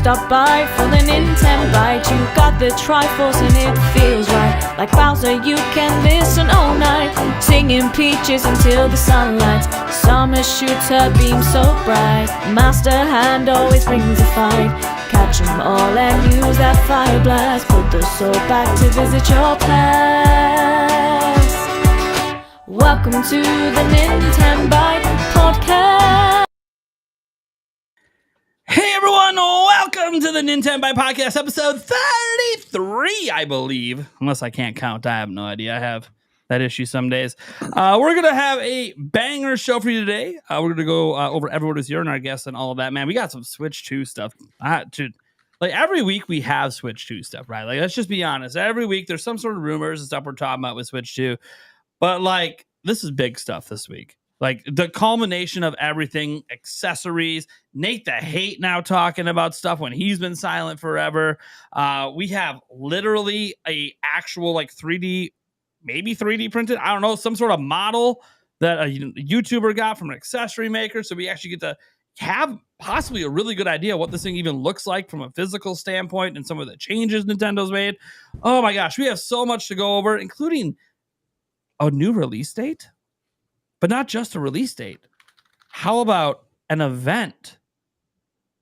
stop by for the Nintenbyte. You got the Triforce and it feels right. Like Bowser, you can listen all night, singing peaches until the sunlight. Summer shoots her beam so bright. Master Hand always brings a fight. Catch 'em all and use that fire blast. Put the soul back to visit your past. Welcome to the Nintenbyte Podcast. Hey everyone, welcome to the Nintenbyte Podcast, episode 33, I believe. Unless I can't count, I have no idea. I have that issue some days. We're going to have a banger show for you today. We're going to go over everyone who's here and our guests and all of that. Man, we got some Switch 2 stuff. Dude, like every week we have Switch 2 stuff, right? Like, let's just be honest. Every week there's some sort of rumors and stuff we're talking about with Switch 2. But like, this is big stuff this week. Like the culmination of everything, accessories, Nate the Hate now talking about stuff when he's been silent forever. We have literally a actual like 3D, maybe 3D printed, I don't know, some sort of model that a YouTuber got from an accessory maker. So we actually get to have possibly a really good idea what this thing even looks like from a physical standpoint and some of the changes Nintendo's made. Oh my gosh, we have so much to go over, including a new release date. But not just a release date. How about an event?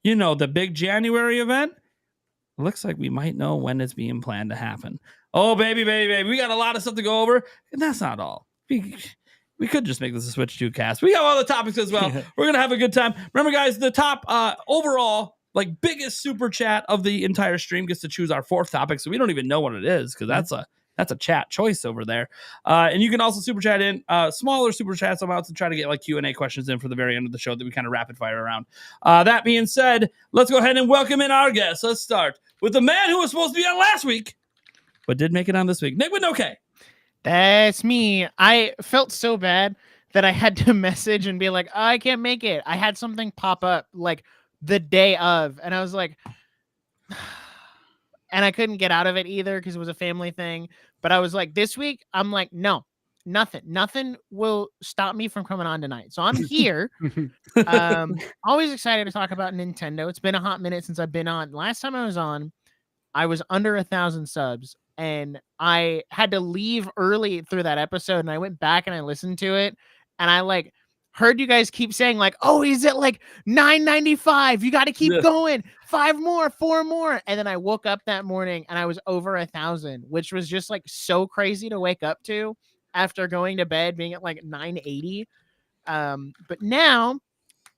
You know, the big January event? Looks like we might know when it's being planned to happen. Oh, baby. We got a lot of stuff to go over. And that's not all. We could just make this a Switch 2 cast. We got all the topics as well. We're going to have a good time. Remember, guys, the top overall, like biggest super chat of the entire stream gets to choose our fourth topic. So we don't even know what it is because that's a chat choice over there. And you can also super chat in smaller super chats amounts to try to get like Q&A questions in for the very end of the show that we kind of rapid fire around. That being said, let's go ahead and welcome in our guests. Let's start with the man who was supposed to be on last week, but did make it on this week. Nick with no K. That's me. I felt so bad that I had to message and be like, oh, I can't make it. I had something pop up like the day of, and I was like, and I couldn't get out of it either because it was a family thing. But I was like, this week, I'm like, no, nothing will stop me from coming on tonight. So I'm here. Always excited to talk about Nintendo. It's been a hot minute since I've been on. Last time I was on, I was under 1,000 subs, and I had to leave early through that episode. And I went back and I listened to it, and I like heard you guys keep saying like, oh, he's at like 995. You got to keep going. 5 more, 4 more. And then I woke up that morning and I was over 1,000, which was just like so crazy to wake up to after going to bed being at like 980. But now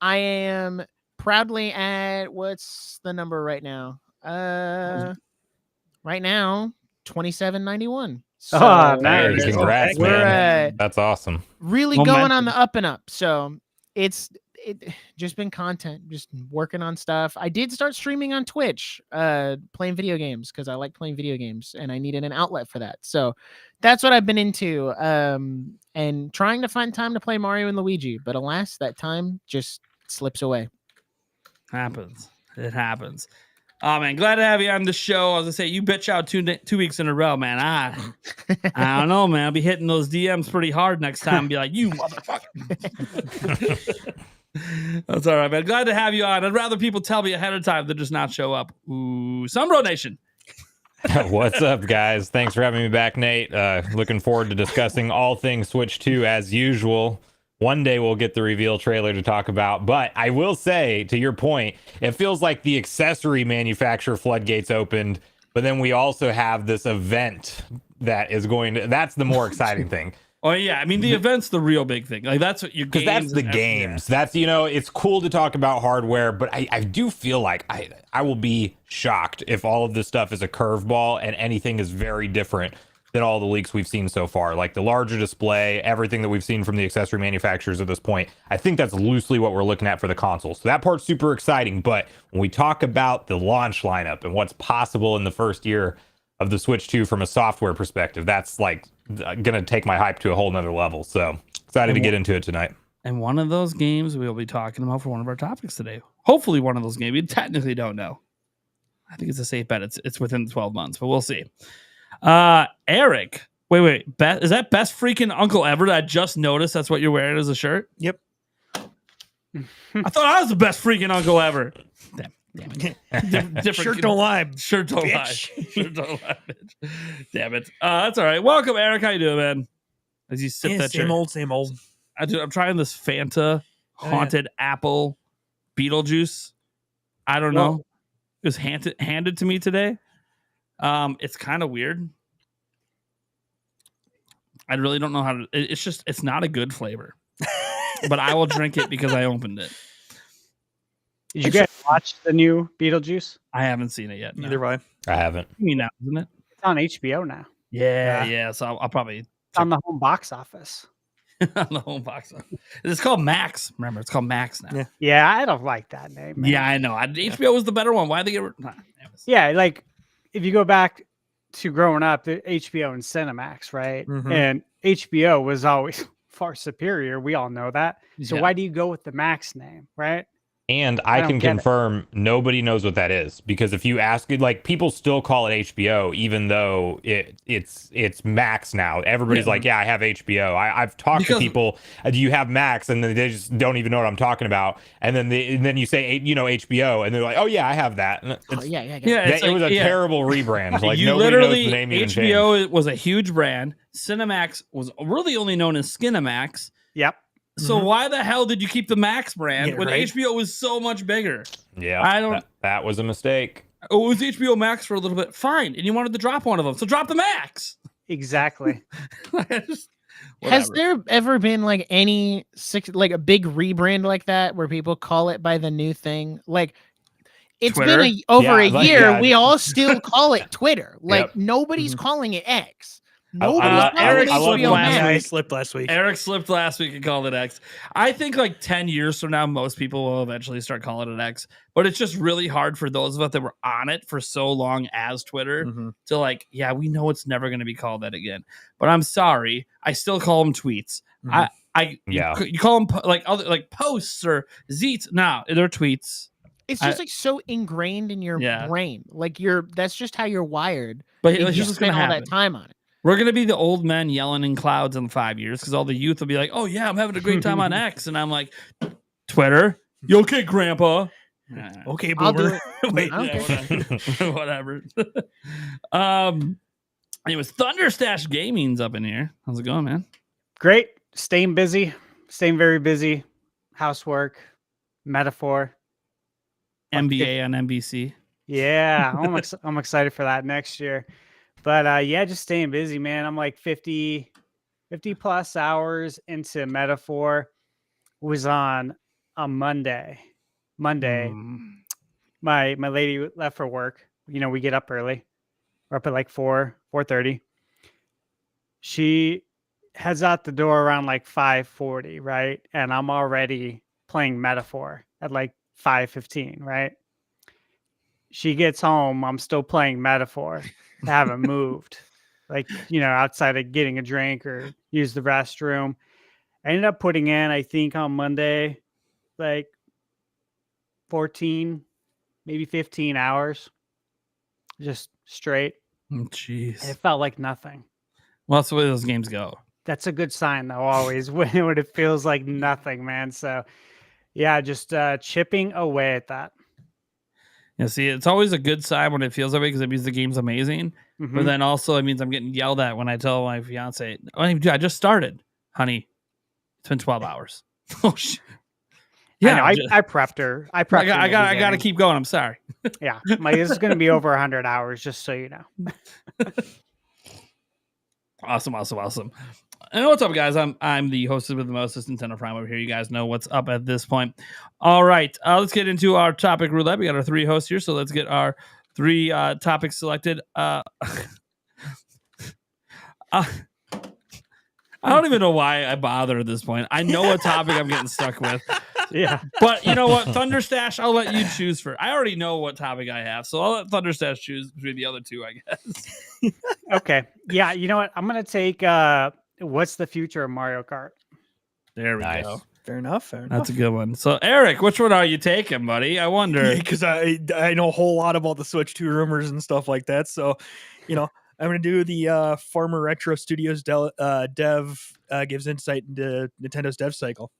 I am proudly at, what's the number right now? Right now, 2791. So nice. Congrats, man. That's awesome. Really going on the up and up. So it's just been content, just working on stuff. I did start streaming on Twitch, playing video games because I like playing video games and I needed an outlet for that. So that's what I've been into. And trying to find time to play Mario and Luigi, but alas, that time just slips away. It happens. Oh man, glad to have you on the show. I was gonna say you bitch out 2 weeks in a row, man. I don't know, man. I'll be hitting those DMs pretty hard next time and be like, you motherfucker. That's all right, man. Glad to have you on. I'd rather people tell me ahead of time than just not show up. Ooh, Sunbro Nation. What's up, guys? Thanks for having me back, Nate. Looking forward to discussing all things Switch 2 as usual. One day we'll get the reveal trailer to talk about, but I will say, to your point, it feels like the accessory manufacturer floodgates opened, but then we also have this event that is going to, that's the more exciting thing. Oh yeah, I mean the event's the real big thing. Like that's what your games. Because that's the games. That's, you know, it's cool to talk about hardware, but I do feel like I will be shocked if all of this stuff is a curveball and anything is very different than all the leaks we've seen so far. Like the larger display, everything that we've seen from the accessory manufacturers at this point. I think that's loosely what we're looking at for the console. So that part's super exciting. But when we talk about the launch lineup and what's possible in the first year of the Switch 2 from a software perspective, that's like gonna take my hype to a whole nother level. So excited to get into it tonight. And one of those games we'll be talking about for one of our topics today. Hopefully one of those games. We technically don't know. I think it's a safe bet. It's within 12 months, but we'll see. Eric, wait, is that best freaking uncle ever that I just noticed? That's what you're wearing as a shirt? Yep. I thought I was the best freaking uncle ever. Damn. Damn it. Different Shirt don't lie. Shirt don't lie. bitch. Shirt don't lie, bitch. Damn it. That's all right. Welcome, Eric. How you doing, man? As you sip that Same shirt. old, same old. I'm trying this Fanta yeah. haunted apple Beetlejuice. I don't know. It was handed to me today. It's kind of weird. I really don't know how to. It's not a good flavor, but I will drink it because I opened it. Did you guys watch the new Beetlejuice? I haven't seen it yet. No. Either way. I haven't. You mean now, isn't it? It's on HBO now. Yeah. So I'll probably It's on the home box office. on the home box. It's called Max. Remember, it's called Max now. Yeah. Yeah, I don't like that name. Man. Yeah, I know. HBO was the better one. Why'd they get? Yeah, like if you go back to growing up, the HBO and Cinemax, right? Mhm. And HBO was always far superior. We all know that. So Yeah. why do you go with the Max name, right? And I I don't can get it. confirm nobody knows what that is, because if you ask, like, people still call it HBO, even though it's Max now. Everybody's like, yeah, I have HBO. I've talked to people. Do you have Max? And then they just don't even know what I'm talking about. And then you say, HBO, and they're like, oh yeah, I have that. And Oh, yeah. It's it was like, a terrible rebrand. Like, you nobody literally knows the name even HBO was a huge brand. Cinemax was really only known as Skinamax. Yep. So Mhm. why the hell did you keep the Max brand Yeah, when right. HBO was so much bigger? Yeah, I don't- That was a mistake. Oh, it was HBO Max for a little bit. Fine, and you wanted to drop one of them, so drop the Max. Exactly. Just- Has whatever. there ever been like a big rebrand like that where people call it by the new thing? Like it's Twitter? been over Yeah, a like, year. yeah. We all still call it Twitter. Like Yep. nobody's Mhm. calling it X. I Nobody's love- calling Eric it I love HBO when- Yeah, I Max. slipped last week. Eric slipped last week and called it X. I think like 10 years from now, most people will eventually start calling it X. But it's just really hard for those of us that were on it for so long as Twitter Mhm. to like, yeah, we know it's never going to be called that again. But I'm sorry, I still call them tweets. Mhm. Yeah. You call them like other like posts or zeets. No, they're tweets. It's just like so ingrained in your Yeah. brain. Like that's just how you're wired. But And here's you what's going spend to all happen. that time on it. We're going to be the old men yelling in clouds in 5 years because all the youth will be like, oh, yeah, I'm having a great time on X. And I'm like, Twitter? You okay, Grandpa? Okay, I'll do boomer. it. Wait, I don't care. Whatever. Anyways, Thunderstash Gaming's up in here. How's it going, man? Great. Staying busy. Staying very busy. Housework. Metaphor. NBA on NBC. Yeah, I'm excited for that next year. But yeah, just staying busy, man. I'm like 50 plus hours into Metaphor. Was on Monday. Mm. My lady left for work. You know, we get up early. We're up at like 4:30. She heads out the door around like 5:40, right? And I'm already playing Metaphor at like 5:15, right? She gets home, I'm still playing Metaphor. I haven't moved. Like, you know, outside of getting a drink or use the restroom. I ended up putting in, I think on Monday, like 14, maybe 15 hours. Just straight. Oh, jeez. And it felt like nothing. Well, that's the way those games go. That's a good sign, though, always, when it feels like nothing, man. So, yeah, just chipping away at that. Yeah, see, it's always a good sign when it feels that way because it means the game's amazing. Mhm. But then also it means I'm getting yelled at when I tell my fiance, oh, I just started, honey. It's been 12 hours. Oh, shit. Yeah, I just- I prepped her. I prepped her. I in the got to beginning. keep going. I'm sorry. Yeah, this is going to be over 100 hours, just so you know. Awesome. And what's up, guys? I'm the host with the most, this Nintendo Prime over here. You guys know what's up at this point. All right, let's get into our topic roulette. We got our 3 hosts here, so let's get our 3 topics selected. I don't even know why I bother at this point. I know what topic I'm getting stuck with. Yeah. But you know what? Thunderstash, I'll let you choose for. I already know what topic I have, so I'll let Thunderstash choose between the other 2, I guess. Okay. Yeah, you know what? I'm going to take what's the future of Mario Kart? There we Nice. go. Fair enough. That's a good one. So, Eric, which one are you taking, buddy? I wonder. Because I know a whole lot about the Switch 2 rumors and stuff like that. So, you know, I'm going to do the Farmer Retro Studios dev gives insight into Nintendo's dev cycle.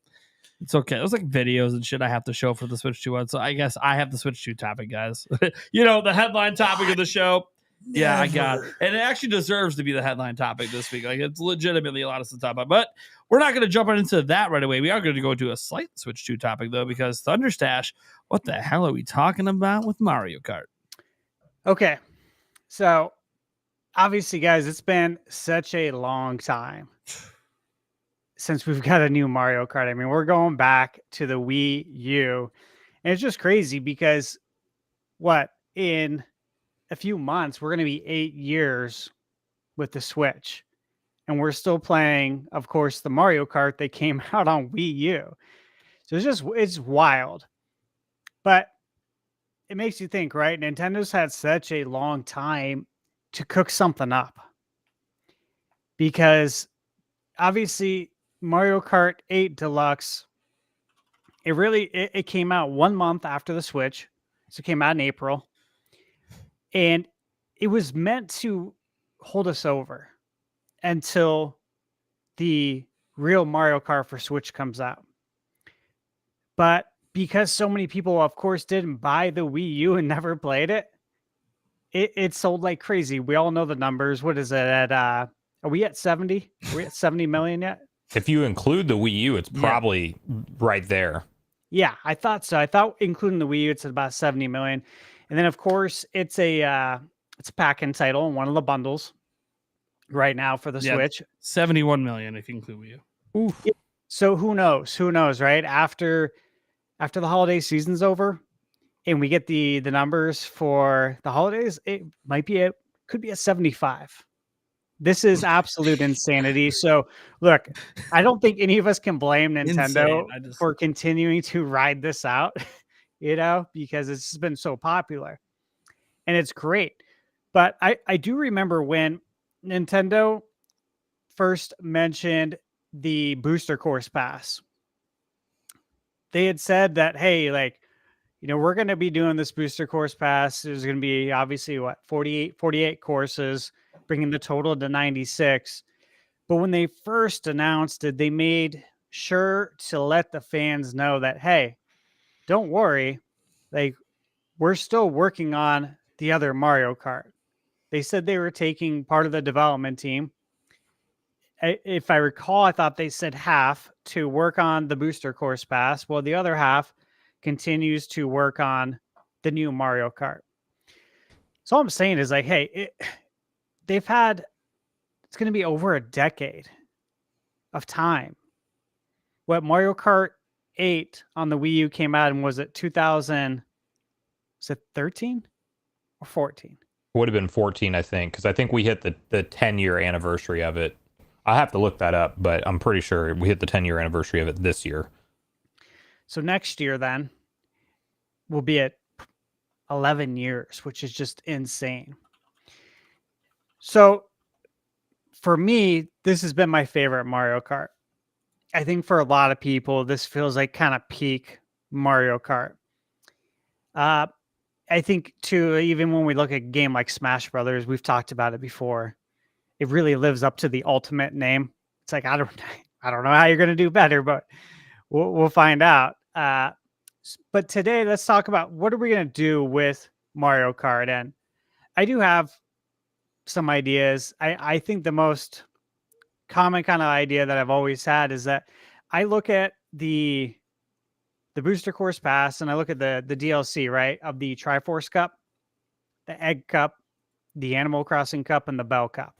It's okay. There's like videos and shit I have to show for the Switch 2 one. So I guess I have the Switch 2 topic, guys. The headline topic of the show. Yeah, I got it. And it actually deserves to be the headline topic this week. Like, it's legitimately a lot of stuff to talk about. But we're not going to jump into that right away. We are going to go into a slight Switch 2 topic, though, because Thunderstash, what the hell are we talking about with Mario Kart? Okay. So, obviously, guys, it's been such a long time since we've got a new Mario Kart. I mean, we're going back to the Wii U. And it's just crazy because in a few months, we're going to be 8 years with the Switch. And we're still playing, of course, the Mario Kart that came out on Wii U. So it's wild. But it makes you think, right? Nintendo's had such a long time to cook something up. Because obviously Mario Kart 8 Deluxe, it came out 1 month after the Switch. So it came out in April. And it was meant to hold us over until the real Mario Kart for Switch comes out. But because so many people, of course, didn't buy the Wii U and never played it, it sold like crazy. We all know the numbers. What is it at? Are we at 70? Are we at 70 million yet? If you include the Wii U, it's probably right there. Yeah, I thought so. I thought including the Wii U, it's about 70 million. And then, of course, it's a pack-in title in one of the bundles right now for the Switch. 71 million if you include Wii U. Oof. So who knows? Who knows, right? After the holiday season's over and we get the numbers for the holidays, it could be a 75. This is absolute insanity. So look, I don't think any of us can blame Nintendo for continuing to ride this out, because it's just been so popular and it's great. But I do remember when Nintendo first mentioned the booster course pass. They had said that, hey, we're going to be doing this booster course pass. There's going to be obviously 48 courses, bringing the total to 96. But when they first announced it, they made sure to let the fans know that, hey, don't worry, we're still working on the other Mario Kart. They said they were taking part of the development team. If I recall, I thought they said half to work on the booster course pass, while the other half continues to work on the new Mario Kart. So all I'm saying is it's going to be over a decade of time. What Mario Kart 8 on the Wii U came out and was it 2013 or 14? Would have been 14, I think, because I think we hit the 10-year anniversary of it. I have to look that up, but I'm pretty sure we hit the 10-year anniversary of it this year. So next year, then, we'll be at 11 years, which is just insane. So for me, this has been my favorite Mario Kart. I think for a lot of people, this feels like kind of peak Mario Kart. I think, too, even when we look at a game like Smash Brothers, we've talked about it before. It really lives up to the ultimate name. It's like, I don't know how you're going to do better, but we'll find out. But today, let's talk about what are we going to do with Mario Kart. And I do have some ideas. I think the most common kind of idea that I've always had is that I look at the booster course pass and I look at the DLC, right, of the Triforce Cup, the Egg Cup, the Animal Crossing Cup, and the Bell Cup.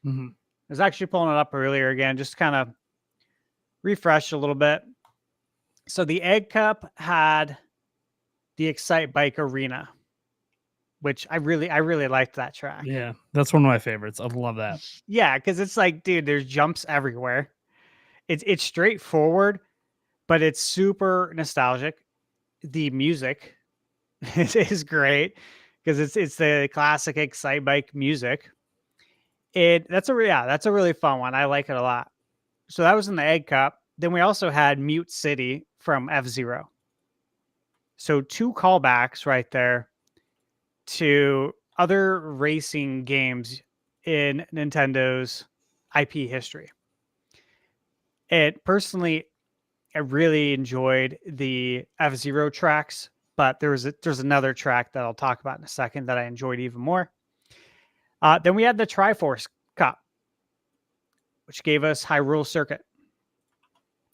Mm-hmm. I was actually pulling it up earlier again, just kind of refresh a little bit. So the Egg Cup had the Excite Bike Arena, which I really liked that track. Yeah, that's one of my favorites. I love that. Yeah, because it's like, dude, there's jumps everywhere. It's straightforward, but it's super nostalgic. The music is great because it's the classic Excite Bike music. That's a really fun one. I like it a lot. So that was in the Egg Cup. Then we also had Mute City from F-Zero. So 2 callbacks right there to other racing games in Nintendo's IP history. And personally, I really enjoyed the F-Zero tracks, but there's another track that I'll talk about in a second that I enjoyed even more. Then we had the Triforce Cup, which gave us Hyrule Circuit.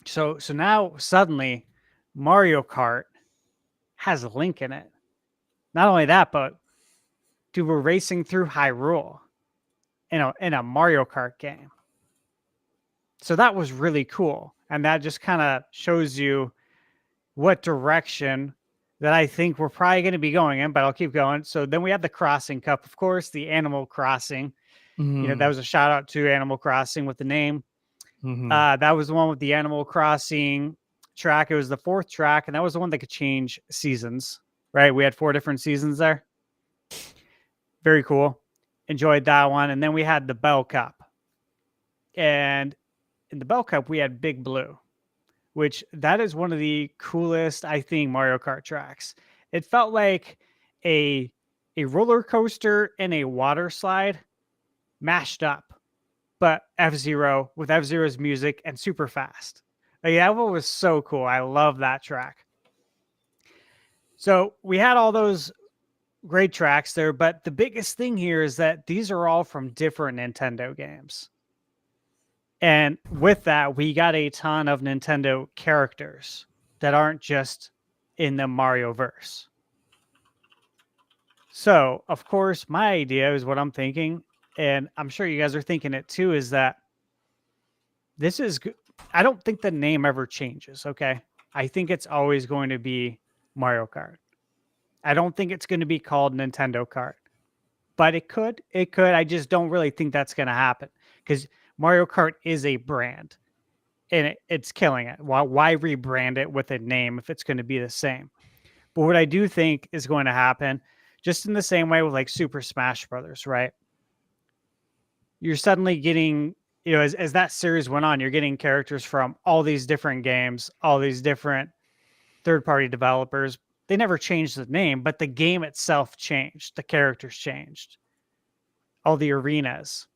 So now suddenly Mario Kart has a Link in it. Not only that, but dude, we're racing through Hyrule in a Mario Kart game. So that was really cool. And that just kind of shows you what direction that I think we're probably going to be going in, but I'll keep going. So then we have the Crossing Cup, of course, the Animal Crossing. You know, that was a shout out to Animal Crossing with the name. That was the one with the Animal Crossing track. It was the 4th track, and that was the one that could change seasons, right? We had 4 different seasons there. Very cool. Enjoyed that one. And then we had the Bell Cup. And in the Bell Cup, we had Big Blue, which that is one of the coolest, I think, Mario Kart tracks. It felt like a roller coaster and a water slide mashed up, but F-Zero with F-Zero's music and super fast. Like, that one was so cool. I love that track. So we had all those great tracks there, but the biggest thing here is that these are all from different Nintendo games. And with that, we got a ton of Nintendo characters that aren't just in the Mario verse. So, of course, my idea is what I'm thinking, and I'm sure you guys are thinking it too, is that this is, I don't think the name ever changes, okay? I think it's always going to be Mario Kart. I don't think it's going to be called Nintendo Kart, but it could. I just don't really think that's going to happen because Mario Kart is a brand and it's killing it. Why rebrand it with a name if it's going to be the same? But what I do think is going to happen, just in the same way with like Super Smash Brothers, right? You're suddenly getting, you know, as that series went on, you're getting characters from all these different games, all these different third-party developers. They never changed the name, but the game itself changed. The characters changed. All the arenas.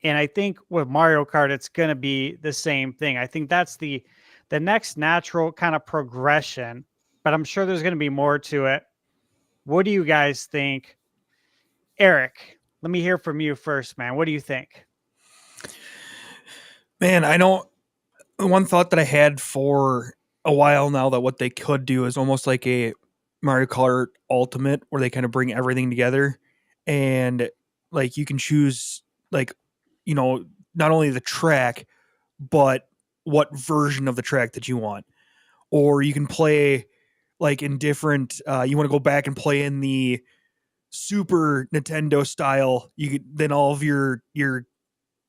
And I think with Mario Kart, it's going to be the same thing. I think that's the next natural kind of progression, but I'm sure there's going to be more to it. What do you guys think? Eric, let me hear from you first, man. What do you think? Man, I know one thought that I had for a while now that what they could do is almost like a Mario Kart Ultimate where they kind of bring everything together and like you can choose like, you know, not only the track, but what version of the track that you want. Or you can play like in different, you want to go back and play in the Super Nintendo style. You could then all of your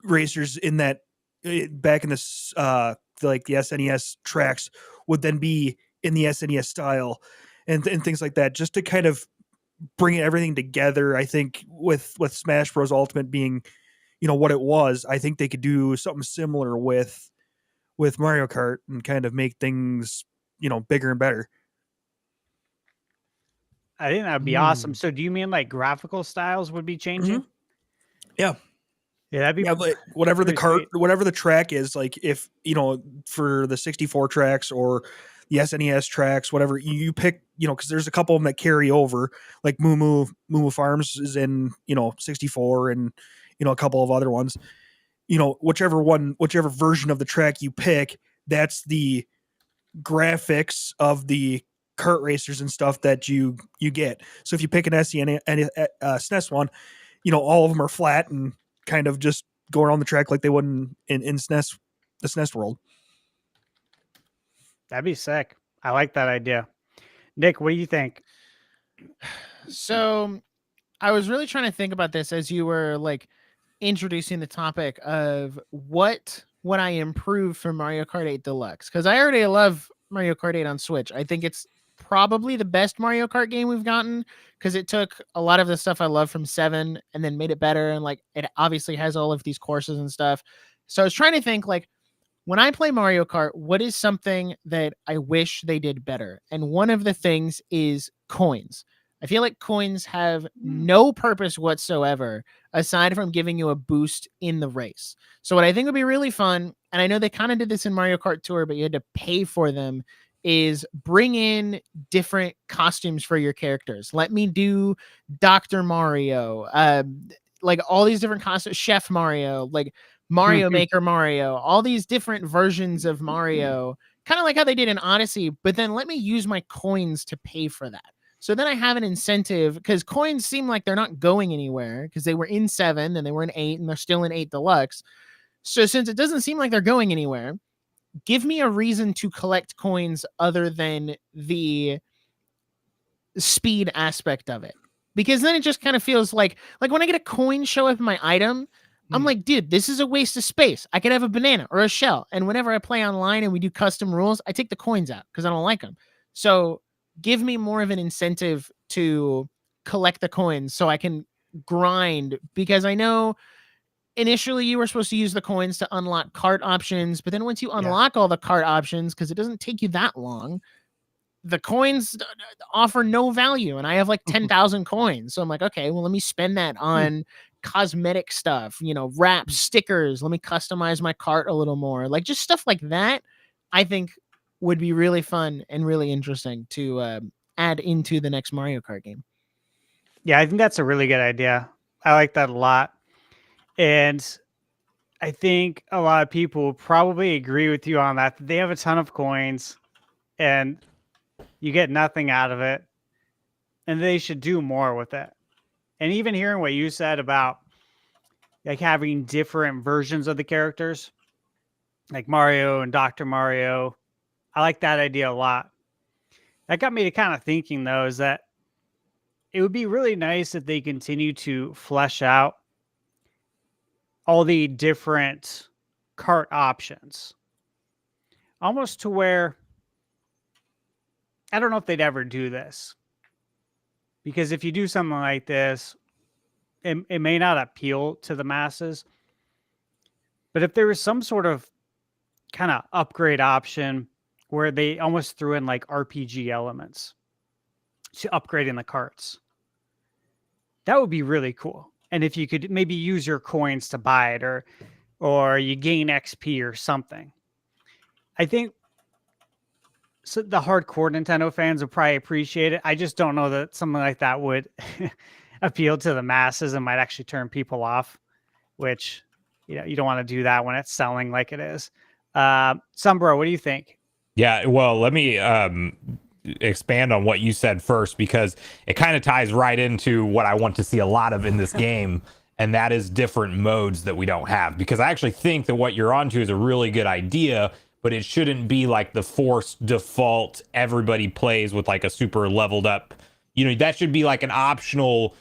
racers in that back in this like the SNES tracks would then be in the SNES style and things like that, just to kind of bring everything together. I think with Smash Bros. Ultimate being, you know, what it was, I think they could do something similar with Mario Kart and kind of make things, you know, bigger and better. I think that'd be awesome. So do you mean like graphical styles would be changing? Yeah. Yeah, that'd be like whatever the pretty sweet. whatever the track is, like if, you know, for the 64 tracks or the SNES tracks, whatever you pick, you know, because there's a couple of them that carry over, like Moo Farms is in, you know, 64 and, you know, a couple of other ones, you know, whichever version of the track you pick, that's the graphics of the kart racers and stuff that you get. So if you pick an SNES one, you know, all of them are flat and kind of just go around the track like they would in SNES, the SNES world. That'd be sick. I like that idea. Nick, what do you think? So I was really trying to think about this as you were like introducing the topic of what would I improve from Mario Kart 8 Deluxe? Because I already love Mario Kart 8 on Switch. I think it's probably the best Mario Kart game we've gotten because it took a lot of the stuff I love from 7 and then made it better. And like it obviously has all of these courses and stuff. So I was trying to think like when I play Mario Kart, what is something that I wish they did better? And one of the things is coins. I feel like coins have no purpose whatsoever aside from giving you a boost in the race. So what I think would be really fun, and I know they kind of did this in Mario Kart Tour, but you had to pay for them, is bring in different costumes for your characters. Let me do Dr. Mario, like all these different costumes, Chef Mario, like Mario Maker Mario, all these different versions of Mario, kind of like how they did in Odyssey, but then let me use my coins to pay for that. So then I have an incentive, because coins seem like they're not going anywhere because they were in 7 and they were in 8 and they're still in 8 Deluxe. So since it doesn't seem like they're going anywhere, give me a reason to collect coins other than the speed aspect of it. Because then it just kind of feels like when I get a coin show up in my item, I'm like, dude, this is a waste of space. I could have a banana or a shell. And whenever I play online and we do custom rules, I take the coins out because I don't like them. So give me more of an incentive to collect the coins so I can grind, because I know initially you were supposed to use the coins to unlock cart options, but then once you unlock all the cart options, because it doesn't take you that long, the coins offer no value, and I have like 10,000 coins. So I'm like, okay, well, let me spend that on cosmetic stuff, wraps, stickers. Let me customize my cart a little more. Like just stuff like that, I think would be really fun and really interesting to add into the next Mario Kart game. Yeah, I think that's a really good idea. I like that a lot. And I think a lot of people will probably agree with you on that. They have a ton of coins and you get nothing out of it. And they should do more with it. And even hearing what you said about like having different versions of the characters, like Mario and Dr. Mario, I like that idea a lot. That got me to kind of thinking, though, is that it would be really nice if they continue to flesh out all the different cart options. Almost to where, I don't know if they'd ever do this. Because if you do something like this, it may not appeal to the masses. But if there was some sort of kind of upgrade option where they almost threw in like RPG elements to upgrading the carts, that would be really cool. And if you could maybe use your coins to buy it, or you gain XP or something, I think so the hardcore Nintendo fans would probably appreciate it. I just don't know that something like that would appeal to the masses and might actually turn people off, which you don't want to do that when it's selling like it is. Sumbro, what do you think? Yeah, well, let me expand on what you said first, because it kind of ties right into what I want to see a lot of in this game, and that is different modes that we don't have. Because I actually think that what you're onto is a really good idea, but it shouldn't be like the forced default everybody plays with like a super leveled up. That should be like an optional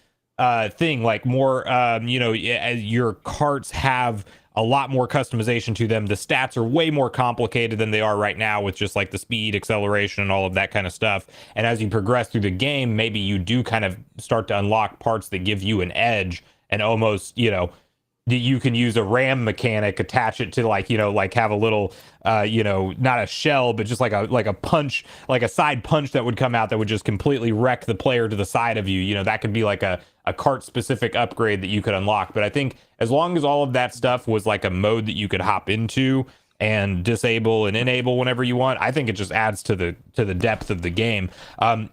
thing, like more, your carts have a lot more customization to them. The stats are way more complicated than they are right now with just like the speed, acceleration, and all of that kind of stuff. And as you progress through the game, maybe you do kind of start to unlock parts that give you an edge, and almost, you can use a ram mechanic, attach it to like have a little, not a shell, but just like a punch, like a side punch that would come out that would just completely wreck the player to the side of you. That could be like a cart specific upgrade that you could unlock. But I think as long as all of that stuff was like a mode that you could hop into and disable and enable whenever you want, I think it just adds to the depth of the game.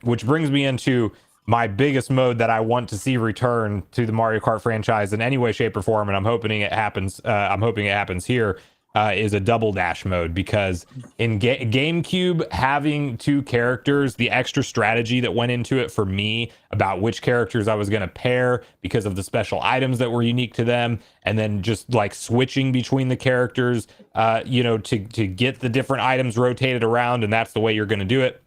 Which brings me into my biggest mode that I want to see return to the Mario Kart franchise in any way, shape, or form, and I'm hoping it happens. I'm hoping it happens here. Is a double dash mode, because in GameCube, having two characters, the extra strategy that went into it for me about which characters I was going to pair because of the special items that were unique to them, and then just like switching between the characters, to get the different items rotated around, and that's the way you're going to do it.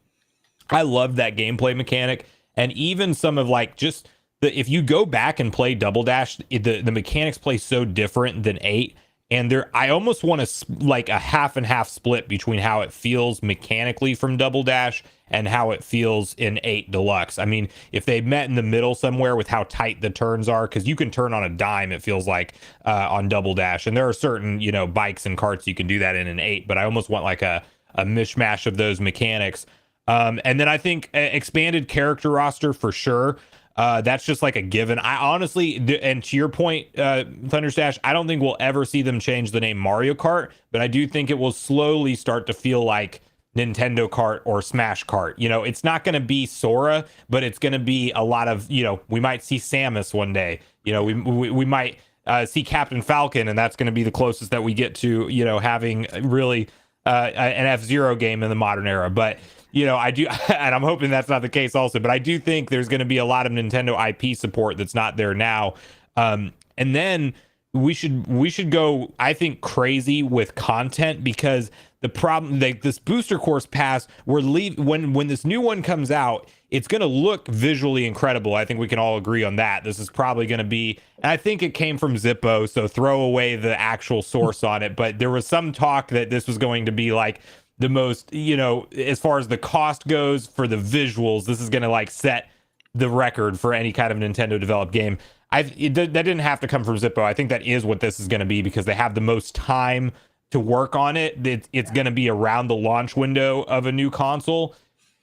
I love that gameplay mechanic. And even some of like just if you go back and play Double Dash, the mechanics play so different than 8. And I almost want to like a half and half split between how it feels mechanically from Double Dash and how it feels in 8 Deluxe. I mean, if they met in the middle somewhere with how tight the turns are, because you can turn on a dime, it feels like on Double Dash. And there are certain, bikes and carts you can do that in 8. But I almost want like a mishmash of those mechanics. And then I think expanded character roster for sure. That's just like a given. I honestly, and to your point, Thunderstash, I don't think we'll ever see them change the name Mario Kart, but I do think it will slowly start to feel like Nintendo Kart or Smash Kart. You know, it's not going to be Sora, but it's going to be a lot of, you know, we might see Samus one day. You know, we might see Captain Falcon, and that's going to be the closest that we get to, you know, having really an F-Zero game in the modern era. But you know, I do, and I'm hoping that's not the case also, but I do think there's going to be a lot of Nintendo IP support that's not there now. And then we should go, I think, crazy with content, because the problem, like this booster course pass, when this new one comes out, it's going to look visually incredible. I think we can all agree on that. This is probably going to be, and I think it came from Zippo, so throw away the actual source on it. But there was some talk that this was going to be like the most, you know, as far as the cost goes for the visuals, this is going to like set the record for any kind of Nintendo developed game. That didn't have to come from Zippo. I think that is what this is going to be, because they have the most time to work on it. It's going to be around the launch window of a new console,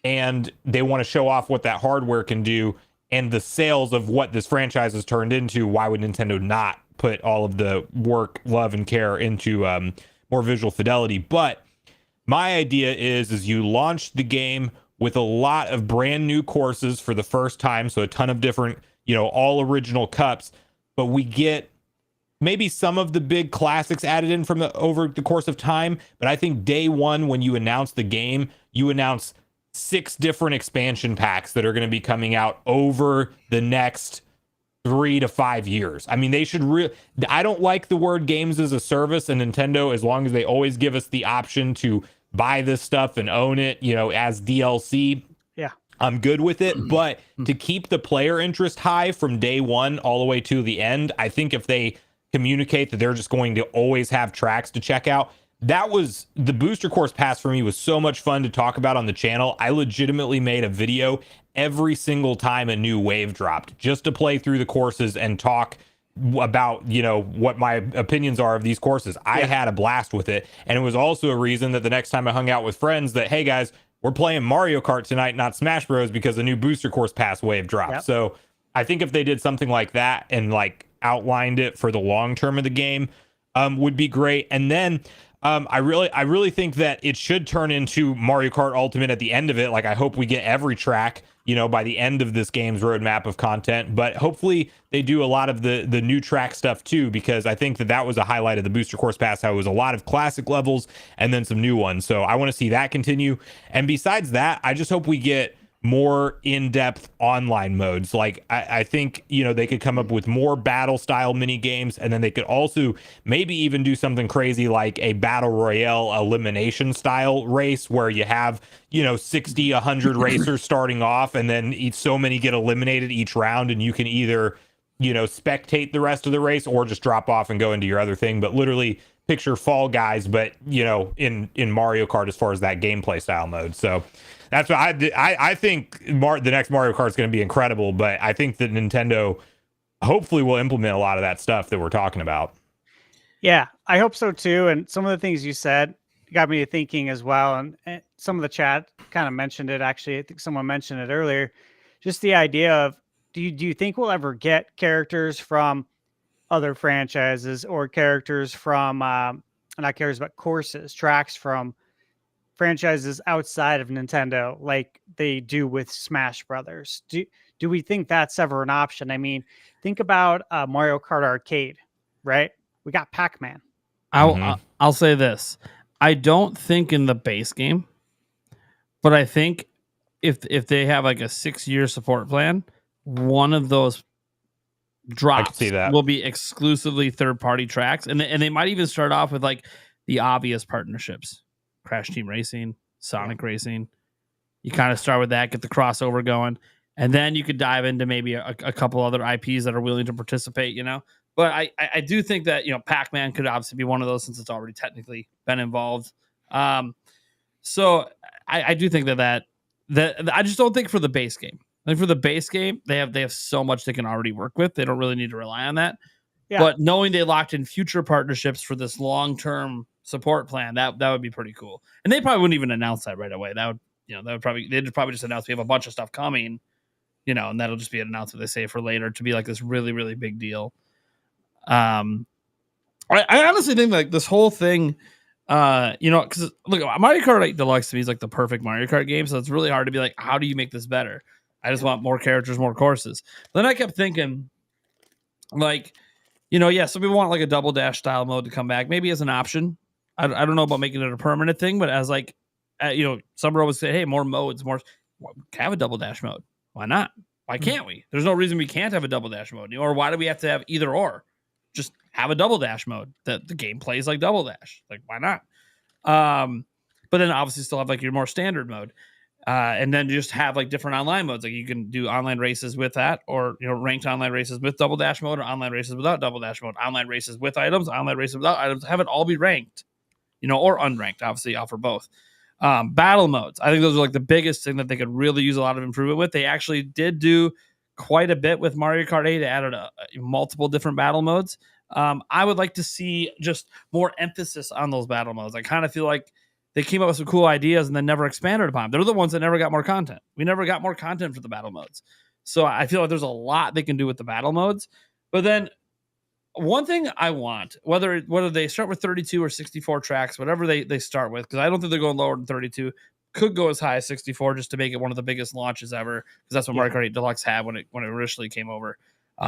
and they want to show off what that hardware can do and the sales of what this franchise has turned into. Why would Nintendo not put all of the work, love, and care into more visual fidelity? But my idea is you launch the game with a lot of brand new courses for the first time. So a ton of different, you know, all original cups, but we get maybe some of the big classics added in from over the course of time. But I think day one, when you announce the game, you announce 6 different expansion packs that are going to be coming out over the next 3 to 5 years. I mean, they should I don't like the word games as a service, and Nintendo, as long as they always give us the option to buy this stuff and own it, you know, as DLC. Yeah, I'm good with it. But to keep the player interest high from day one all the way to the end, I think if they communicate that they're just going to always have tracks to check out, that was the booster course pass for me was so much fun to talk about on the channel. I legitimately made a video every single time a new wave dropped, just to play through the courses and talk about, you know, what my opinions are of these courses. I had a blast with it. And it was also a reason that the next time I hung out with friends that, hey guys, we're playing Mario Kart tonight, not Smash Bros, because the new booster course pass wave dropped. Yep. So I think if they did something like that and like outlined it for the long term of the game, would be great. And then I really think that it should turn into Mario Kart Ultimate at the end of it. Like, I hope we get every track, you know, by the end of this game's roadmap of content. But hopefully they do a lot of the new track stuff too, because I think that was a highlight of the booster course pass, how it was a lot of classic levels and then some new ones. So I want to see that continue. And besides that, I just hope we get more in-depth online modes. Like, I think, you know, they could come up with more battle style mini games, and then they could also maybe even do something crazy like a battle royale elimination style race, where you have, you know, 60, 100 racers starting off, and then so many get eliminated each round, and you can either, you know, spectate the rest of the race or just drop off and go into your other thing. But literally picture Fall Guys, but, you know, in Mario Kart as far as that gameplay style mode. So that's what I think the next Mario Kart is going to be incredible, but I think that Nintendo hopefully will implement a lot of that stuff that we're talking about. yeah, I hope so too. And some of the things you said got me thinking as well. And some of the chat kind of mentioned it. Actually, I think someone mentioned it earlier. Just the idea of, do you think we'll ever get characters from other franchises, or characters from not characters, but courses, tracks from franchises outside of Nintendo, like they do with Smash Brothers? Do we think that's ever an option? I mean, think about Mario Kart Arcade, right? We got Pac-Man. I'll say this. I don't think in the base game, but I think if they have like a 6-year support plan, one of those drops see that will be exclusively third-party tracks, and they might even start off with like the obvious partnerships. Crash Team Racing, Sonic Racing. You kind of start with that, get the crossover going, and then you could dive into maybe a couple other IPs that are willing to participate, you know. But I do think that, you know, Pac-Man could obviously be one of those, since it's already technically been involved. So I do think that I just don't think for the base game. Like, for the base game, they have so much they can already work with. They don't really need to rely on that. Yeah. But knowing they locked in future partnerships for this long-term support plan, that would be pretty cool. And they probably wouldn't even announce that right away. That would they'd probably just announce we have a bunch of stuff coming, and that'll just be an announcement they say for later to be like this really, really big deal. I honestly think like this whole thing, because look, Mario Kart 8 Deluxe to me is like the perfect Mario Kart game. So it's really hard to be like, how do you make this better? I just want more characters, more courses. Then I kept thinking, like, some people want like a double dash style mode to come back, maybe as an option. I don't know about making it a permanent thing, but as like, some would say, hey, more modes, have a double dash mode. Why not? Why can't we? There's no reason we can't have a double dash mode, or why do we have to have either or? Just have a double dash mode that the game plays like double dash. Like, why not? But then obviously still have like your more standard mode. And then just have like different online modes. Like you can do online races with that, or ranked online races with double dash mode, or online races without double dash mode, online races with items, online races without items. Have it all be ranked, or unranked. Obviously, offer both. Battle modes. I think those are like the biggest thing that they could really use a lot of improvement with. They actually did do quite a bit with Mario Kart 8. They added multiple different battle modes. I would like to see just more emphasis on those battle modes. I kind of feel like they came up with some cool ideas and then never expanded upon them. They're the ones that never got more content. We never got more content for the battle modes. So I feel like there's a lot they can do with the battle modes. But then one thing I want, whether they start with 32 or 64 tracks, whatever they start with, because I don't think they're going lower than 32, could go as high as 64 just to make it one of the biggest launches ever, because that's what Mario Kart 8 Deluxe had when it initially came over.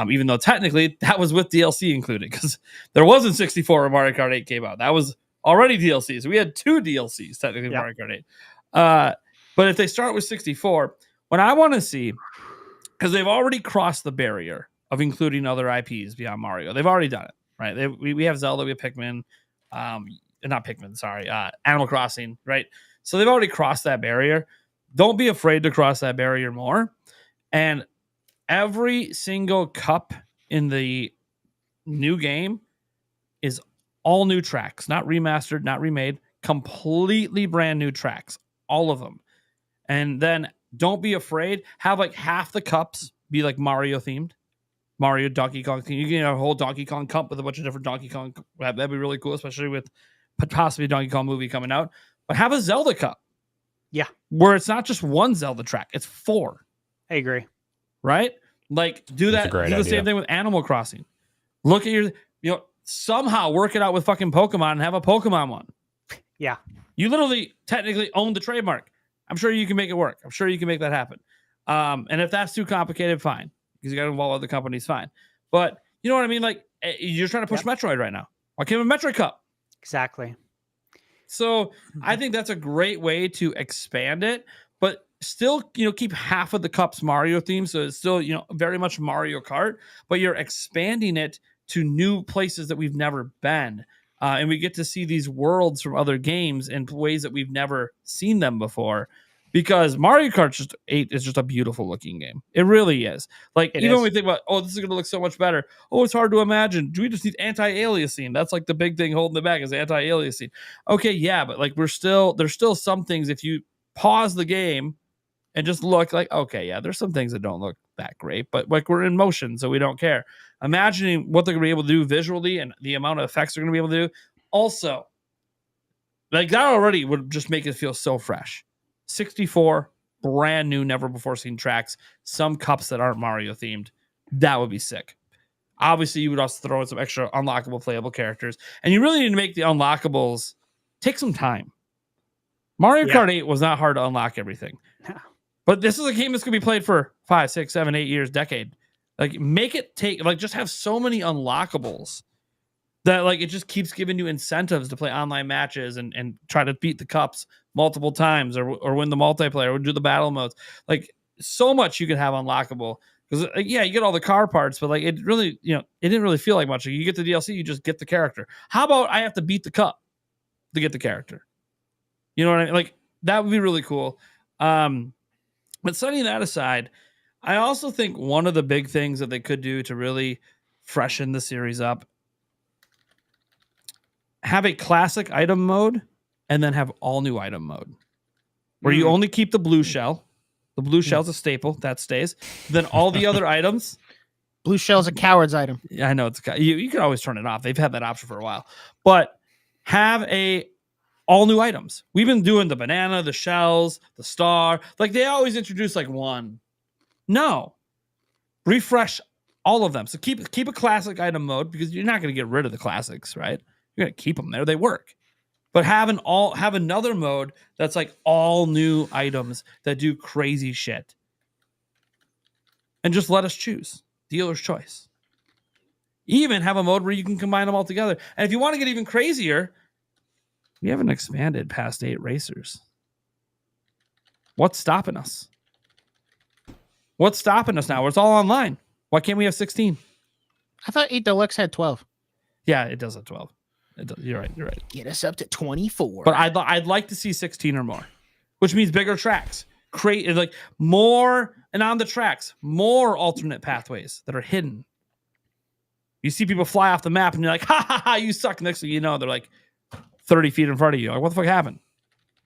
Even though technically that was with DLC included, because there wasn't 64 when Mario Kart 8 came out. That was already DLC. So we had 2 DLCs technically Mario Kart 8. But if they start with 64, what I want to see, because they've already crossed the barrier of including other IPs beyond Mario. They've already done it, right? We have Zelda, we have Pikmin, not Pikmin, sorry, Animal Crossing, right? So they've already crossed that barrier. Don't be afraid to cross that barrier more. And every single cup in the new game is all new tracks, not remastered, not remade, completely brand new tracks, all of them. And then don't be afraid. Have like half the cups be like Mario themed. Mario, Donkey Kong. You can have a whole Donkey Kong cup with a bunch of different Donkey Kong. That'd be really cool, especially with possibly a Donkey Kong movie coming out. But have a Zelda cup. Yeah. Where it's not just one Zelda track, it's 4. I agree. Right? Like, do that. Do the same thing with Animal Crossing. Look at your, somehow work it out with fucking Pokemon and have a Pokemon one. Yeah. You literally technically own the trademark. I'm sure you can make it work. I'm sure you can make that happen. And if that's too complicated, fine. Because you got to involve other companies, fine. But you know what I mean? Like, you're trying to push Metroid right now. Why can't we have a Metroid Cup? Exactly. So I think that's a great way to expand it, but still, keep half of the cups Mario themed. So it's still, very much Mario Kart, but you're expanding it to new places that we've never been. And we get to see these worlds from other games in ways that we've never seen them before. Because Mario Kart 8 is just a beautiful looking game. It really is. Like, even when we think about, this is going to look so much better. It's hard to imagine. Do we just need anti-aliasing? That's like the big thing holding it back is anti-aliasing. Okay, yeah, but like there's still some things if you pause the game and just look like, okay, yeah, there's some things that don't look that great, but like we're in motion, so we don't care. Imagining what they're going to be able to do visually and the amount of effects they're going to be able to do. Also, like that already would just make it feel so fresh. 64 brand new, never before seen tracks, some cups that aren't Mario themed. That would be sick. Obviously, you would also throw in some extra unlockable playable characters, and you really need to make the unlockables take some time. Mario Kart 8 was not hard to unlock everything, but this is a game that's going to be played for 5, 6, 7, 8 years, decade. Like, make it take, like, just have so many unlockables that like it just keeps giving you incentives to play online matches and try to beat the cups multiple times or win the multiplayer or do the battle modes. Like, so much you could have unlockable because you get all the car parts, but like it really, it didn't really feel like much. Like, you get the DLC, you just get the character. How about I have to beat the cup to get the character? You know what I mean? Like, that would be really cool. But setting that aside, I also think one of the big things that they could do to really freshen the series up, have a classic item mode and then have all new item mode where you only keep the blue shell. The blue shell's a staple that stays. Then all the other items. Blue shell's a coward's item. Yeah, I know you can always turn it off. They've had that option for a while, but have a all new items. We've been doing the banana, the shells, the star. Like they always introduce like one. No, refresh all of them. So keep a classic item mode because you're not going to get rid of the classics, right? You're going to keep them there. They work. But have another mode that's like all new items that do crazy shit. And just let us choose. Dealer's choice. Even have a mode where you can combine them all together. And if you want to get even crazier, we haven't expanded past 8 racers. What's stopping us? What's stopping us now? It's all online. Why can't we have 16? I thought 8 Deluxe had 12. Yeah, it does have 12. You're right. Get us up to 24. But I'd like to see 16 or more, which means bigger tracks. Create like more, and on the tracks, more alternate pathways that are hidden. You see people fly off the map and you're like, ha ha ha, you suck. Next thing you know, they're like 30 feet in front of you. Like, what the fuck happened?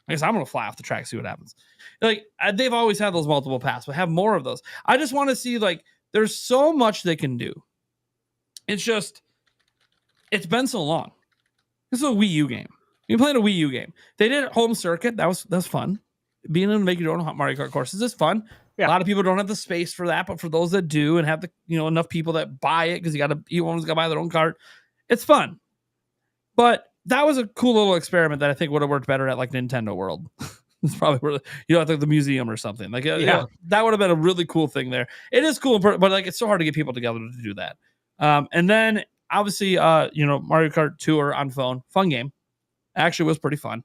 I guess I'm going to fly off the track, see what happens. Like, they've always had those multiple paths, but have more of those. I just want to see, like, there's so much they can do. It's just, it's been so long. This is a Wii U game. You're playing a Wii U game. They did home circuit. That's fun. Being able to make your own Mario Kart courses is fun. Yeah. A lot of people don't have the space for that, but for those that do and have the enough people that buy it because everyone's got to buy their own cart, it's fun. But that was a cool little experiment that I think would have worked better at like Nintendo World. It's probably where, like the museum or something. Like that would have been a really cool thing there. It is cool, but like it's so hard to get people together to do that. And then obviously, Mario Kart Tour on phone, fun game. Actually, was pretty fun.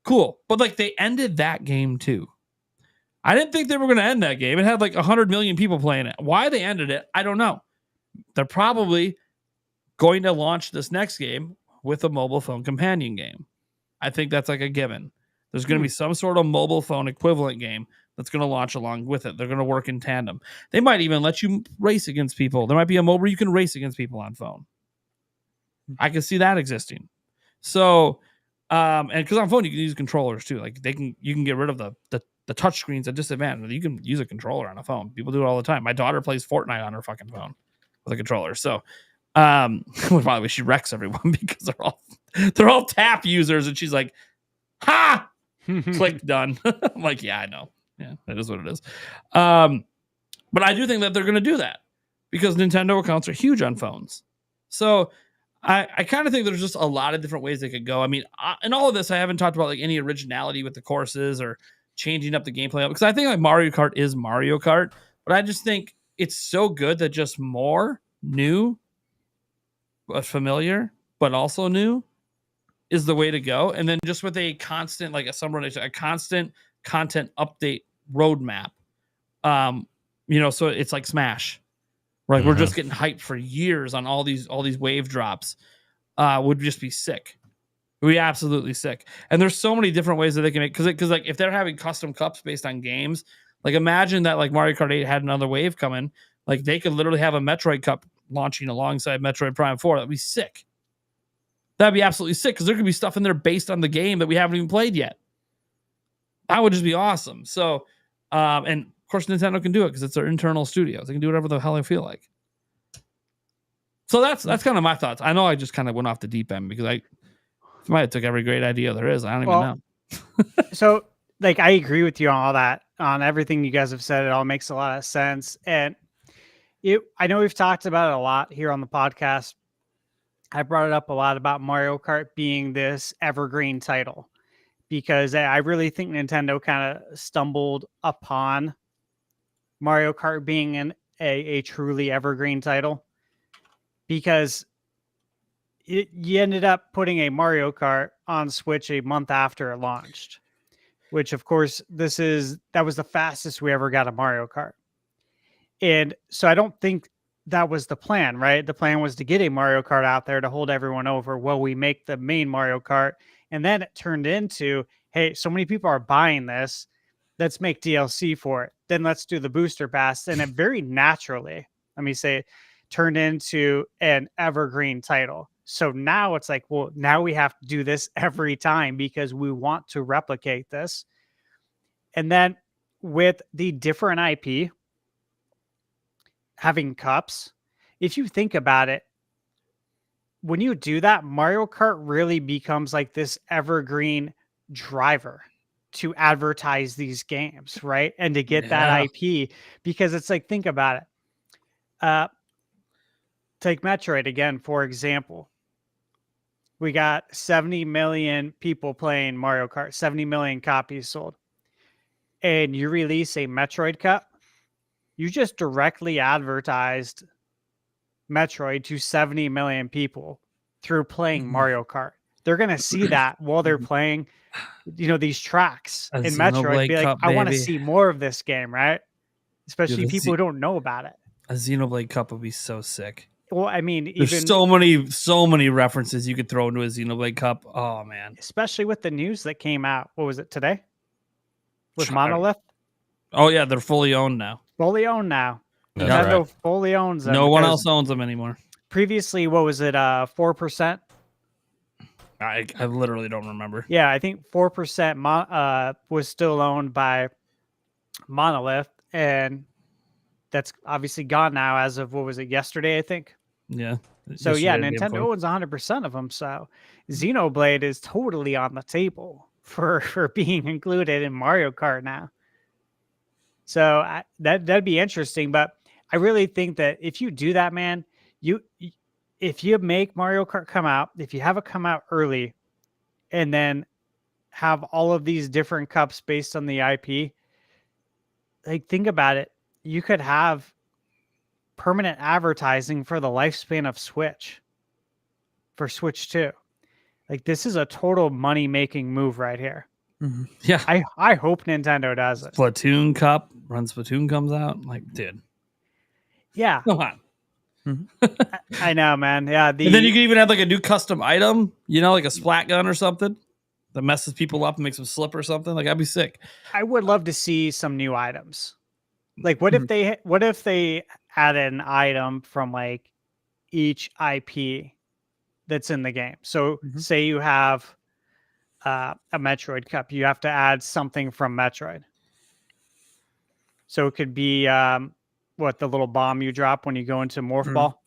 Cool, but like they ended that game too. I didn't think they were going to end that game. It had like 100 million people playing it. Why they ended it, I don't know. They're probably going to launch this next game with a mobile phone companion game. I think that's like a given. There's going to be some sort of mobile phone equivalent game that's going to launch along with it. They're going to work in tandem. They might even let you race against people. There might be a mode where you can race against people on phone. I can see that existing. So, and because on phone you can use controllers too. Like you can get rid of the touch screens at disadvantage. You can use a controller on a phone. People do it all the time. My daughter plays Fortnite on her fucking phone with a controller. So, probably she wrecks everyone because they're all tap users, and she's like, "Ha, click done." I'm like, "Yeah, I know. Yeah, that is what it is." But I do think that they're going to do that because Nintendo accounts are huge on phones. So I kind of think there's just a lot of different ways they could go. I mean, in all of this, I haven't talked about like any originality with the courses or changing up the gameplay because I think like Mario Kart is Mario Kart, but I just think it's so good that just more new, but familiar, but also new is the way to go. And then just with a constant, like a constant content update roadmap. So it's like Smash. Right, we're just getting hyped for years on all these wave drops. Would just be sick. Would be absolutely sick. And there's so many different ways that they can make because like if they're having custom cups based on games, like imagine that like Mario Kart 8 had another wave coming. Like they could literally have a Metroid Cup launching alongside Metroid Prime 4. That'd be sick. That'd be absolutely sick because there could be stuff in there based on the game that we haven't even played yet. That would just be awesome. So, and of course, Nintendo can do it because it's their internal studios. They can do whatever the hell they feel like. So that's kind of my thoughts. I know I just kind of went off the deep end because I might have took every great idea there is. I don't even know. So, like, I agree with you on all that, on everything you guys have said. It all makes a lot of sense. And I know we've talked about it a lot here on the podcast. I brought it up a lot about Mario Kart being this evergreen title because I really think Nintendo kind of stumbled upon Mario Kart being a truly evergreen title because you ended up putting a Mario Kart on Switch a month after it launched, which of course that was the fastest we ever got a Mario Kart. And so I don't think that was the plan, right? The plan was to get a Mario Kart out there to hold everyone over while we make the main Mario Kart. And then it turned into, hey, so many people are buying this. Let's make DLC for it. Then let's do the booster pass. And it very naturally, let me say, turned into an evergreen title. So now it's like, well, now we have to do this every time because we want to replicate this. And then with the different IP, having cups, if you think about it, when you do that, Mario Kart really becomes like this evergreen driver to advertise these games, right? And to get that IP, because it's like, think about it. Take Metroid again, for example. We got 70 million people playing Mario Kart, 70 million copies sold. And you release a Metroid Cup, you just directly advertised Metroid to 70 million people through playing Mario Kart. They're going to see that while they're playing, these tracks in Metroid, be like, Cup, I want to baby. see more of this game, right? Especially people who don't know about it. A Xenoblade Cup would be so sick. Well, I mean, There's even so many references you could throw into a Xenoblade Cup. Oh man. especially with the news that came out. What was it today? With Monolith? Oh yeah, they're fully owned now. Fully owned now. That's Nintendo right. fully owns them. No one because else owns them anymore. Previously, what was it? 4%? I literally don't remember. Yeah, I think 4% was still owned by Monolith, and that's obviously gone now as of, what was it, yesterday, I think? Yeah. So yeah, Yesterday, day Nintendo before. owns 100% of them. So Xenoblade is totally on the table for being included in Mario Kart now. So that'd be interesting. But I really think that if you do that, man, if you make Mario Kart come out, if you have it come out early, and then have all of these different cups based on the IP, like, think about it. You could have permanent advertising for the lifespan of Switch, for Switch 2. Like, this is a total money-making move right here. Mhm. Yeah. I hope Nintendo does it. Splatoon Cup, when Splatoon comes out. Like, dude. Yeah, Come on. I know, man. Yeah, And then you can even have like a new custom item, like a splat gun or something that messes people up and makes them slip or something. Like, that'd be sick. I would love to see some new items. Like, what if they added an item from like each IP that's in the game? So say you have a Metroid Cup, you have to add something from Metroid. So it could be the little bomb you drop when you go into Morph Ball.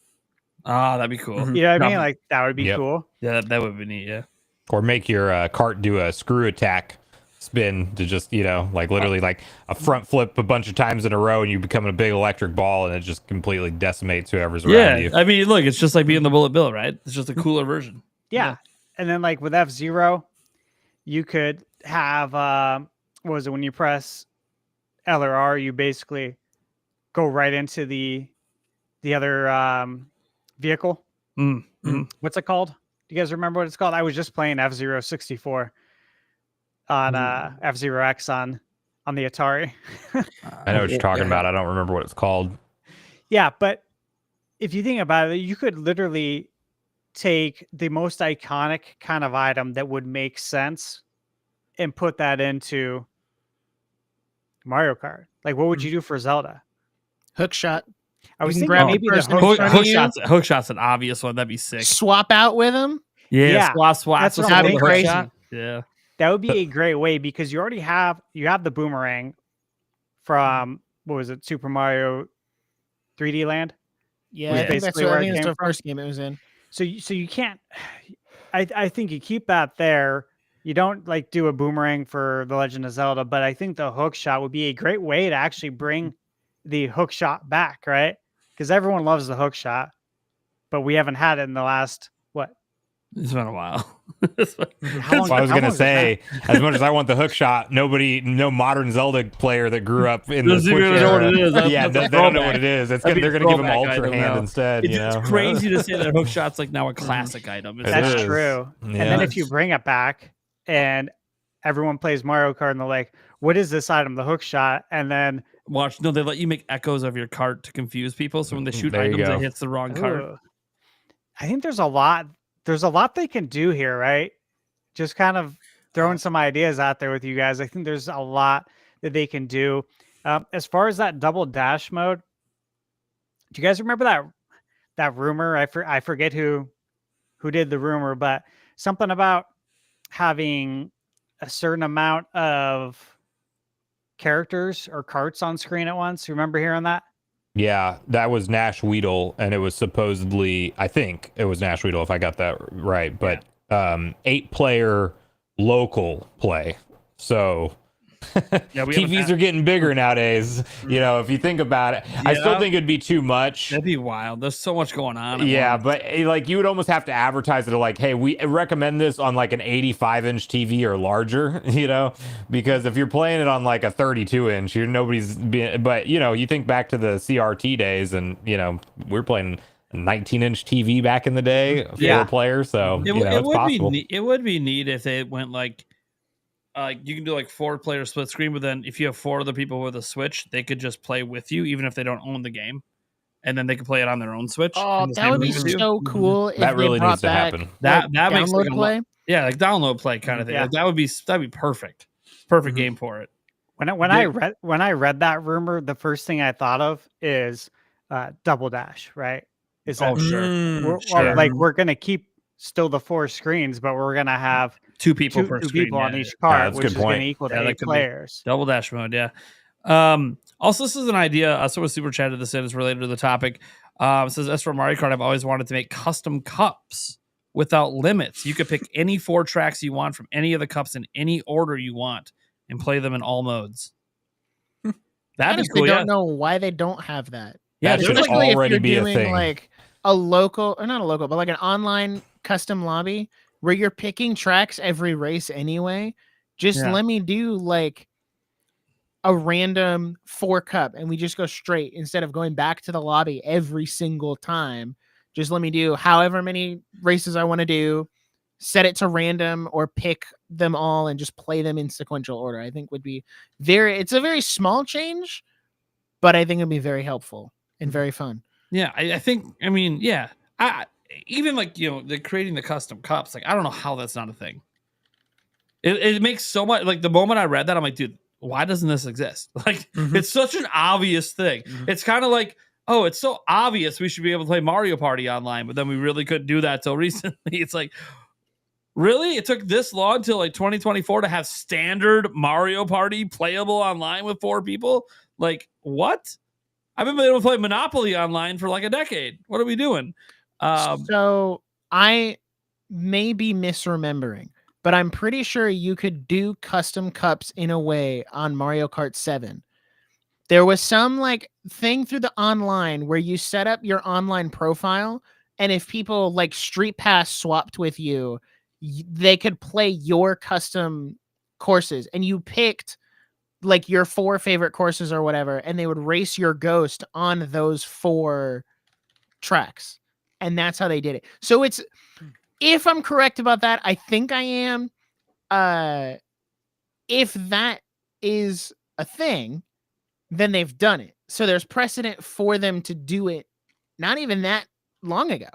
Ah, that'd be cool. You know what I mean? Like, that would be Yep. cool. Yeah, that would be neat. Yeah. Or make your cart do a screw attack spin to just, like literally like a front flip a bunch of times in a row, and you become a big electric ball, and it just completely decimates whoever's around you. I mean, look, it's just like being the Bullet Bill, right? It's just a cooler version. Yeah. And then like with F-Zero, you could have what was it, when you press L or R, you basically go right into the other vehicle. What's it called? Do you guys remember what it's called? I was just playing F-Zero 64 on F-Zero X on the Atari. I know what you're talking about. I don't remember what it's called. Yeah, but if you think about it, you could literally take the most iconic kind of item that would make sense and put that into Mario Kart. Like, what would you do for Zelda? Hook shot. I was You can thinking grab maybe the the person in hook front shot. of you. Hookshot's an obvious one. That'd be sick. Swap out with him. Yeah, swap. that's what I'm with the thinking. hookshot. Yeah. That would be a great way, because you already have the boomerang from, what was it, Super Mario 3D Land? Yeah, Which I think that's basically what, where I it think it's came the from. first game it was in. So you can't. I think you keep that there. You don't like do a boomerang for The Legend of Zelda, but I think the hook shot would be a great way to actually bring the hook shot back, right? Because everyone loves the hook shot, but we haven't had it in the last It's been a while. How long? I was how going to long has it say, as much as I want the hook shot, no modern Zelda player that grew up in the Doesn't Switch even know what era. it is. That's- Yeah, that's they a don't know throwback. what it is. That'd They're be going to give them throwback Ultra item Hand now. instead. It's crazy to say that hookshot's like now a classic item. It's That's is. true. And Yeah. then if you bring it back and everyone plays Mario Kart and they're like, what is this item? The hook shot. And then Watch, no, they let you make echoes of your cart to confuse people. So when they shoot There you items, go. it hits the wrong cart. ooh, I think there's a lot they can do here, right? Just kind of throwing some ideas out there with you guys. I think there's a lot that they can do. As far as that double dash mode, do you guys remember that rumor? I forget who did the rumor, but something about having a certain amount of characters or carts on screen at once. You remember hearing that? Yeah, that was Nash Weedle, and it was supposedly, I think it was Nash Weedle if I got that right, but 8-player local play. So TVs are getting bigger nowadays. You know, if you think about it, I still think it'd be too much. That'd be wild. There's so much going on. At Yeah, once. but like you would almost have to advertise it like, hey, we recommend this on like an 85-inch TV or larger, you know, because if you're playing it on like a 32-inch, nobody's being. But you know, you think back to the CRT days, and you know, we're playing a 19-inch TV back in the day, 4-player. So it's possible. It would be neat if they went like you can do like 4-player split screen, but then if you have 4 other people with a Switch, they could just play with you, even if they don't own the game, and then they could play it on their own Switch. Oh, that would be so cool! If That really they brought needs to back, happen. That makes download like play. like download play kind of thing. Yeah. Like, that'd be perfect. Perfect game for it. When I read that rumor, the first thing I thought of is Double Dash, right? Is that we're gonna keep still the 4 screens, but we're gonna have 2 people per two screen, people on each Yeah, cart, that's a which good is going point. to equal to Yeah, that 8 could be- players. Double dash mode, yeah. Also, this is an idea. Someone super chatted this in. It's related to the topic. It says, as for Mario Kart, I've always wanted to make custom cups without limits. You could pick any 4 tracks you want from any of the cups in any order you want and play them in all modes. That'd be Honestly, cool. don't know why they don't have that. Yeah, That should Especially if already you're be a doing thing. like a local, or not a local, but like an online custom lobby where you're picking tracks every race anyway. Just Yeah. let me do like a random 4 cup and we just go straight instead of going back to the lobby every single time. Just let me do however many races I want to do, set it to random or pick them all and just play them in sequential order. I think would be it's a very small change, but I think it'd be very helpful and very fun. Yeah, I think. I mean, yeah. Even like the creating the custom cups. Like, I don't know how that's not a thing. It makes so much. Like, the moment I read that, I'm like, dude, why doesn't this exist? Like, it's such an obvious thing. It's kind of like, oh, it's so obvious we should be able to play Mario Party online, but then we really couldn't do that till recently. It's like, really? It took this long till like 2024 to have standard Mario Party playable online with 4 people? Like, what? I've been able to play Monopoly online for like a decade. What are we doing? So I may be misremembering, but I'm pretty sure you could do custom cups in a way on Mario Kart 7. There was some like thing through the online where you set up your online profile, and if people like Street Pass swapped with you, they could play your custom courses, and you picked like your 4 favorite courses or whatever, and they would race your ghost on those 4 tracks. And that's how they did it. So it's, if I'm correct about that, I think I am. If that is a thing, then they've done it. So there's precedent for them to do it not even that long ago.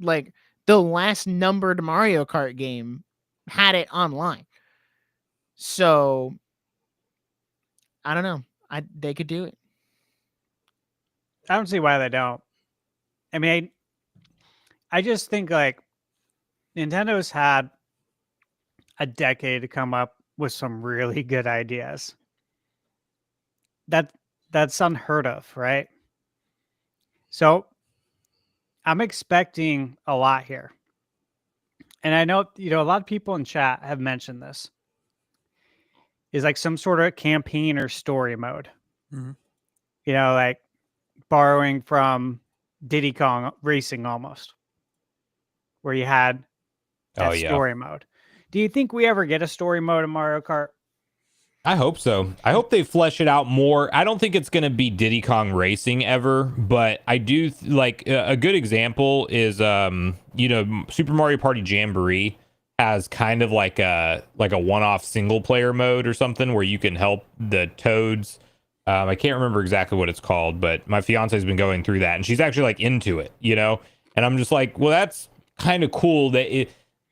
Like the last numbered Mario Kart game had it online. So I don't know. They could do it. I don't see why they don't. I mean, I just think like Nintendo's had a decade to come up with some really good ideas. That's unheard of, right? So I'm expecting a lot here. And I know, a lot of people in chat have mentioned this. Is like some sort of campaign or story mode. Mhm. Like borrowing from Diddy Kong Racing almost, where you had that story mode. Do you think we ever get a story mode in Mario Kart? I hope so. I hope they flesh it out more. I don't think it's going to be Diddy Kong Racing ever, but I do like a good example is, Super Mario Party Jamboree has kind of like a one-off single player mode or something where you can help the Toads. I can't remember exactly what it's called, but my fiance's been going through that and she's actually like into it, and I'm just like, well, that's kind of cool that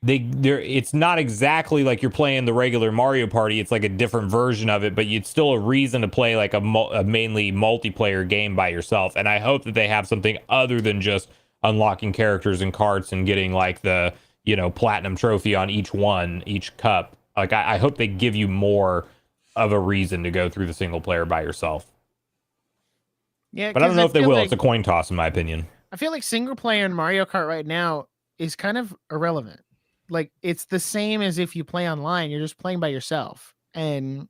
it's not exactly like you're playing the regular Mario Party. It's like a different version of it, but it's still a reason to play like a mainly multiplayer game by yourself. And I hope that they have something other than just unlocking characters and carts and getting like the, platinum trophy on each cup. Like I hope they give you more of a reason to go through the single player by yourself. Yeah, But I don't 'cause know if they feel will. like- It's a coin toss, in my opinion. I feel like single player in Mario Kart right now is kind of irrelevant. Like it's the same as if you play online, you're just playing by yourself. And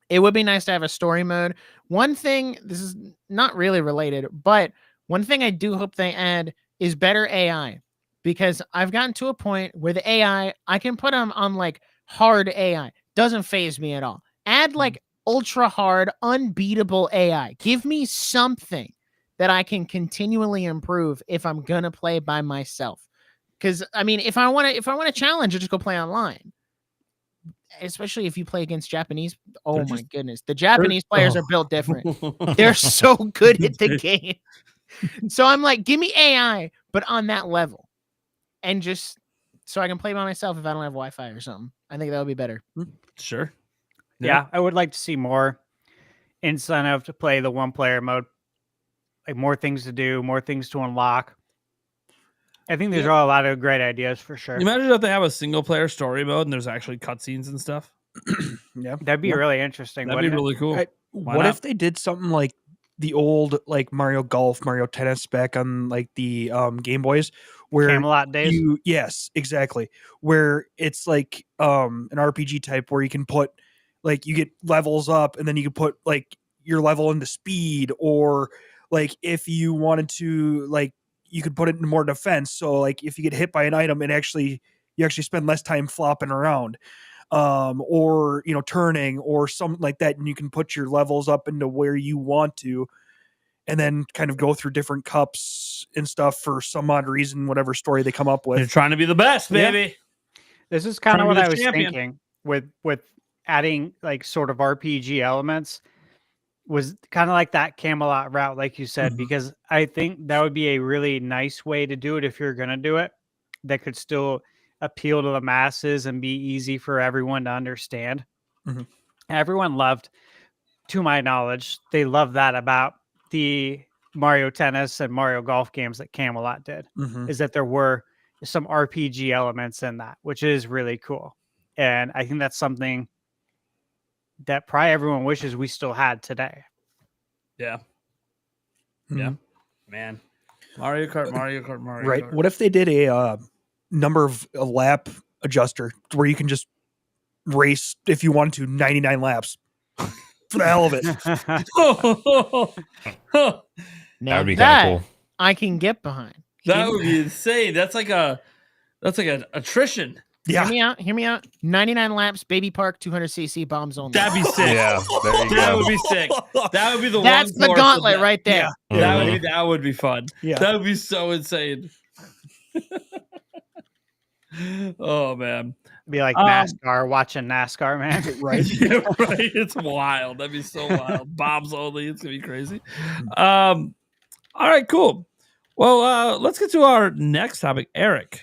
it would be nice to have a story mode. One thing, this is not really related, but one thing I do hope they add is better AI, because I've gotten to a point where the AI, I can put them on like hard AI. Doesn't phase me at all. Add like ultra hard, unbeatable AI. Give me something that I can continually improve if I'm gonna play by myself. Because I mean, if I want to challenge, I just go play online. Especially if you play against Japanese. Oh They're my just- goodness, the Japanese players are built different. They're so good at the game. So I'm like, give me AI, but on that level, and just so I can play by myself if I don't have Wi-Fi or something. I think that would be better. Sure. Yeah, I would like to see more incentive to play the one player mode. Like more things to do, more things to unlock. I think there's a lot of great ideas for sure. Imagine if they have a single player story mode and there's actually cutscenes and stuff. Yeah. That'd be really interesting. That'd be wouldn't it? really cool. What not? if they did something like the old like Mario Golf, Mario Tennis back on like the Game Boys, where Camelot days. yes, exactly, where it's like an RPG type where you can put like you get levels up and then you can put like your level into speed, or like if you wanted to like you could put it in more defense. So like if you get hit by an item, you actually spend less time flopping around. Or turning or something like that, and you can put your levels up into where you want to, and then kind of go through different cups and stuff for some odd reason, whatever story they come up They're with. trying to be the best, Yeah. baby. This is kind Trying of to be what the I was champion. thinking with adding like sort of RPG elements, was kind of like that Camelot route, like you said, Mhm. because I think that would be a really nice way to do it if you're going to do it. That could still appeal to the masses and be easy for everyone to understand. Mhm. Everyone loved, to my knowledge, they loved that about the Mario Tennis and Mario Golf games that Camelot did, Mhm. is that there were some RPG elements in that, which is really cool. And I think that's something that probably everyone wishes we still had today. Yeah. Mhm. Yeah. Man. Mario Kart. Right. What if they did a number of a lap adjuster where you can just race if you wanted to 99 laps for the hell of it? Now That would be kind of cool. I can get behind. That would be insane. That's like an attrition. Yeah. Hear me out. 99 laps, baby park, 200cc bombs only. That'd be sick. Yeah, there you That go. would be sick. That would be the That's one the course of gauntlet that. right there. Yeah. That would be fun. Yeah. That would be so insane. Oh man. Be like Um, NASCAR, watching NASCAR, man. Right. Yeah, right. It's wild. That'd be so wild. Bombs only. It's gonna be crazy. All right, cool. Well, let's get to our next topic. Eric,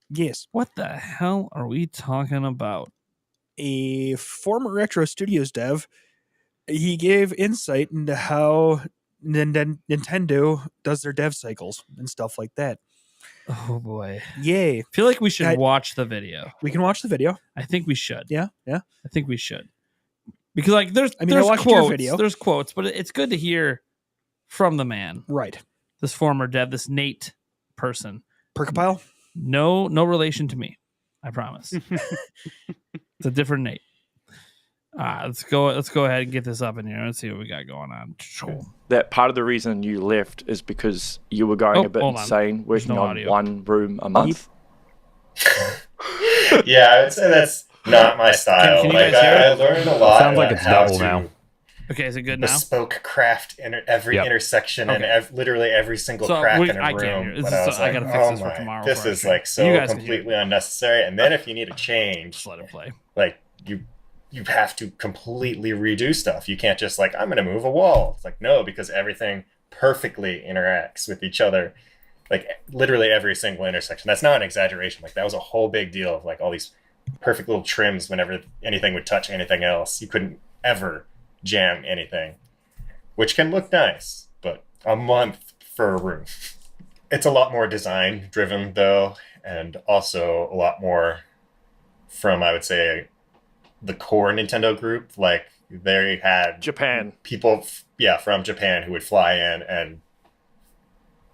Yes. what the hell are we talking about? A former Retro Studios dev, he gave insight into how Nintendo does their dev cycles and stuff like that. Oh boy. Yay. I feel like we should I- watch the video. We can watch the video. I think we should. Yeah. Yeah. I think we should. Because like there's I mean, I there's watched your quotes, video. there's quotes, but it's good to hear from the man, Right. this former dev, this Nate person. Percopile? No relation to me. I promise. It's a different Nate. Let's go ahead and get this up in here. Let's see what we got going on. That part of the reason you left is because you were going Oh, a bit hold on. insane, There's working no on audio. one room a month. Yeah, I would say that's not my style. can you Like guys hear I it? learned a lot. Sounds like about it's how double to now. Okay, is it good now? bespoke craft every Yep. intersection Okay. and literally every single So crack we- in a I can't room. hear it. This But is- I was I like, gotta fix oh this for my, tomorrow this before I is stream. like You so guys can hear it. completely unnecessary. And then if you need to change, Just let it play. like you have to completely redo stuff. You can't just like, I'm going to move a wall. It's like, no, because everything perfectly interacts with each other. Like literally every single intersection. That's not an exaggeration. Like that was a whole big deal of like all these perfect little trims whenever anything would touch anything else. You couldn't ever jam anything, which can look nice, but a month for a room. It's a lot more design driven though, and also a lot more from, I would say, the core Nintendo group. Like They had Japan. people, from Japan who would fly in and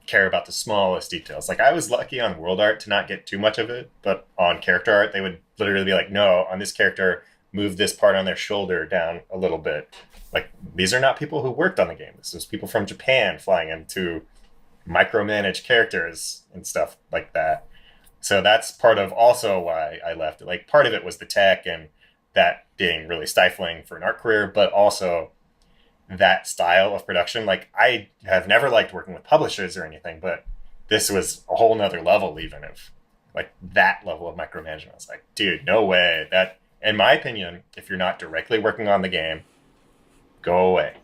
care about the smallest details. Like, I was lucky on world art to not get too much of it, but on character art, they would literally be like, no, on this character, move this part on their shoulder down a little bit. Like, these are not people who worked on the game. This is people from Japan flying in to micromanage characters and stuff like that. So that's part of also why I left it. Like, part of it was the tech and that being really stifling for an art career, but also that style of production. Like, I have never liked working with publishers or anything, but this was a whole nother level even of like that level of micromanagement. It's like, dude, no way. That, in my opinion, if you're not directly working on the game, go away.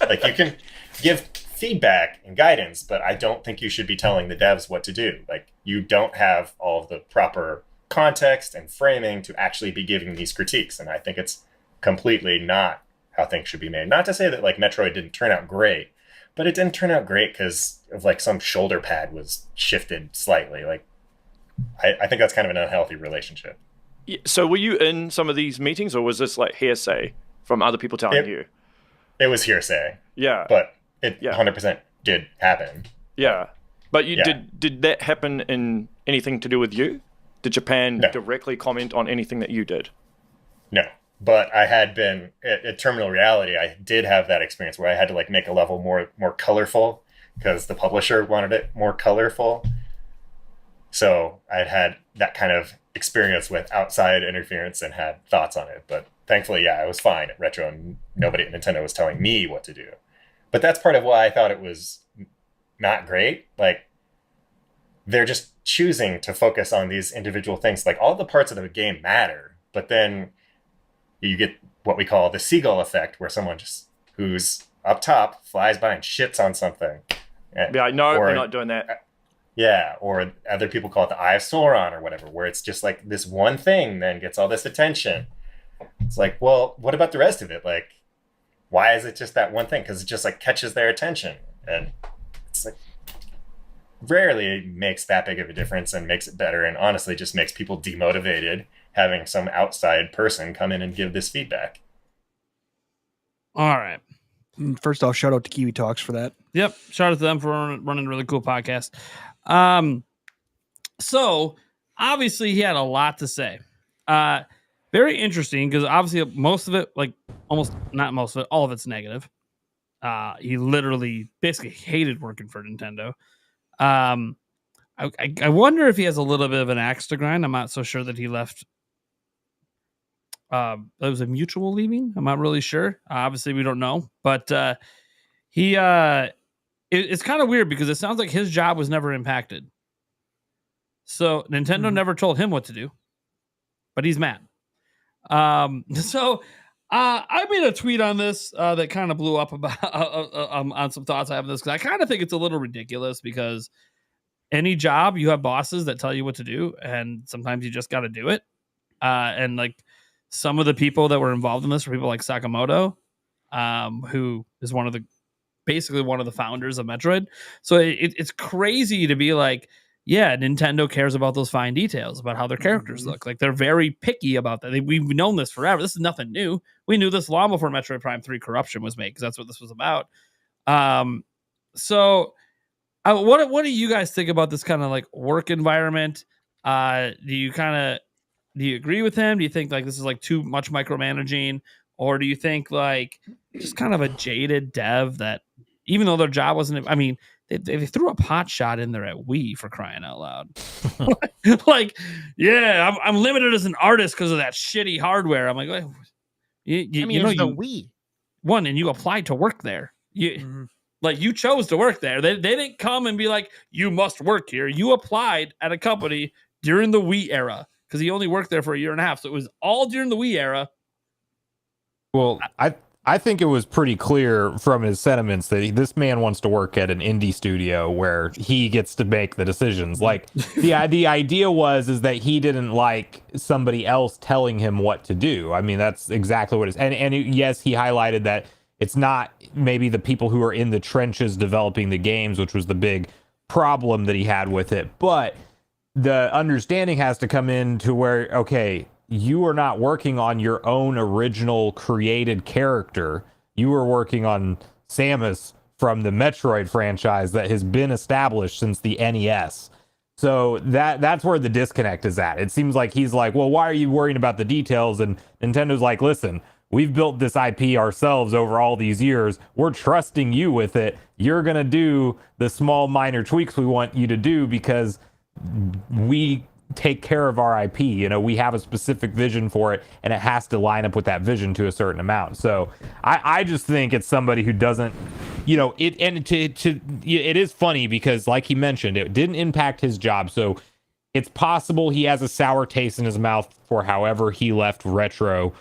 Like, you can give feedback and guidance, but I don't think you should be telling the devs what to do. Like, you don't have all of the proper context and framing to actually be giving these critiques. And I think it's completely not how things should be made. Not to say that like Metroid didn't turn out great, but it didn't turn out great because of like some shoulder pad was shifted slightly. Like, I think that's kind of an unhealthy relationship. Yeah, so were you in some of these meetings, or was this like hearsay from other people telling you? It was hearsay. Yeah. But it 100% did happen. Yeah. But you did that happen in anything to do with you? Did Japan directly comment on anything that you did? No. But I had been at Terminal Reality, I did have that experience where I had to like make a level more colorful because the publisher wanted it more colorful. So I had that kind of experience with outside interference and had thoughts on it. But thankfully, I was fine at Retro and nobody at Nintendo was telling me what to do. But that's part of why I thought it was not great. Like, they're just choosing to focus on these individual things. Like, all the parts of the game matter, but then you get what we call the seagull effect, where someone just who's up top flies by and shits on something. Yeah, no, we're not doing that. Yeah, or other people call it the Eye of Sauron or whatever, where it's just like this one thing then gets all this attention. It's like, well, what about the rest of it? Like, why is it just that one thing? Because it just like catches their attention. And it's like, rarely makes that big of a difference and makes it better, and honestly just makes people demotivated having some outside person come in and give this feedback. All right. First off, shout out to Kiwi Talks for that. Yep. Shout out to them for running a really cool podcast. So obviously he had a lot to say. Very interesting, because obviously most of it, like almost not most of it, all of it's negative. He literally basically hated working for Nintendo. I wonder if he has a little bit of an axe to grind. I'm not so sure that he left. It was a mutual leaving. I'm not really sure. Obviously, we don't know, but it's kind of weird because it sounds like his job was never impacted. So Nintendo never told him what to do, but he's mad. So I made a tweet on this that kind of blew up about on some thoughts I have on this, because I kind of think it's a little ridiculous, because any job, you have bosses that tell you what to do, and sometimes you just got to do it. And like some of the people that were involved in this were people like Sakamoto, who is basically one of the founders of Metroid. So it's crazy to be like, yeah, Nintendo cares about those fine details about how their characters look. Like, they're very picky about that. We've known this forever. This is nothing new. We knew this long before Metroid Prime 3 Corruption was made, because that's what this was about. So what do you guys think about this kind of like work environment? Do you agree with him? Do you think like this is like too much micromanaging? Or do you think like just kind of a jaded dev that, even though their job wasn't, I mean, they threw a pot shot in there at Wii, for crying out loud. Like, yeah, I'm limited as an artist because of that shitty hardware. I'm like, well, you know, the Wii one, and you applied to work there. Like, you chose to work there. They didn't come and be like, you must work here. You applied at a company during the Wii era, because he only worked there for a year and a half. So it was all during the Wii era. Well, I think it was pretty clear from his sentiments that this man wants to work at an indie studio where he gets to make the decisions. Like, the idea is that he didn't like somebody else telling him what to do. I mean, that's exactly what it is. And yes, he highlighted that it's not maybe the people who are in the trenches developing the games, which was the big problem that he had with it. But the understanding has to come in to where, okay, you are not working on your own original created character. You are working on Samus from the Metroid franchise that has been established since the NES. So that's where the disconnect is at. It seems like he's like, well, why are you worrying about the details? And Nintendo's like, listen, we've built this IP ourselves over all these years. We're trusting you with it. You're going to do the small minor tweaks we want you to do because we take care of our IP. You know, we have a specific vision for it, and it has to line up with that vision to a certain amount. So I just think it's somebody who doesn't, you know, it is funny because, like he mentioned, it didn't impact his job. So it's possible he has a sour taste in his mouth for however he left Retro.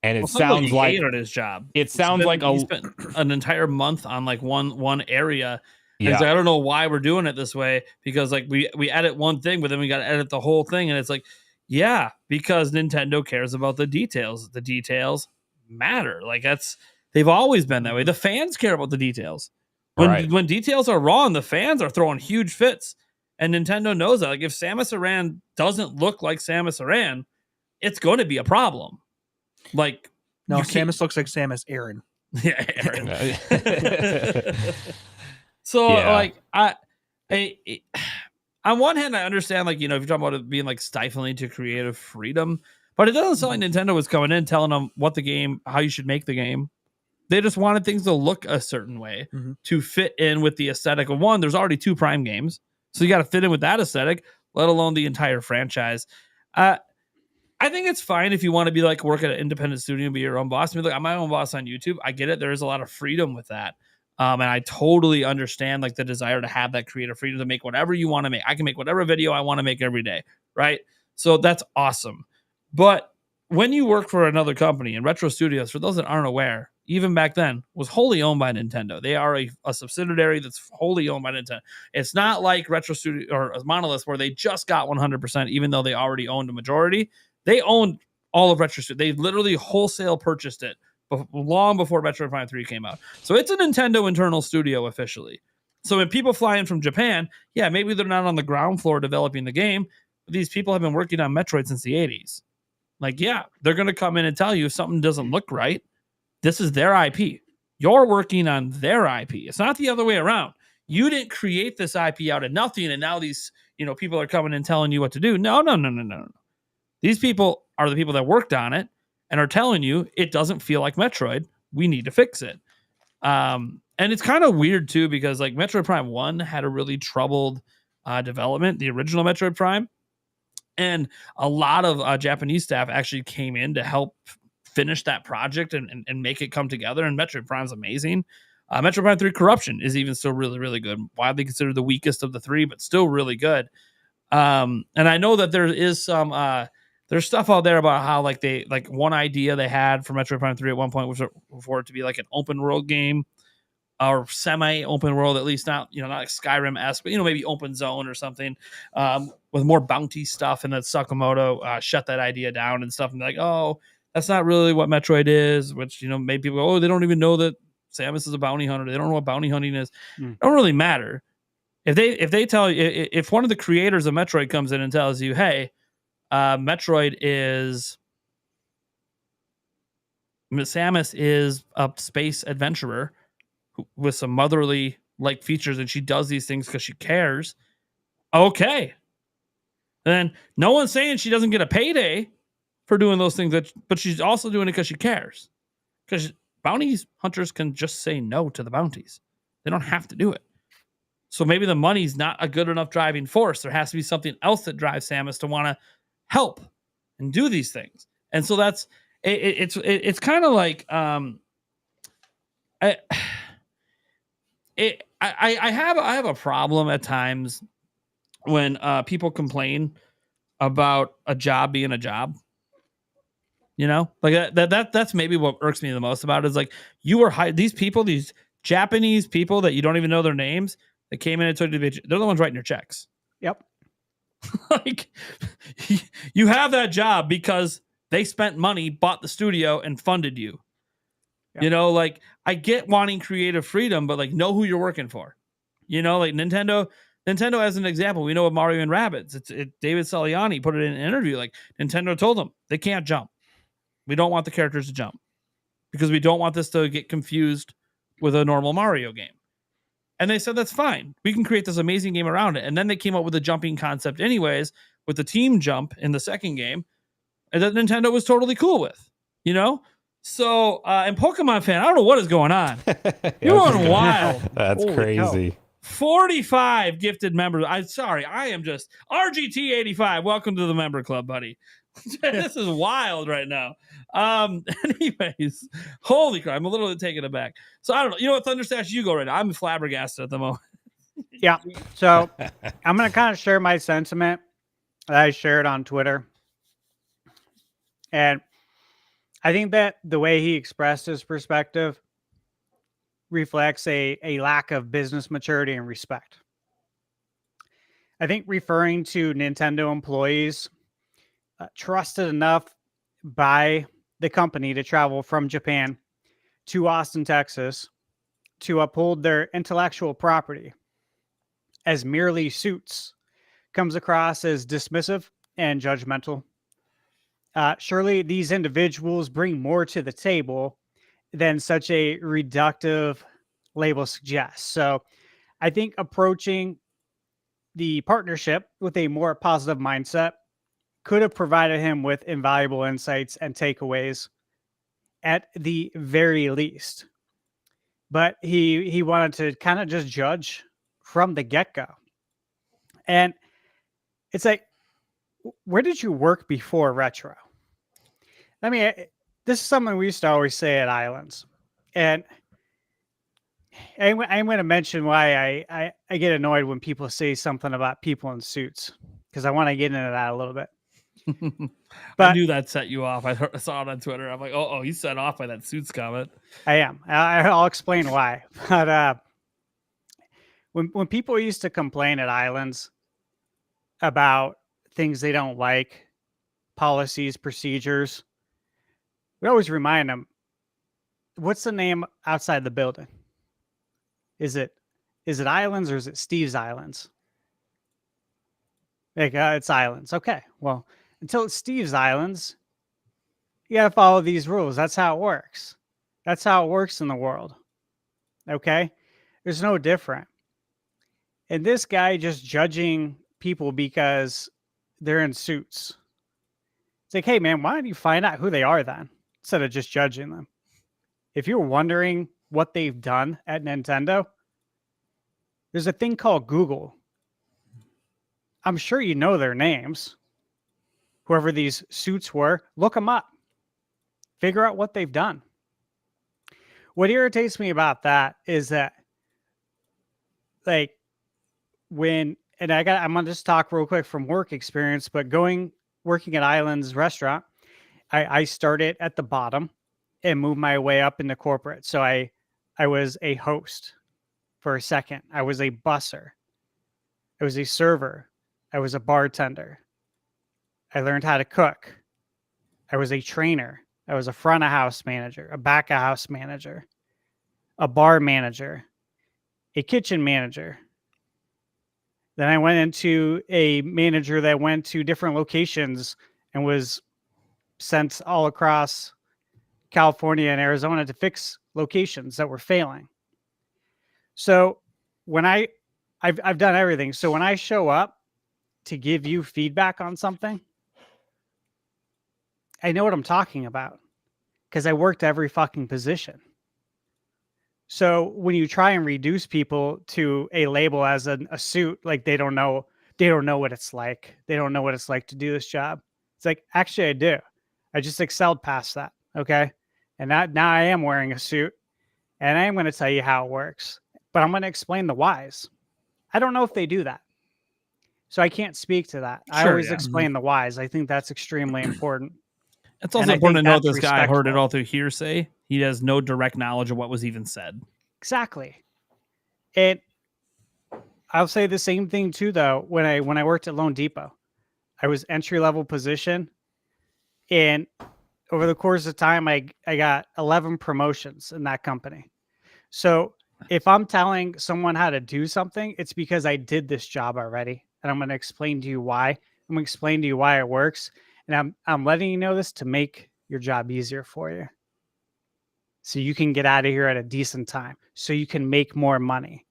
And it sounds like he hated his job. It sounds like he spent an entire month on like one area. And Yeah. it's like, I don't know why we're doing it this way, because like we edit one thing, but then we got to edit the whole thing. And it's like, yeah, because Nintendo cares about the details. The details matter. Like they've always been that way. The fans care about the details. When details are wrong, the fans are throwing huge fits. And Nintendo knows that. Like if Samus Aran doesn't look like Samus Aran, it's going to be a problem. Like no, Samus looks like Samus Aran. Yeah, Aran. So like on one hand, I understand, like, you know, if you're talking about it being like stifling to creative freedom, but it doesn't sound like Nintendo was coming in telling them how you should make the game. They just wanted things to look a certain way to fit in with the aesthetic of one. There's already 2 Prime games, so you got to fit in with that aesthetic, let alone the entire franchise. I think it's fine if you want to be like work at an independent studio and be your own boss. I mean, look, I'm my own boss on YouTube. I get it. There is a lot of freedom with that. And I totally understand like the desire to have that creative freedom to make whatever you want to make. I can make whatever video I want to make every day, right? So that's awesome. But when you work for another company, and Retro Studios, for those that aren't aware, even back then, was wholly owned by Nintendo. They are a subsidiary that's wholly owned by Nintendo. It's not like Retro Studio or Monolith where they just got 100%, even though they already owned a majority. They owned all of Retro Studios. They literally wholesale purchased it long before Metroid Prime 3 came out. So it's a Nintendo internal studio officially. So when people fly in from Japan, yeah, maybe they're not on the ground floor developing the game, but these people have been working on Metroid since the 80s. Like, yeah, they're going to come in and tell you if something doesn't look right. This is their IP. You're working on their IP. It's not the other way around. You didn't create this IP out of nothing, and now these, you know, people are coming and telling you what to do. No. These people are the people that worked on it and are telling you it doesn't feel like Metroid. We need to fix it. And it's kind of weird too, because like Metroid Prime 1 had a really troubled development, the original Metroid Prime. And a lot of Japanese staff actually came in to help finish that project and make it come together. And Metroid Prime's amazing. Metroid Prime 3 Corruption is even still really, really good. Widely considered the weakest of the 3, but still really good. And I know that there is some... there's stuff out there about how like they like one idea they had for Metroid Prime 3 at one point was for it to be like an open world game or semi open world, at least not like Skyrim-esque, but maybe open zone or something with more bounty stuff. And then Sakamoto shut that idea down and stuff. And like, oh, that's not really what Metroid is, which made people go, oh, they don't even know that Samus is a bounty hunter. They don't know what bounty hunting is. It don't really matter. If they tell you, if one of the creators of Metroid comes in and tells you, hey, Samus is a space adventurer with some motherly like features, and she does these things because she cares. Okay. And no one's saying she doesn't get a payday for doing those things, but she's also doing it because she cares. Because bounties hunters can just say no to the bounties. They don't have to do it. So maybe the money's not a good enough driving force. There has to be something else that drives Samus to want to help and do these things. And so that's it's kind of like I have a problem at times when people complain about a job being a job. Like that's maybe what irks me the most about it, is like you were hired. These people, these Japanese people that you don't even know their names, that came in and took advantage, they're the ones writing your checks. Yep. Like you have that job because they spent money, bought the studio, and funded you. Yep. Like I get wanting creative freedom, but like know who you're working for. Like Nintendo Nintendo, as an example, we know of Mario and Rabbids. David Saliani put it in an interview. Like, Nintendo told them they can't jump. We don't want the characters to jump because we don't want this to get confused with a normal Mario game. And they said, that's fine. We can create this amazing game around it. And then they came up with a jumping concept anyways with the team jump in the second game, and that Nintendo was totally cool with, you know? So, and Pokemon fan, I don't know what is going on. You're going wild. That's Holy crazy. 45 gifted members. I'm sorry. I am just RGT85. Welcome to the member club, buddy. This is wild right now. Anyways, holy crap. I'm a little taken aback. So I don't know. You know what, Thunderstash, you go right now. I'm flabbergasted at the moment. Yeah. So I'm going to kind of share my sentiment that I shared on Twitter. And I think that the way he expressed his perspective reflects a lack of business maturity and respect. I think referring to Nintendo employees trusted enough by the company to travel from Japan to Austin, Texas, to uphold their intellectual property as merely suits comes across as dismissive and judgmental. Surely these individuals bring more to the table than such a reductive label suggests. So I think approaching the partnership with a more positive mindset could have provided him with invaluable insights and takeaways at the very least. But he wanted to kind of just judge from the get-go. And it's like, where did you work before Retro? I mean, this is something we used to always say at Islands. And I'm going to mention why I get annoyed when people say something about people in suits, because I want to get into that a little bit. I knew that set you off. I saw it on Twitter. I'm like, oh, he's set off by that suits comment. I am. I'll explain why. But when people used to complain at Islands about things they don't like, policies, procedures, we always remind them, what's the name outside the building? Is it Islands or is it Steve's Islands? Like, it's Islands. Okay. Well, until it's Steve's Islands, you got to follow these rules. That's how it works. That's how it works in the world. Okay. There's no different. And this guy just judging people because they're in suits. It's like, hey, man, why don't you find out who they are then, instead of just judging them? If you're wondering what they've done at Nintendo, there's a thing called Google. I'm sure you know their names. Whoever these suits were, look them up. Figure out what they've done. What irritates me about that is that, like, I'm gonna just talk real quick from work experience, but working at Islands Restaurant, I started at the bottom and moved my way up into corporate. So I was a host for a second. I was a busser. I was a server. I was a bartender. I learned how to cook. I was a trainer. I was a front of house manager, a back of house manager, a bar manager, a kitchen manager. Then I went into a manager that went to different locations and was sent all across California and Arizona to fix locations that were failing. So when I've done everything. So when I show up to give you feedback on something, I know what I'm talking about because I worked every fucking position. So when you try and reduce people to a label as a suit, like they don't know what it's like. They don't know what it's like to do this job. It's like, actually I do. I just excelled past that. Okay. And now I am wearing a suit and I am going to tell you how it works, but I'm going to explain the whys. I don't know if they do that. So I can't speak to that. I always explain the whys. I think that's extremely important. It's also important to note this guy heard it all through hearsay. He has no direct knowledge of what was even said. Exactly. And I'll say the same thing too, though. When I worked at Loan Depot, I was entry-level position. And over the course of time, I got 11 promotions in that company. So if I'm telling someone how to do something, it's because I did this job already, and I'm going to explain to you why. I'm going to explain to you why it works, and I'm letting you know this to make your job easier for you, so you can get out of here at a decent time, so you can make more money,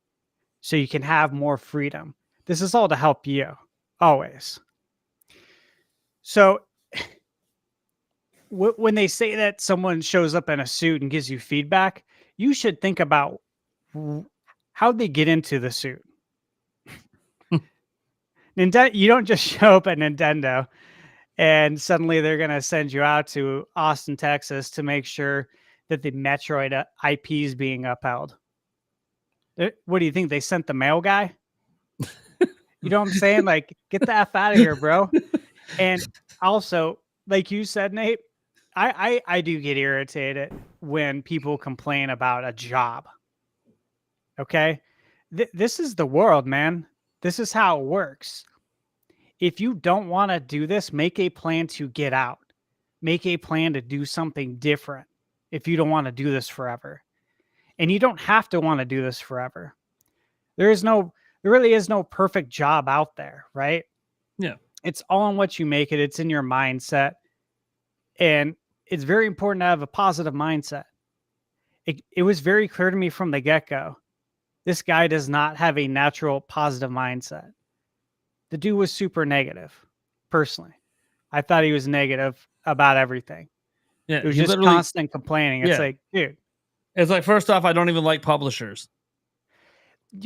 so you can have more freedom. This is all to help you, always. So when they say that someone shows up in a suit and gives you feedback, you should think about how they get into the suit. Nintendo, you don't just show up at Nintendo and suddenly they're going to send you out to Austin, Texas to make sure that the Metroid IP is being upheld. What do you think? They sent the mail guy? You know what I'm saying? Like, get the F out of here, bro. And also, like you said, Nate, I do get irritated when people complain about a job. Okay? This is the world, man. This is how it works. If you don't want to do this, make a plan to get out. Make a plan to do something different if you don't want to do this forever. And you don't have to want to do this forever. There really is no perfect job out there, right? Yeah. It's all in what you make it. It's in your mindset. And it's very important to have a positive mindset. It was very clear to me from the get-go. This guy does not have a natural positive mindset. The dude was super negative, personally. I thought he was negative about everything. Yeah, it was just constant complaining. It's like, dude. It's like, first off, I don't even like publishers.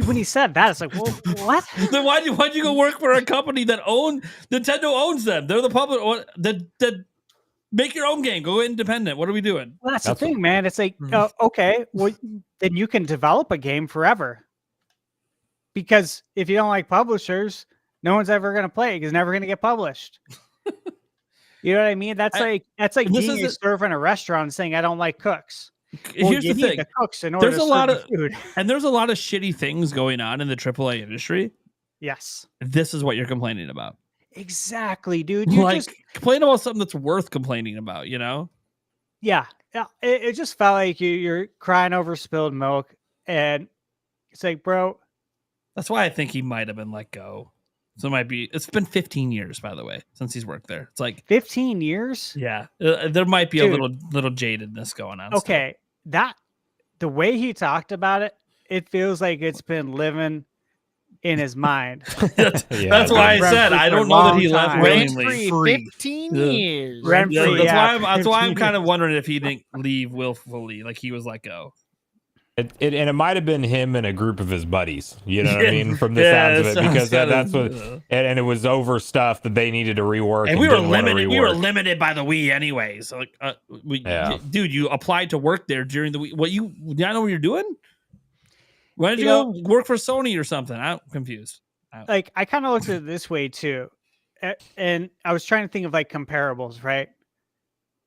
When he said that, it's like, well, what? Then why'd you go work for a company that Nintendo owns them? They're the public that make your own game. Go independent. What are we doing? Well, that's the thing, man. It's like, okay, well, then you can develop a game forever. Because if you don't like publishers, no one's ever going to play it because it's never going to get published. You know what I mean? That's like being a server in a restaurant and saying, I don't like cooks. Well, here's the thing. The cooks in order there's to a lot serve of food. And there's a lot of shitty things going on in the AAA industry. Yes. This is what you're complaining about. Exactly, dude. You like, just complain about something that's worth complaining about, you know? Yeah. It just felt like you're crying over spilled milk. And it's like, bro. That's why I think he might have been let go. So it's been 15 years, by the way, since he's worked there. It's like 15 years. Yeah. There might be a little jadedness going on. Okay. The way he talked about it, it feels like it's been living in his mind. That's why I said I don't know that he left willingly. 15 years. That's why I'm kind of wondering if he didn't leave willfully, like he was let go. And it might have been him and a group of his buddies, you know what I mean, from the sounds of it, because that's what, and it was over stuff that they needed to rework. And we were limited. We were limited by the Wii anyways. So dude, you applied to work there during the Wii. You know what you're doing? Why did you go work for Sony or something? I'm confused. Like, I kind of looked at it this way too, and I was trying to think of like comparables, right?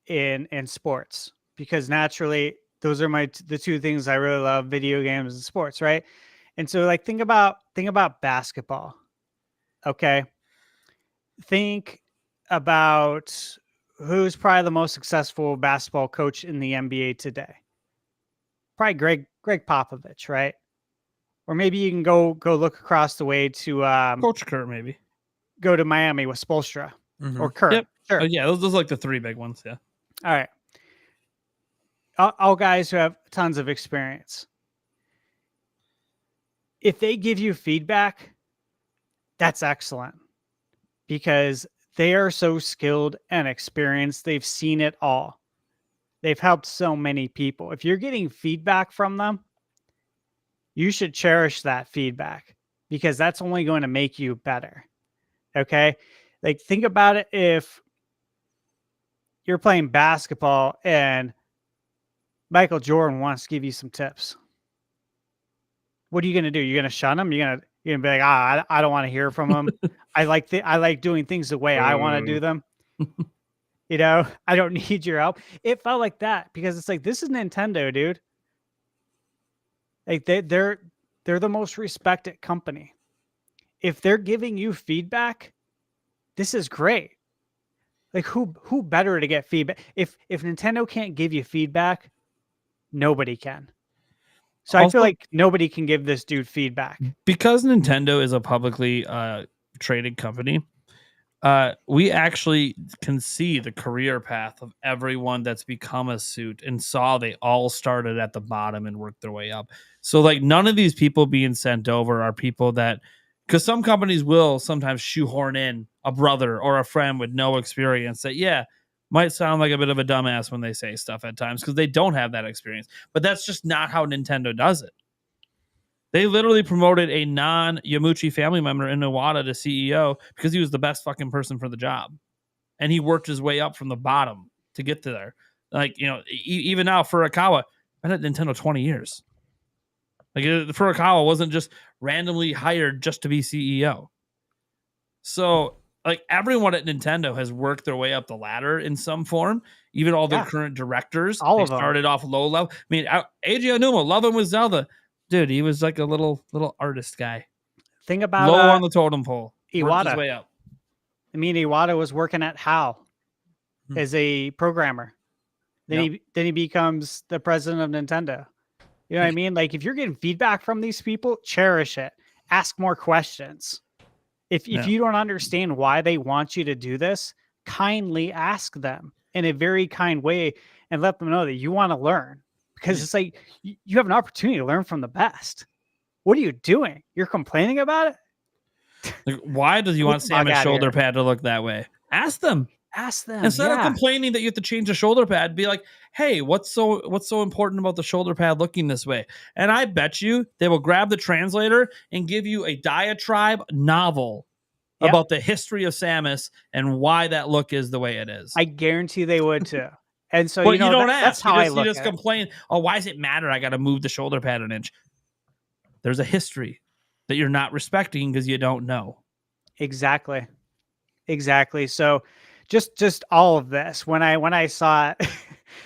In sports, because naturally, those are the two things I really love: video games and sports, right? And so, like, think about basketball. Okay, think about who's probably the most successful basketball coach in the NBA today. Probably Greg Popovich, right? Or maybe you can go look across the way to Coach Kurt, maybe go to Miami with Spoelstra or Kurt. Yep. Sure. Yeah, those are like the three big ones. Yeah. All right. All guys who have tons of experience. If they give you feedback, that's excellent, because they are so skilled and experienced. They've seen it all. They've helped so many people. If you're getting feedback from them, you should cherish that feedback, because that's only going to make you better. Okay? Like, think about it. If you're playing basketball and Michael Jordan wants to give you some tips, what are you going to do? You're going to shun him? You're going to be like, I don't want to hear from him. I like doing things the way I want to do them. You know, I don't need your help. It felt like that, because it's like, this is Nintendo, dude. Like, they're the most respected company. If they're giving you feedback, this is great. Like, who better to get feedback? If Nintendo can't give you feedback, nobody can. So I Also- feel like nobody can give this dude feedback. Because Nintendo is a publicly traded company, we actually can see the career path of everyone that's become a suit and saw they all started at the bottom and worked their way up. So like none of these people being sent over are people that, because some companies will sometimes shoehorn in a brother or a friend with no experience that, yeah, might sound like a bit of a dumbass when they say stuff at times because they don't have that experience. But that's just not how Nintendo does it. They literally promoted a non-Yamuchi family member in Iwata to CEO because he was the best fucking person for the job. And he worked his way up from the bottom to get to there. Like, you know, even now, Furukawa, been at Nintendo 20 years. Like, Furukawa wasn't just randomly hired just to be CEO. So, like, everyone at Nintendo has worked their way up the ladder in some form. Even all their current directors, All they of them. started off low level. I mean, Eiji Aonuma, love him with Zelda. Dude, he was like a little artist guy. Thing about Low on the totem pole. Worked his Iwata. way up. I mean, Iwata was working at HAL as a programmer. Then he becomes the president of Nintendo. You know what I mean? Like, if you're getting feedback from these people, cherish it. Ask more questions. If you don't understand why they want you to do this, kindly ask them in a very kind way and let them know that you want to learn. Because it's like you have an opportunity to learn from the best. What are you doing? You're complaining about it? Like, why does you want Samus' shoulder pad to look that way? Ask them. Ask them. Instead of complaining that you have to change the shoulder pad, be like, hey, what's so important about the shoulder pad looking this way? And I bet you they will grab the translator and give you a diatribe novel about the history of Samus and why that look is the way it is. I guarantee they would too. And so, but you don't ask. That's how you just, I look you just at complain, oh, why does it matter? I got to move the shoulder pad an inch. There's a history that you're not respecting because you don't know. Exactly. So just all of this. When I saw it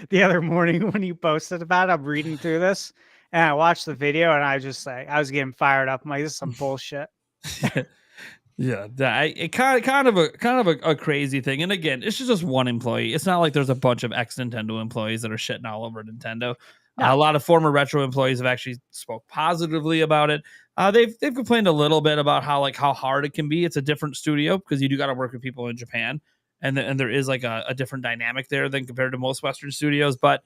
the other morning when you posted about it, I'm reading through this and I watched the video and I was just like, I was getting fired up. I'm like, this is some bullshit. Yeah, it kind of a crazy thing. And again, it's just one employee. It's not like there's a bunch of ex-Nintendo employees that are shitting all over Nintendo. No. A lot of former retro employees have actually spoke positively about it. They've complained a little bit about how hard it can be. It's a different studio because you do got to work with people in Japan, and there is like a different dynamic there than compared to most Western studios. But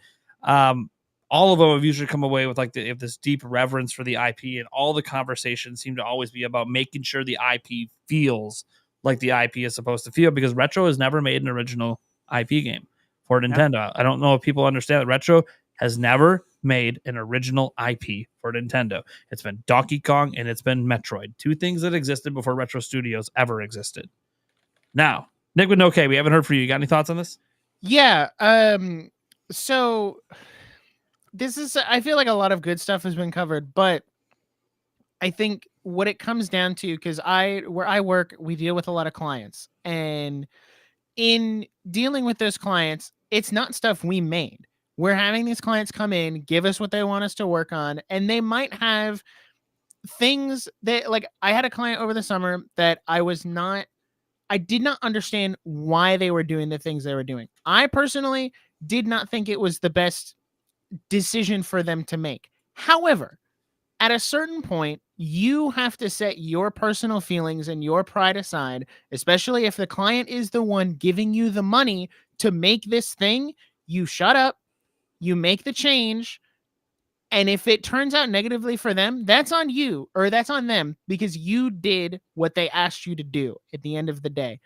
all of them have usually come away with this deep reverence for the IP, and all the conversations seem to always be about making sure the IP feels like the IP is supposed to feel, because Retro has never made an original IP game for Nintendo. Yeah. I don't know if people understand that Retro has never made an original IP for Nintendo. It's been Donkey Kong and it's been Metroid, two things that existed before Retro Studios ever existed. Now, Nick with no K, we haven't heard from you. You got any thoughts on this? Yeah. So this is, I feel like a lot of good stuff has been covered, but I think what it comes down to, because where I work, we deal with a lot of clients, and in dealing with those clients, it's not stuff we made. We're having these clients come in, give us what they want us to work on, and they might have things that, like, I had a client over the summer that I did not understand why they were doing the things they were doing. I personally did not think it was the best decision for them to make. However, at a certain point, you have to set your personal feelings and your pride aside, especially if the client is the one giving you the money to make this thing. You shut up, you make the change, and if it turns out negatively for them, that's on you, or that's on them, because you did what they asked you to do at the end of the day.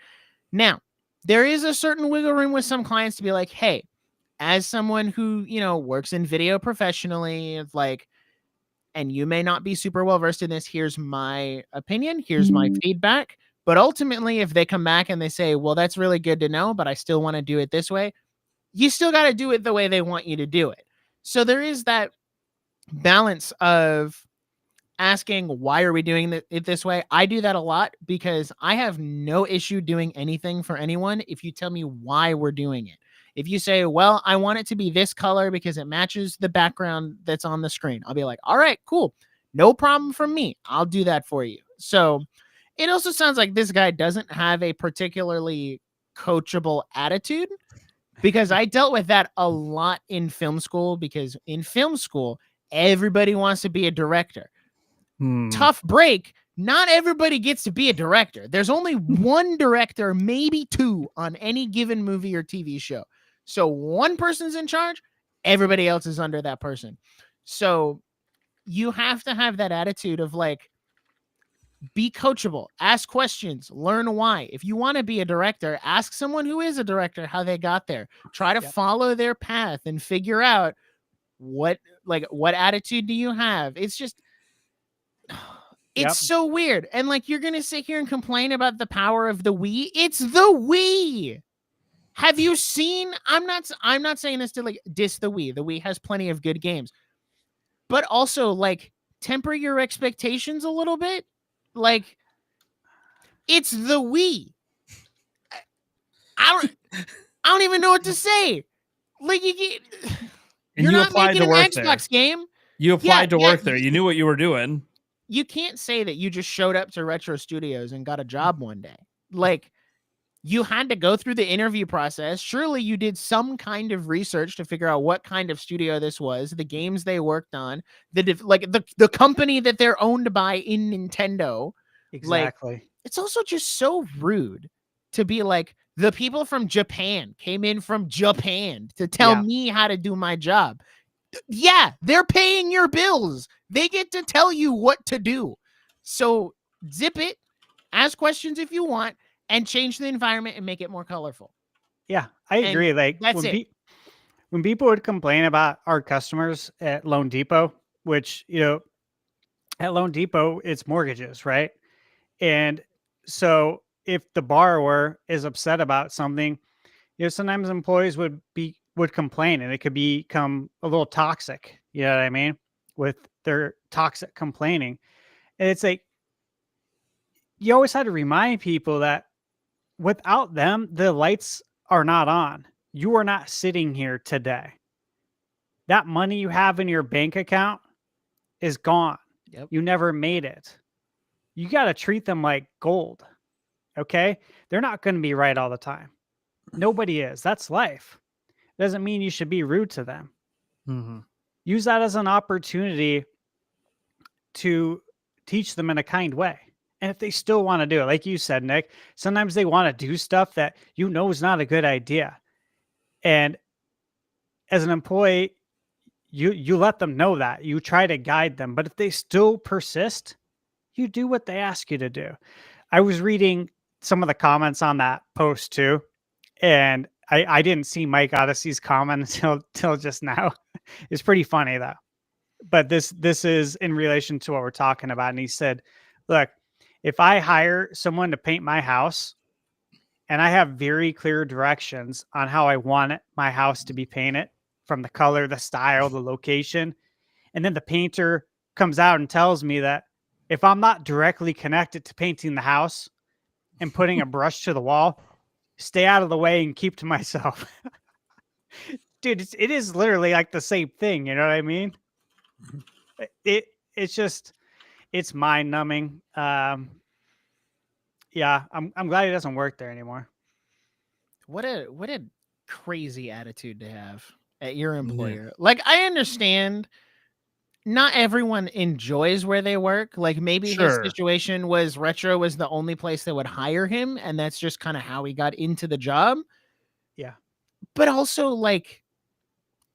Now, there is a certain wiggle room with some clients to be like, hey, as someone who, works in video professionally, and you may not be super well versed in this, here's my opinion, here's my feedback. But ultimately, if they come back and they say, well, that's really good to know, but I still want to do it this way, you still got to do it the way they want you to do it. So there is that balance of asking, why are we doing it this way? I do that a lot because I have no issue doing anything for anyone if you tell me why we're doing it. If you say, well, I want it to be this color because it matches the background that's on the screen, I'll be like, all right, cool. No problem from me. I'll do that for you. So it also sounds like this guy doesn't have a particularly coachable attitude, because I dealt with that a lot in film school, because in film school, everybody wants to be a director. Hmm. Tough break. Not everybody gets to be a director. There's only one director, maybe two, on any given movie or TV show. So one person's in charge, everybody else is under that person. So you have to have that attitude of like, be coachable, ask questions, learn why. If you want to be a director, ask someone who is a director how they got there. Try to follow their path and figure out what attitude do you have. It's just, it's so weird. And like, you're going to sit here and complain about the power of the Wii. It's the Wii. Have you seen, I'm not saying this to like diss the Wii. The Wii has plenty of good games, but also like temper your expectations a little bit. Like, it's the Wii. I don't even know what to say. Like, you're not making an Xbox game. You applied to work there. You knew what you were doing. You can't say that you just showed up to Retro Studios and got a job one day. Like, you had to go through the interview process. Surely you did some kind of research to figure out what kind of studio this was, the games they worked on, the company that they're owned by in Nintendo. Exactly. Like, it's also just so rude to be like, the people from Japan came in from Japan to tell me how to do my job. Yeah, they're paying your bills. They get to tell you what to do. So zip it, ask questions if you want, and change the environment and make it more colorful. Yeah, I agree. Like, that's when people would complain about our customers at Loan Depot, which, you know, at Loan Depot, it's mortgages, right? And so if the borrower is upset about something, you know, sometimes employees would complain, and it could become a little toxic. You know what I mean? With their toxic complaining. And it's like, you always had to remind people that without them, the lights are not on. You are not sitting here today. That money you have in your bank account is gone. Yep. You never made it. You got to treat them like gold. Okay? They're not going to be right all the time. Nobody is. That's life. Doesn't mean you should be rude to them. Mm-hmm. Use that as an opportunity to teach them in a kind way. And if they still want to do it, like you said, Nick, sometimes they want to do stuff that you know is not a good idea. And as an employee, you let them know that. You try to guide them. But if they still persist, you do what they ask you to do. I was reading some of the comments on that post too, and I didn't see Mike Odyssey's comment until just now. It's pretty funny though. But this is in relation to what we're talking about. And he said, look, if I hire someone to paint my house and I have very clear directions on how I want my house to be painted, from the color, the style, the location, and then the painter comes out and tells me that if I'm not directly connected to painting the house and putting a brush to the wall, stay out of the way and keep to myself. Dude, it is literally like the same thing. You know what I mean? It's mind numbing. Yeah, I'm glad he doesn't work there anymore. What a crazy attitude to have at your employer. Yeah. Like, I understand not everyone enjoys where they work. Like, maybe his situation was Retro was the only place that would hire him, and that's just kind of how he got into the job. Yeah. But also, like,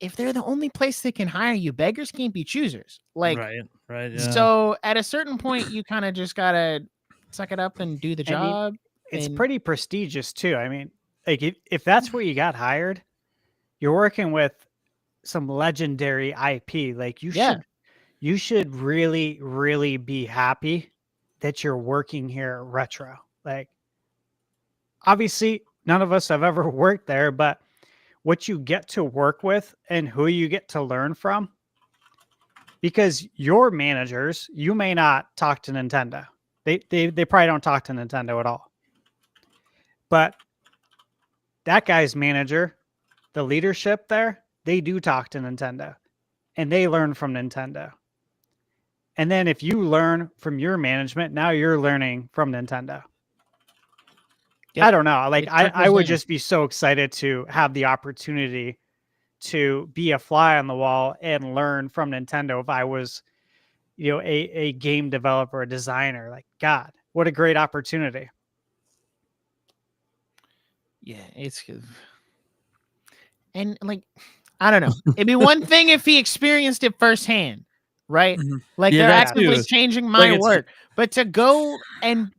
if they're the only place that can hire you, beggars can't be choosers. Like, right. Yeah. So at a certain point, you kind of just gotta suck it up and do the job. It's pretty prestigious too. I mean, like, if that's where you got hired, you're working with some legendary IP. Like, you should really, really be happy that you're working here at Retro. Like, obviously, none of us have ever worked there, but what you get to work with and who you get to learn from, because your managers, you may not talk to Nintendo. They probably don't talk to Nintendo at all. But that guy's manager, the leadership there, they do talk to Nintendo, and they learn from Nintendo. And then if you learn from your management, now you're learning from Nintendo. Yep. I don't know. Like, I would just be so excited to have the opportunity to be a fly on the wall and learn from Nintendo if I was, a game developer, a designer. Like, God, what a great opportunity. Yeah, it's good. And like, I don't know. It'd be one thing if he experienced it firsthand, right? Mhm. Like Yeah, they're that actively too. changing Like, my it's- work. But to go and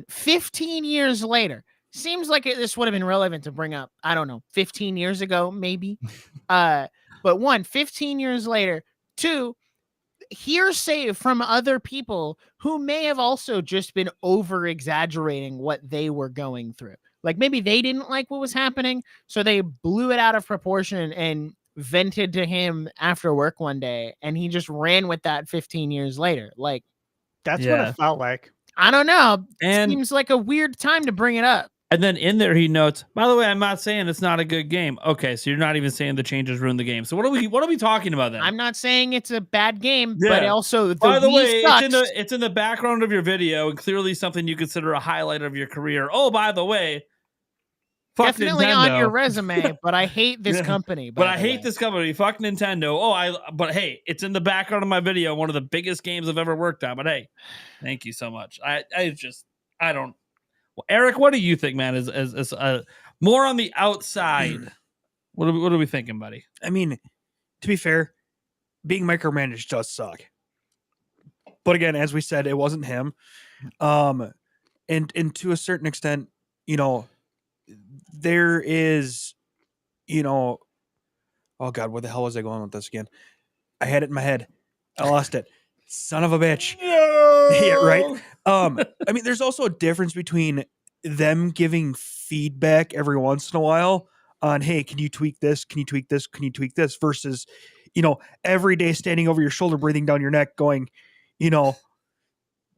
15 years later, seems like this would have been relevant to bring up, I don't know, 15 years ago, maybe. But 15 years later. 2, hearsay from other people who may have also just been over exaggerating what they were going through. Like maybe they didn't like what was happening, so they blew it out of proportion and vented to him after work one day, and he just ran with that 15 years later. Like, That's what Yeah. it felt like. I don't know. And Seems like a weird time to bring it up. and then in there he notes, by the way, I'm not saying it's not a good game. Okay, so you're not even saying the changes ruined the game. So what are we talking about then? I'm not saying it's a bad game, but Yeah. also By the Wii way, sucks. it's in the background of your video and clearly something you consider a highlight of your career. Oh, by the way, fuck Definitely Nintendo. on your resume, but I hate this Yeah. company. But by I the hate way. this company. Fuck Nintendo. But hey, it's in the background of my video. One of the biggest games I've ever worked on. But hey, thank you so much. I don't. Well, Eric, what do you think, man? Is more on the outside? What are we thinking, buddy? I mean, to be fair, being micromanaged does suck. But again, as we said, it wasn't him. And to a certain extent, there is, oh God, where the hell was I going with this again? I had it in my head. I lost it. Son of a bitch. Yeah, right. I mean, there's also a difference between them giving feedback every once in a while on, hey, can you tweak this? Can you tweak this? Can you tweak this? Versus, every day standing over your shoulder, breathing down your neck, going,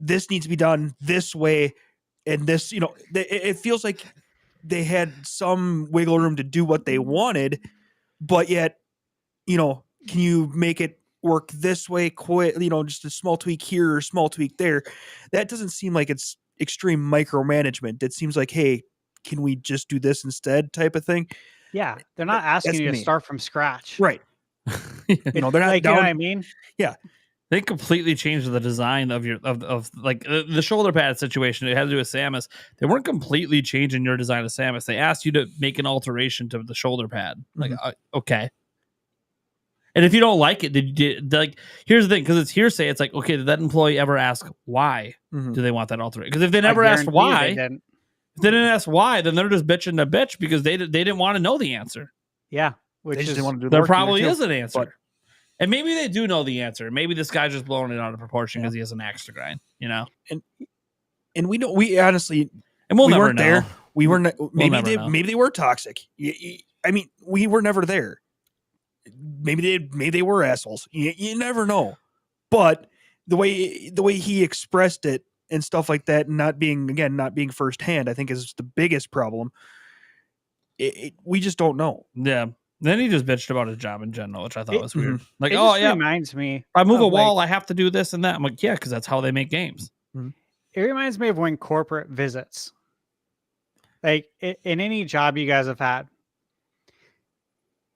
this needs to be done this way. And this, it feels like they had some wiggle room to do what they wanted, but yet, can you make it work this way? Just a small tweak here or small tweak there. That doesn't seem like it's extreme micromanagement. It seems like, hey, can we just do this instead type of thing? Yeah. They're not asking That's you to me. start from scratch. Right. They're not Like, down. you know what I mean? They completely changed the design of your of like the shoulder pad situation. It had to do with Samus. They weren't completely changing your design of Samus. They asked you to make an alteration to the shoulder pad. Like, okay. And if you don't like it, like, here's the thing, because it's hearsay. It's like, okay, did that employee ever ask why do they want that alteration? Because if they never asked why, if they didn't ask why, then they're just bitching to bitch because they didn't want to know the answer. Yeah. They Which just is didn't want to do the There work either, probably too. is an answer. But- And maybe they do know the answer. Maybe this guy's just blowing it out of proportion because he has an axe to grind, And we honestly, And we'll we never weren't know. there. We were maybe never know. maybe they were toxic. I mean, we were never there. Maybe they were assholes. You never know. But the way he expressed it and stuff like that, not being firsthand, I think is the biggest problem. We just don't know. Yeah. Then he just bitched about his job in general, which I thought was weird. Like, it oh just yeah, reminds me. if I move a of, wall, like, I have to do this and that. I'm like, yeah, because that's how they make games. it reminds me of when corporate visits. Like in any job you guys have had,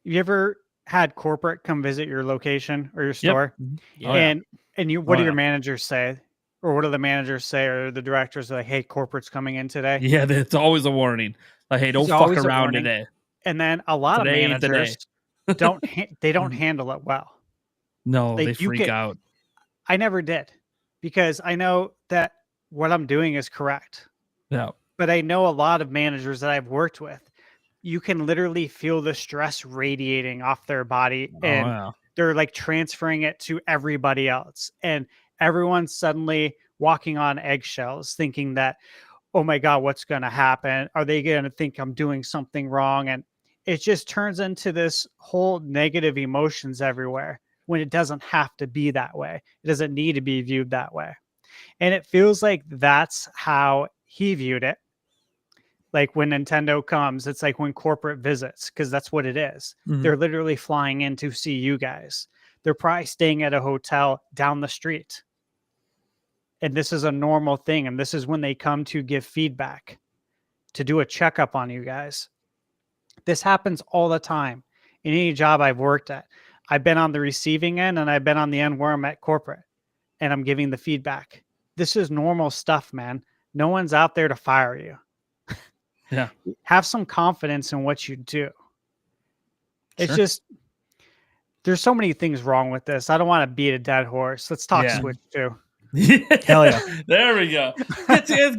you ever had corporate come visit your location or your store? Oh, yeah. And you, what do Oh, your yeah. managers say? Or what do the managers say? Or the directors are like, hey, corporate's coming in today. Yeah, it's always a warning. Like, hey, don't It's fuck always a around warning. today. And then a lot Today of ain't the day. managers don't handle it well. No, Like, they you freak get- out. I never did, because I know that what I'm doing is correct. Yeah. But I know a lot of managers that I've worked with, you can literally feel the stress radiating off their body, and Oh, yeah. they're like transferring it to everybody else. And everyone's suddenly walking on eggshells thinking that, oh my God, what's going to happen? Are they going to think I'm doing something wrong? And it just turns into this whole negative emotions everywhere when it doesn't have to be that way. It doesn't need to be viewed that way. And it feels like that's how he viewed it. Like when Nintendo comes, it's like when corporate visits, because that's what it is. Mhm. They're literally flying in to see you guys. They're probably staying at a hotel down the street. And this is a normal thing. And this is when they come to give feedback, to do a checkup on you guys. This happens all the time. in any job I've worked at. I've been on the receiving end and I've been on the end where I'm at corporate and I'm giving the feedback. This is normal stuff, man. No one's out there to fire you. Yeah. Have some confidence in what you do. It's Sure. just, there's so many things wrong with this. I don't want to beat a dead horse. Let's talk Yeah. Switch 2. Hell yeah. There we go.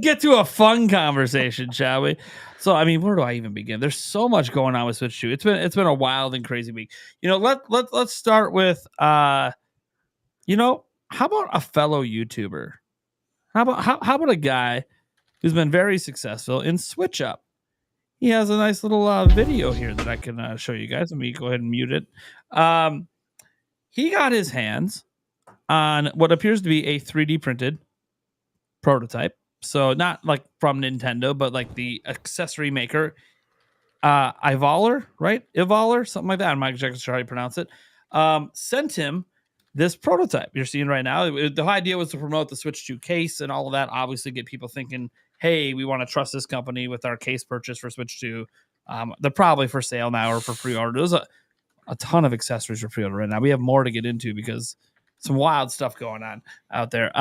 Get to a fun conversation, shall we? So, I mean, where do I even begin? There's so much going on with Switch 2. It's been a wild and crazy week. You know, let's start with you know, how about a fellow YouTuber? How about a guy who's been very successful in Switch Up? He has a nice little video here that I can show you guys. Let me go ahead and mute it. He got his hands on what appears to be a 3D printed prototype. So not like from Nintendo, but like the accessory maker, Ivaler, right? Ivaler, something like that. I'm not exactly sure how you pronounce it. Sent him this prototype you're seeing right now. The whole idea was to promote the Switch 2 case and all of that. Obviously, get people thinking, hey, we want to trust this company with our case purchase for Switch 2. They're probably for sale now or for pre-order. There's a ton of accessories for pre-order right now. We have more to get into because some wild stuff going on out there.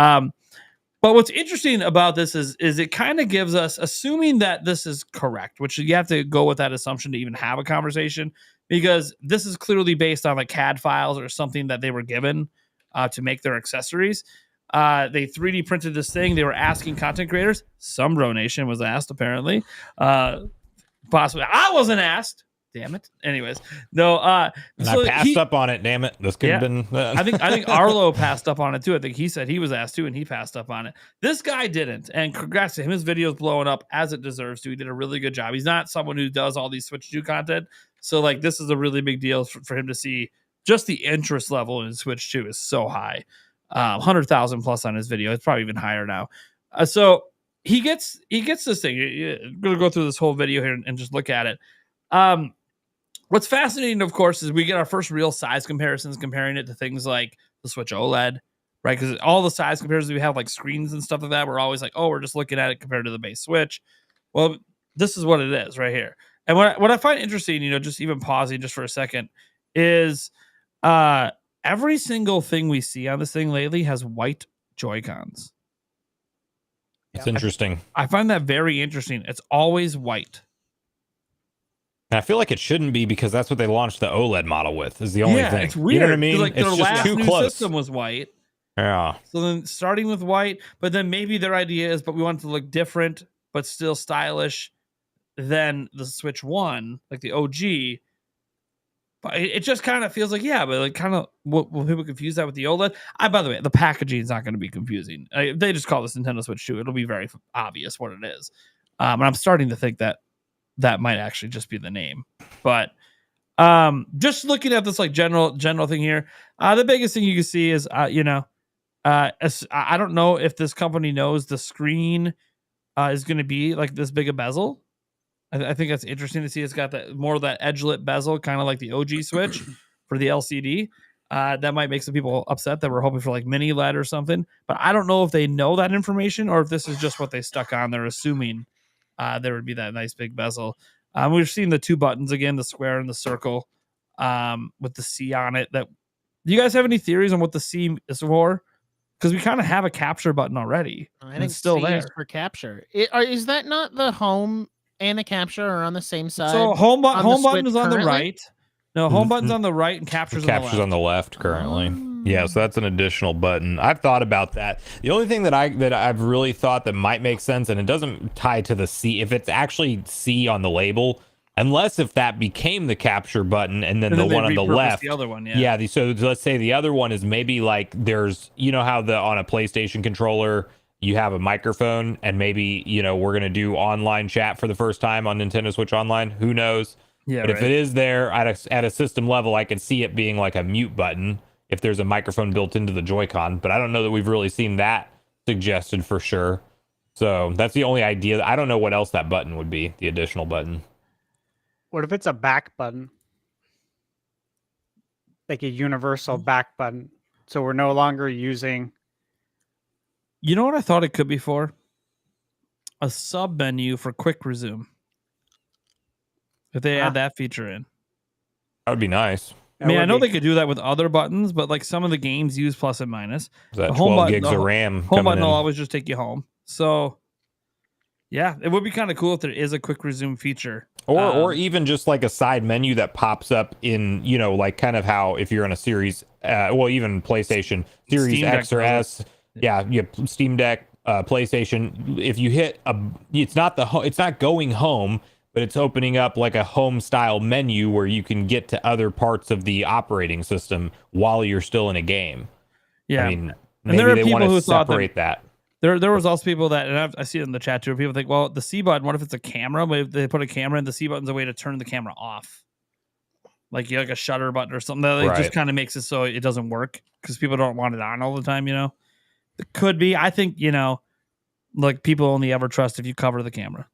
But what's interesting about this is it kind of gives us, assuming that this is correct, which you have to go with that assumption to even have a conversation, because this is clearly based on like CAD files or something that they were given to make their accessories. They 3D printed this thing. They were asking content creators. Some Nation was asked, apparently. Possibly. I wasn't asked. Damn it. Anyways, no. And so I passed up on it. Damn it. This could have been. I think Arlo passed up on it too. I think he said he was asked to, and he passed up on it. This guy didn't. And congrats to him. His video is blowing up as it deserves to. He did a really good job. He's not someone who does all these Switch 2 content. So like this is a really big deal for him to see. Just the interest level in Switch 2 is so high. 100,000 plus on his video. It's probably even higher now. So he gets this thing. I'm going to go through this whole video here and just look at it. What's fascinating, of course, is we get our first real size comparisons, comparing it to things like the Switch OLED, right? Because all the size comparisons we have, like screens and stuff like that, we're always like, oh, we're just looking at it compared to the base Switch. Well, this is what it is right here. And what I find interesting, you know, just even pausing just for a second, is every single thing we see on this thing lately has white Joy-Cons. It's interesting. I find that very interesting. It's always white. And I feel like it shouldn't be because that's what they launched the OLED model with. Is the only thing. It's weird. You know what I mean? Like it's their just last too new close. system was white. Yeah. So then starting with white, but then maybe their idea is, but we want it to look different, but still stylish than the Switch 1, like the OG. But it just kind of feels like, yeah, but like kind of, will people confuse that with the OLED? By the way, the packaging is not going to be confusing. They just call this Nintendo Switch 2. It'll be very obvious what it is. And I'm starting to think that might actually just be the name. But just looking at this like general thing here, the biggest thing you can see is, I don't know if this company knows the screen is going to be like this big a bezel. I think that's interesting to see. It's got that more of that edge-lit bezel, kind of like the OG Switch for the LCD. That might make some people upset that we're hoping for like mini LED or something. But I don't know if they know that information or if this is just what they stuck on. They're assuming there would be that nice big bezel. We've seen the two buttons again, the square and the circle, with the C on it. Do you guys have any theories on what the C is for? Because we kind of have a capture button already. I think it's still C there is for capture. Is that not the home and the capture are on the same side? So home button Switch is on the currently? right. No, home button's on the right and capture's on the left currently. Yeah, so that's an additional button. I've thought about that. The only thing that I've really thought that might make sense, and it doesn't tie to the C, if it's actually C on the label, unless if that became the capture button and then the one on the left, the other one, yeah. So let's say the other one is maybe like there's, you know how on a PlayStation controller you have a microphone and maybe, you know, we're gonna do online chat for the first time on Nintendo Switch Online. Who knows? Yeah, but if it is there at a system level, I could see it being like a mute button if there's a microphone built into the Joy-Con. But I don't know that we've really seen that suggested for sure. So that's the only idea. I don't know what else that button would be, the additional button. What if it's a back button? Like a universal back button. So we're no longer using... You know what I thought it could be for? A sub menu for quick resume. If they add that feature in. That would be nice. I mean, I know they could do that with other buttons, but like some of the games use plus and minus. That The home 12 button- gigs the of ho- RAM. Home coming button will in. always just take you home. So, yeah, it would be kind of cool if there is a quick resume feature. Or even just like a side menu that pops up in, you know, like kind of how if you're on a series, well, even PlayStation, Series Steam Deck X or does S, yeah, Steam Deck, PlayStation. If you hit it's not going home, but it's opening up like a home style menu where you can get to other parts of the operating system while you're still in a game. Yeah, I mean, and maybe there are they people want who to thought that- separate that. There was also people that, and I see it in the chat too, where people think, well, the C button, what if it's a camera? What if they put a camera and the C button's a way to turn the camera off? Like you like a shutter button or something that just kind of makes it so it doesn't work because people don't want it on all the time, you know? It could be. I think, you know, like people only ever trust if you cover the camera,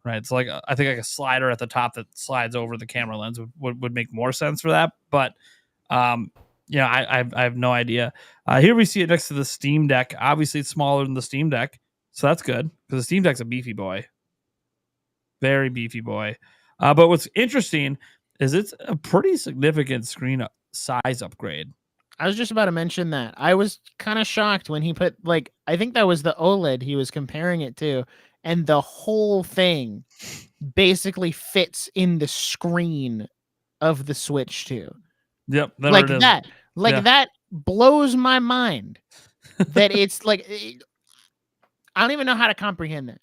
right? It's like, I think like a slider at the top that slides over the camera lens would make more sense for that. But, you know, I have no idea. Here we see it next to the Steam Deck. Obviously, it's smaller than the Steam Deck, so that's good because the Steam Deck's a beefy boy, very beefy boy. But what's interesting is it's a pretty significant screen size upgrade. I was just about to mention that. I was kind of shocked when he put like I think that was the OLED he was comparing it to, and the whole thing basically fits in the screen of the Switch too. Yep, Like that. Like that blows my mind. That it's like I don't even know how to comprehend that.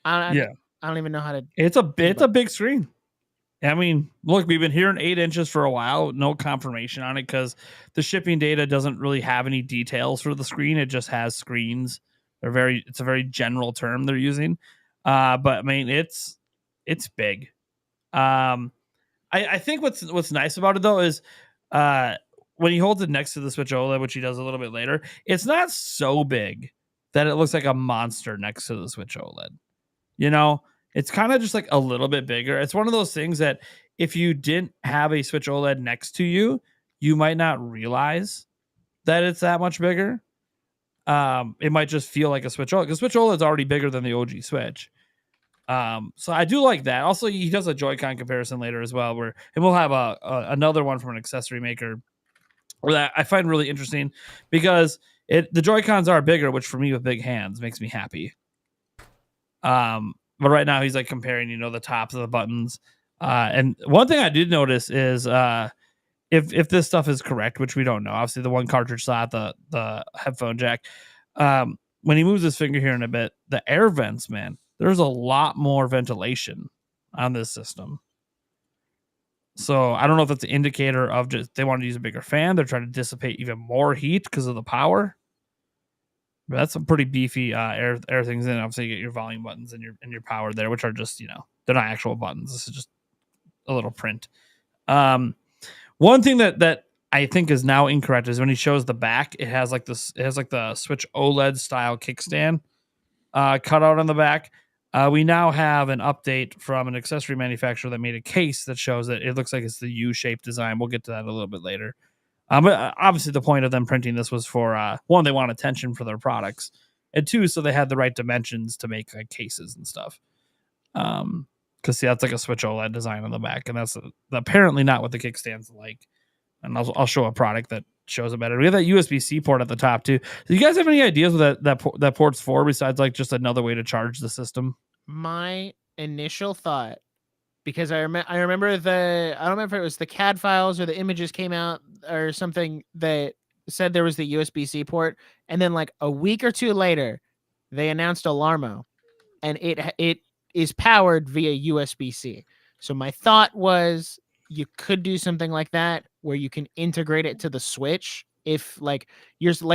I don't even know how to. It's a big screen. I mean, look, we've been hearing 8 inches for a while. No confirmation on it because the shipping data doesn't really have any details for the screen. It just has screens. It's a very general term they're using. But I mean, it's big. I think what's nice about it though is when he holds it next to the Switch OLED, which he does a little bit later, it's not so big that it looks like a monster next to the Switch OLED. You know, it's kind of just like a little bit bigger. It's one of those things that if you didn't have a Switch OLED next to you, you might not realize that it's that much bigger. It might just feel like a Switch OLED because Switch OLED is already bigger than the OG Switch. So I do like that. Also, he does a Joy-Con comparison later as well, and we'll have another one from an accessory maker that I find really interesting because the Joy-Cons are bigger, which for me with big hands makes me happy. But right now he's like comparing, you know, the tops of the buttons. And one thing I did notice is if this stuff is correct, which we don't know, obviously the one cartridge slot, the headphone jack, when he moves his finger here in a bit, the air vents, man, there's a lot more ventilation on this system. So I don't know if that's an indicator of just they want to use a bigger fan. They're trying to dissipate even more heat because of the power. But that's some pretty beefy air things in. Obviously, you get your volume buttons and your power there, which are just, you know, they're not actual buttons. This is just a little print. One thing that I think is now incorrect is when he shows the back, it has like this. It has like the Switch OLED style kickstand cut out on the back. We now have an update from an accessory manufacturer that made a case that shows that it looks like it's the U-shaped design. We'll get to that a little bit later. But obviously the point of them printing this was for one, they want attention for their products, and two, so they had the right dimensions to make like cases and stuff. Because see, that's like a Switch OLED design on the back, and that's apparently not what the kickstand's like. And I'll show a product that shows it better. We have that USB-C port at the top too. Do you guys have any ideas what that port's for besides like just another way to charge the system? My initial thought, because I remember I don't remember if it was the CAD files or the images came out or something that said there was the USB-C port, and then like a week or two later, they announced Alarmo, and it is powered via USB-C. So my thought was you could do something like that where you can integrate it to the Switch. If like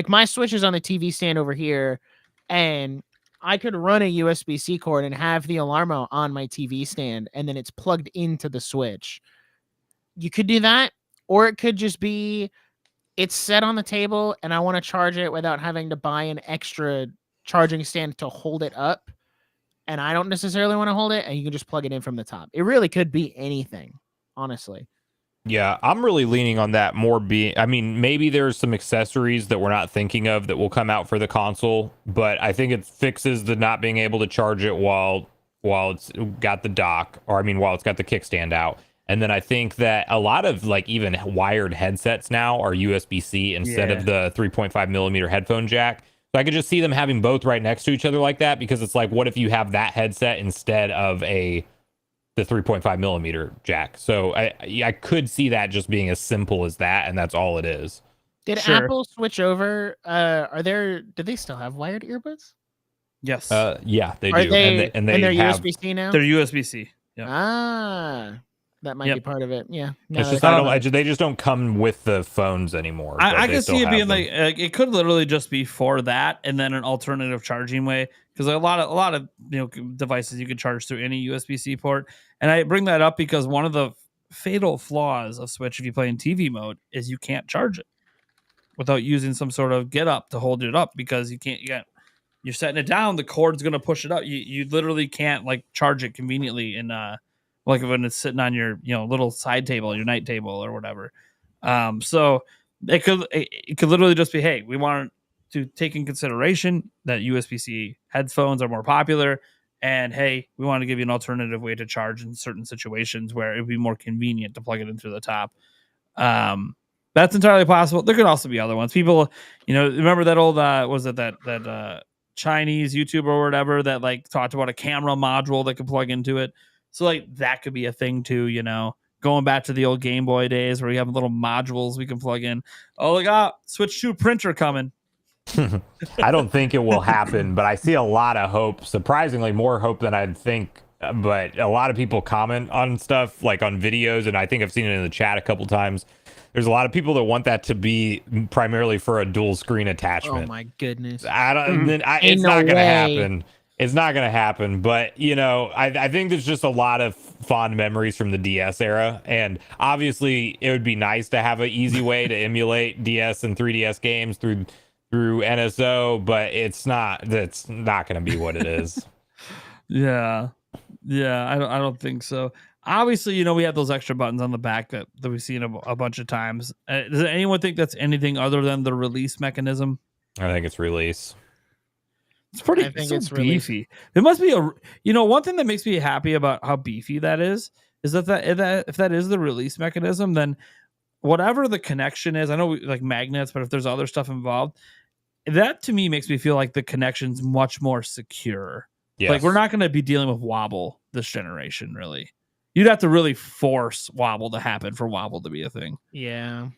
my Switch is on the TV stand over here, and I could run a USB-C cord and have the Alarmo on my TV stand, and then it's plugged into the Switch. You could do that, or it could just be it's set on the table and I want to charge it without having to buy an extra charging stand to hold it up, and I don't necessarily want to hold it, and you can just plug it in from the top. It really could be anything, honestly. Yeah, I'm really leaning on that more I mean, maybe there's some accessories that we're not thinking of that will come out for the console, but I think it fixes the not being able to charge it while it's got the dock, or I mean, while it's got the kickstand out. And then I think that a lot of like even wired headsets now are USB-C instead of the 3.5 millimeter headphone jack. So I could just see them having both right next to each other like that, because it's like, what if you have that headset instead of the 3.5 millimeter jack? So I could see that just being as simple as that, and that's all it is. Did Apple switch over? Do they still have wired earbuds? Yes. Yeah, they Are do. They, and they're have USB-C now? They're USB-C. Yep. That might be part of it. Yeah. It's just they just don't come with the phones anymore. I can see it being like it could literally just be for that, and then an alternative charging way, because a lot of devices you could charge through any USB-C port. And I bring that up because one of the fatal flaws of Switch, if you play in TV mode, is you can't charge it without using some sort of get up to hold it up, because you're setting it down, the cord's going to push it up. You literally can't like charge it conveniently in like when it's sitting on your little side table, your night table or whatever. So it could literally just be, hey, we want to take in consideration that USB-C headphones are more popular, and hey, we want to give you an alternative way to charge in certain situations where it would be more convenient to plug it in through the top. That's entirely possible. There could also be other ones. People, remember that old was it that Chinese YouTuber or whatever that like talked about a camera module that could plug into it. So like that could be a thing too, going back to the old Game Boy days where we have little modules we can plug in. Oh, look, Switch 2 printer coming. I don't think it will happen, but I see a lot of hope, surprisingly more hope than I'd think. But a lot of people comment on stuff like on videos, and I think I've seen it in the chat a couple times. There's a lot of people that want that to be primarily for a dual screen attachment. Oh my goodness! It's not going to happen. It's not going to happen. But I think there's just a lot of fond memories from the DS era, and obviously it would be nice to have an easy way to emulate DS and 3DS games through NSO, but that's not going to be what it is. Yeah, I don't think so. Obviously, we have those extra buttons on the back that we've seen a bunch of times. Does anyone think that's anything other than the release mechanism? I think it's release. It's pretty beefy. There must be one thing that makes me happy about how beefy that is that if that is the release mechanism, then whatever the connection is, I know like magnets, but if there's other stuff involved, that to me makes me feel like the connection's much more secure. Yes. Like we're not going to be dealing with wobble this generation, really. You'd have to really force wobble to happen for wobble to be a thing. Yeah.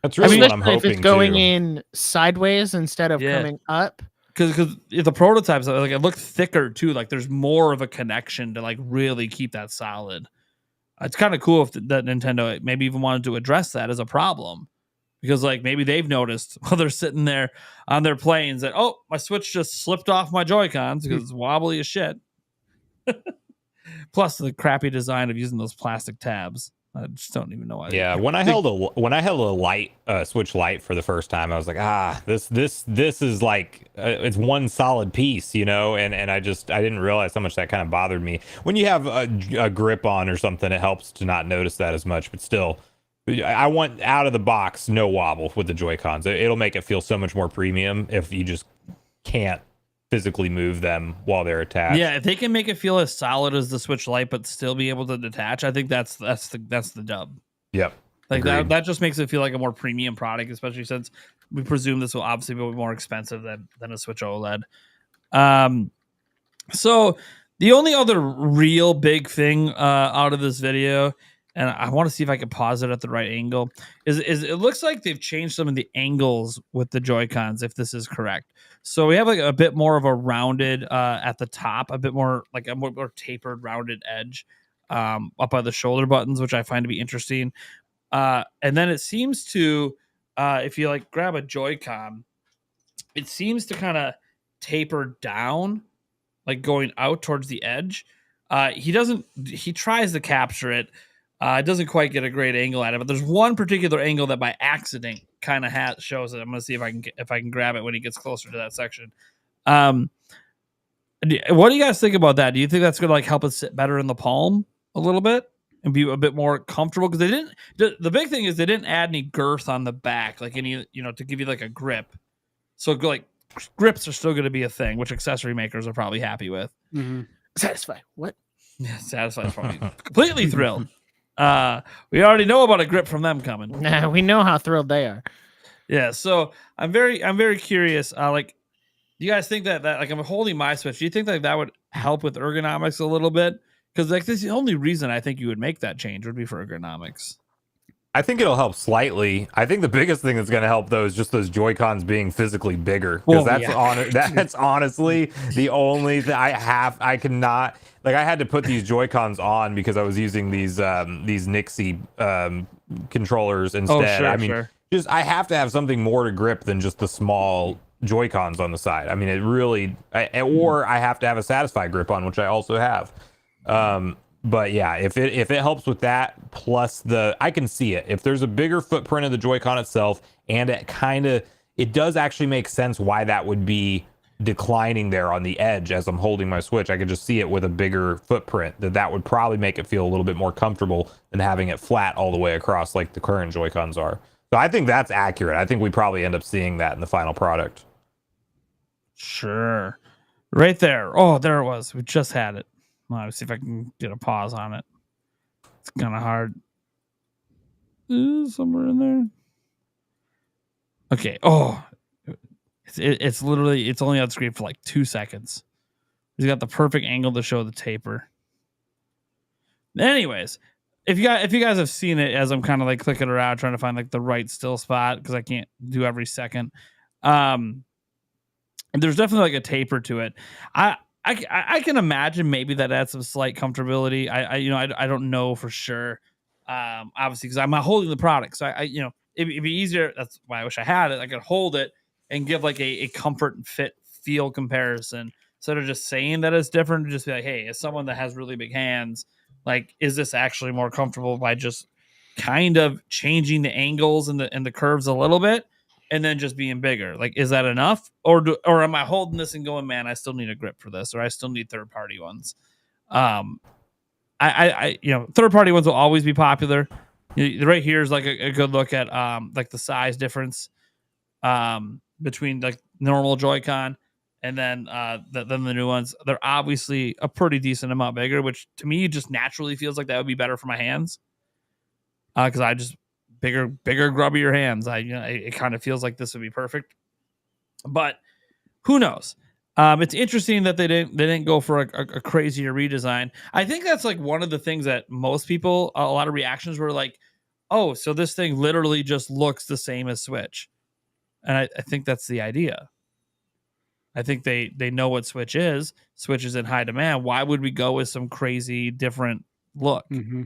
That's really what I'm hoping. If it's going in sideways instead of coming up. Because the prototypes, like it looked thicker too. Like there's more of a connection to like really keep that solid. It's kind of cool if that Nintendo maybe even wanted to address that as a problem. Because like maybe they've noticed while they're sitting there on their planes that, oh, my Switch just slipped off my Joy-Cons because it's wobbly as shit. Plus the crappy design of using those plastic tabs. I just don't even know why. Yeah, when I held a light Switch Lite for the first time, I was like, this is like it's one solid piece, and I didn't realize how much that kind of bothered me. When you have a grip on or something, it helps to not notice that as much. But still, I want out of the box no wobble with the Joy-Cons. It'll make it feel so much more premium if you just can't physically move them while they're attached. Yeah, if they can make it feel as solid as the Switch Lite but still be able to detach, I think that's the dub. Yep. Like that just makes it feel like a more premium product, especially since we presume this will obviously be more expensive than a Switch OLED. So the only other real big thing out of this video, and I want to see if I can pause it at the right angle, is it looks like they've changed some of the angles with the Joy-Cons, if this is correct. So we have like a bit more of a rounded at the top, a bit more like a more tapered, rounded edge up by the shoulder buttons, which I find to be interesting. And then it seems to, if you like grab a Joy-Con, it seems to kind of taper down, like going out towards the edge. He tries to capture it. It doesn't quite get a great angle at it, but there's one particular angle that by accident kind of shows it. I'm going to see if I can grab it when he gets closer to that section. What do you guys think about that? Do you think that's going to like help us sit better in the palm a little bit and be a bit more comfortable? Because they didn't. The big thing is they didn't add any girth on the back, like any to give you like a grip. So like grips are still going to be a thing, which accessory makers are probably happy with. Mm-hmm. Satisfy what? Yeah, Satisfy's probably completely thrilled. We already know about a grip from them coming. Nah, we know how thrilled they are. Yeah, so I'm very curious. Like, do you guys think that like I'm holding my Switch? Do you think like that would help with ergonomics a little bit? Because like this is the only reason I think you would make that change would be for ergonomics. I think it'll help slightly. I think the biggest thing that's going to help though is just those Joy-Cons being physically bigger, because that's honestly the only thing I cannot, like, I had to put these Joy-Cons on because I was using these Nixie controllers instead. I mean, just I have to have something more to grip than just the small Joy-Cons on the side. I mean, it really, or I have to have a Satisfy grip on, which I also have. But yeah, if it helps with that, plus I can see it. If there's a bigger footprint of the Joy-Con itself, and it does actually make sense why that would be declining there on the edge as I'm holding my Switch. I could just see it with a bigger footprint, that would probably make it feel a little bit more comfortable than having it flat all the way across like the current Joy-Cons are. So I think that's accurate. I think we probably end up seeing that in the final product. Sure. Right there. Oh, there it was. We just had it. Well, let's see if I can get a pause on it. It's kind of hard. Somewhere in there. Okay. Oh, it's literally, it's only on screen for like 2 seconds. He's got the perfect angle to show the taper. Anyways, if you guys have seen it, as I'm kind of like clicking around trying to find like the right still spot, because I can't do every second. And there's definitely like a taper to it. I can imagine maybe that adds some slight comfortability. I don't know for sure. Obviously, because I'm not holding the product, so it'd be easier. That's why I wish I had it. I could hold it and give like a comfort and fit feel comparison instead of just saying that it's different. To just be like, hey, as someone that has really big hands, like, is this actually more comfortable by just kind of changing the angles and the curves a little bit? And then just being bigger, like, is that enough, or am I holding this and going, man, I still need a grip for this, or I still need third party ones? I third party ones will always be popular. Right here is like a good look at like the size difference between like normal Joy-Con and then the new ones. They're obviously a pretty decent amount bigger, which to me just naturally feels like that would be better for my hands. Because I just bigger, grubbier hands. It kind of feels like this would be perfect, but who knows? It's interesting that they didn't go for a crazier redesign. I think that's like one of the things that most people, a lot of reactions were like, oh, so this thing literally just looks the same as Switch. And I think that's the idea. I think they know what Switch is. Switch is in high demand. Why would we go with some crazy different look? Mm-hmm.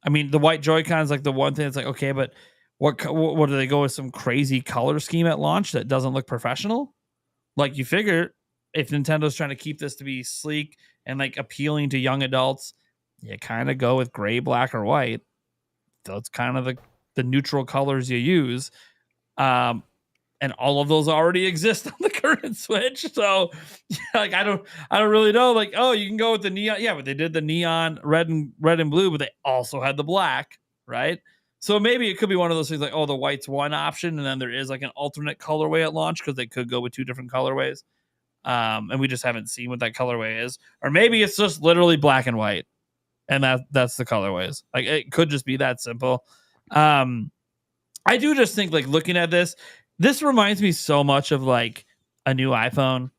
I mean, the white Joy-Con is like the one thing that's like, okay, but what do they go with some crazy color scheme at launch that doesn't look professional? Like, you figure if Nintendo's trying to keep this to be sleek and like appealing to young adults, you kind of go with gray, black, or white. That's kind of the neutral colors you use. And all of those already exist on the current Switch. So like, I don't really know. Like, oh, you can go with the neon. Yeah, but they did the neon red and blue, but they also had the black, right? So maybe it could be one of those things like, oh, the white's one option, and then there is like an alternate colorway at launch because they could go with two different colorways. And we just haven't seen what that colorway is. Or maybe it's just literally black and white, and that's the colorways. Like, it could just be that simple. I do just think, like, looking at this reminds me so much of like a new iPhone,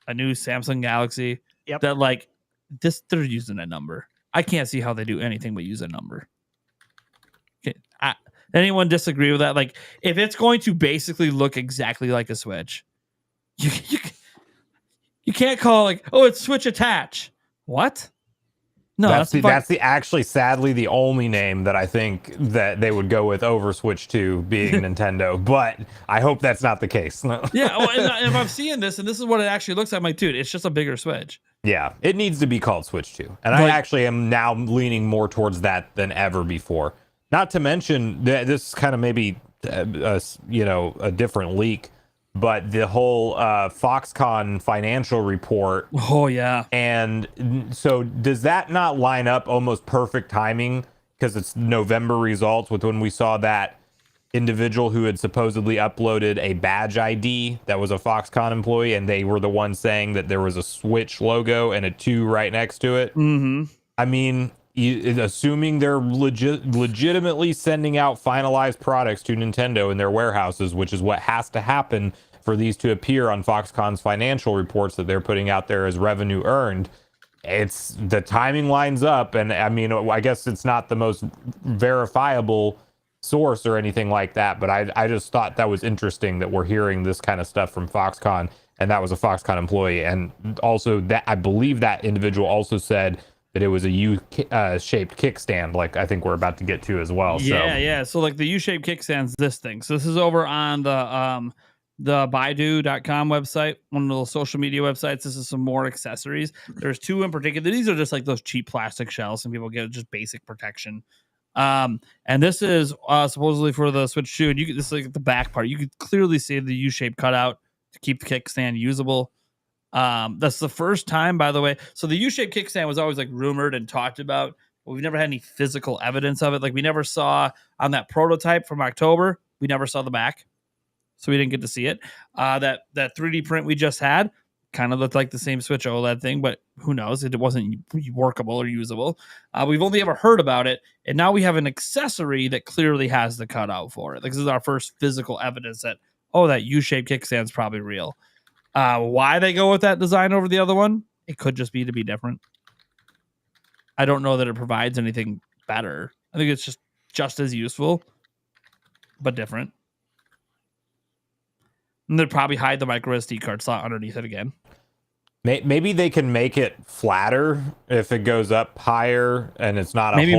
a new Samsung Galaxy. Yep. That like this, they're using a number. I can't see how they do anything but use a number. Okay. Anyone disagree with that? Like, if it's going to basically look exactly like a Switch, you can't call it like, oh, it's Switch Attach. What? No, that's actually sadly the only name that I think that they would go with over Switch 2 being Nintendo, but I hope that's not the case. Yeah, and if I'm seeing this and this is what it actually looks like, I'm like, dude, it's just a bigger Switch. Yeah, it needs to be called Switch 2. And I actually am now leaning more towards that than ever before. Not to mention that this is kind of maybe a different leak, but the whole Foxconn financial report. Oh, yeah. And so does that not line up almost perfect timing? Because it's November results with when we saw that individual who had supposedly uploaded a badge ID that was a Foxconn employee, and they were the ones saying that there was a Switch logo and a 2 right next to it. Mm-hmm. I mean, assuming they're legitimately sending out finalized products to Nintendo in their warehouses, which is what has to happen for these to appear on Foxconn's financial reports that they're putting out there as revenue earned. It's the timing lines up, and I mean, I guess it's not the most verifiable source or anything like that, but I just thought that was interesting that we're hearing this kind of stuff from Foxconn, and that was a Foxconn employee. And also that I believe that individual also said that it was a U-shaped kickstand, like I think we're about to get to as well. Yeah. So like the U-shaped kickstand's this thing. So this is over on the Baidu.com website, one of the social media websites. This is some more accessories. There's two in particular. These are just like those cheap plastic shells. Some people get just basic protection. And this is supposedly for the Switch 2. And this is like the back part. You could clearly see the U-shaped cutout to keep the kickstand usable. That's the first time, by the way. So the U-shaped kickstand was always like rumored and talked about, but we've never had any physical evidence of it. Like we never saw on that prototype from October, we never saw the back. So we didn't get to see it. That 3D print we just had kind of looked like the same Switch OLED thing, but who knows? It wasn't workable or usable. We've only ever heard about it, and now we have an accessory that clearly has the cutout for it. Like, this is our first physical evidence that, that U-shaped kickstand's probably real. Why they go with that design over the other one? It could just be to be different. I don't know that it provides anything better. I think it's just as useful, but different. And they'd probably hide the micro SD card slot underneath it again. Maybe they can make it flatter if it goes up higher and it's not maybe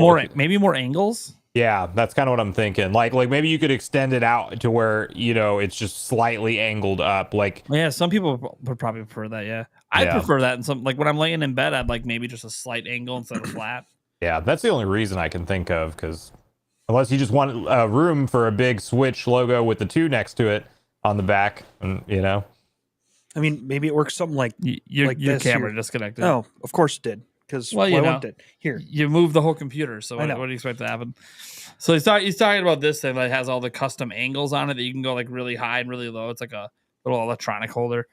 more angles. Yeah, that's kind of what I'm thinking. Like maybe you could extend it out to where it's just slightly angled up. Like some people would probably prefer that. Yeah, I prefer that. And some like when I'm laying in bed, I'd like maybe just a slight angle instead of flat. Yeah, that's the only reason I can think of, because unless you just want a room for a big Switch logo with the 2 next to it on the back, and I mean, maybe it works something like your camera disconnected. Oh, of course it did. Because why won't it? Here, you move the whole computer. So what do you expect to happen? So he's talking about this thing that has all the custom angles on it that you can go like really high and really low. It's like a little electronic holder.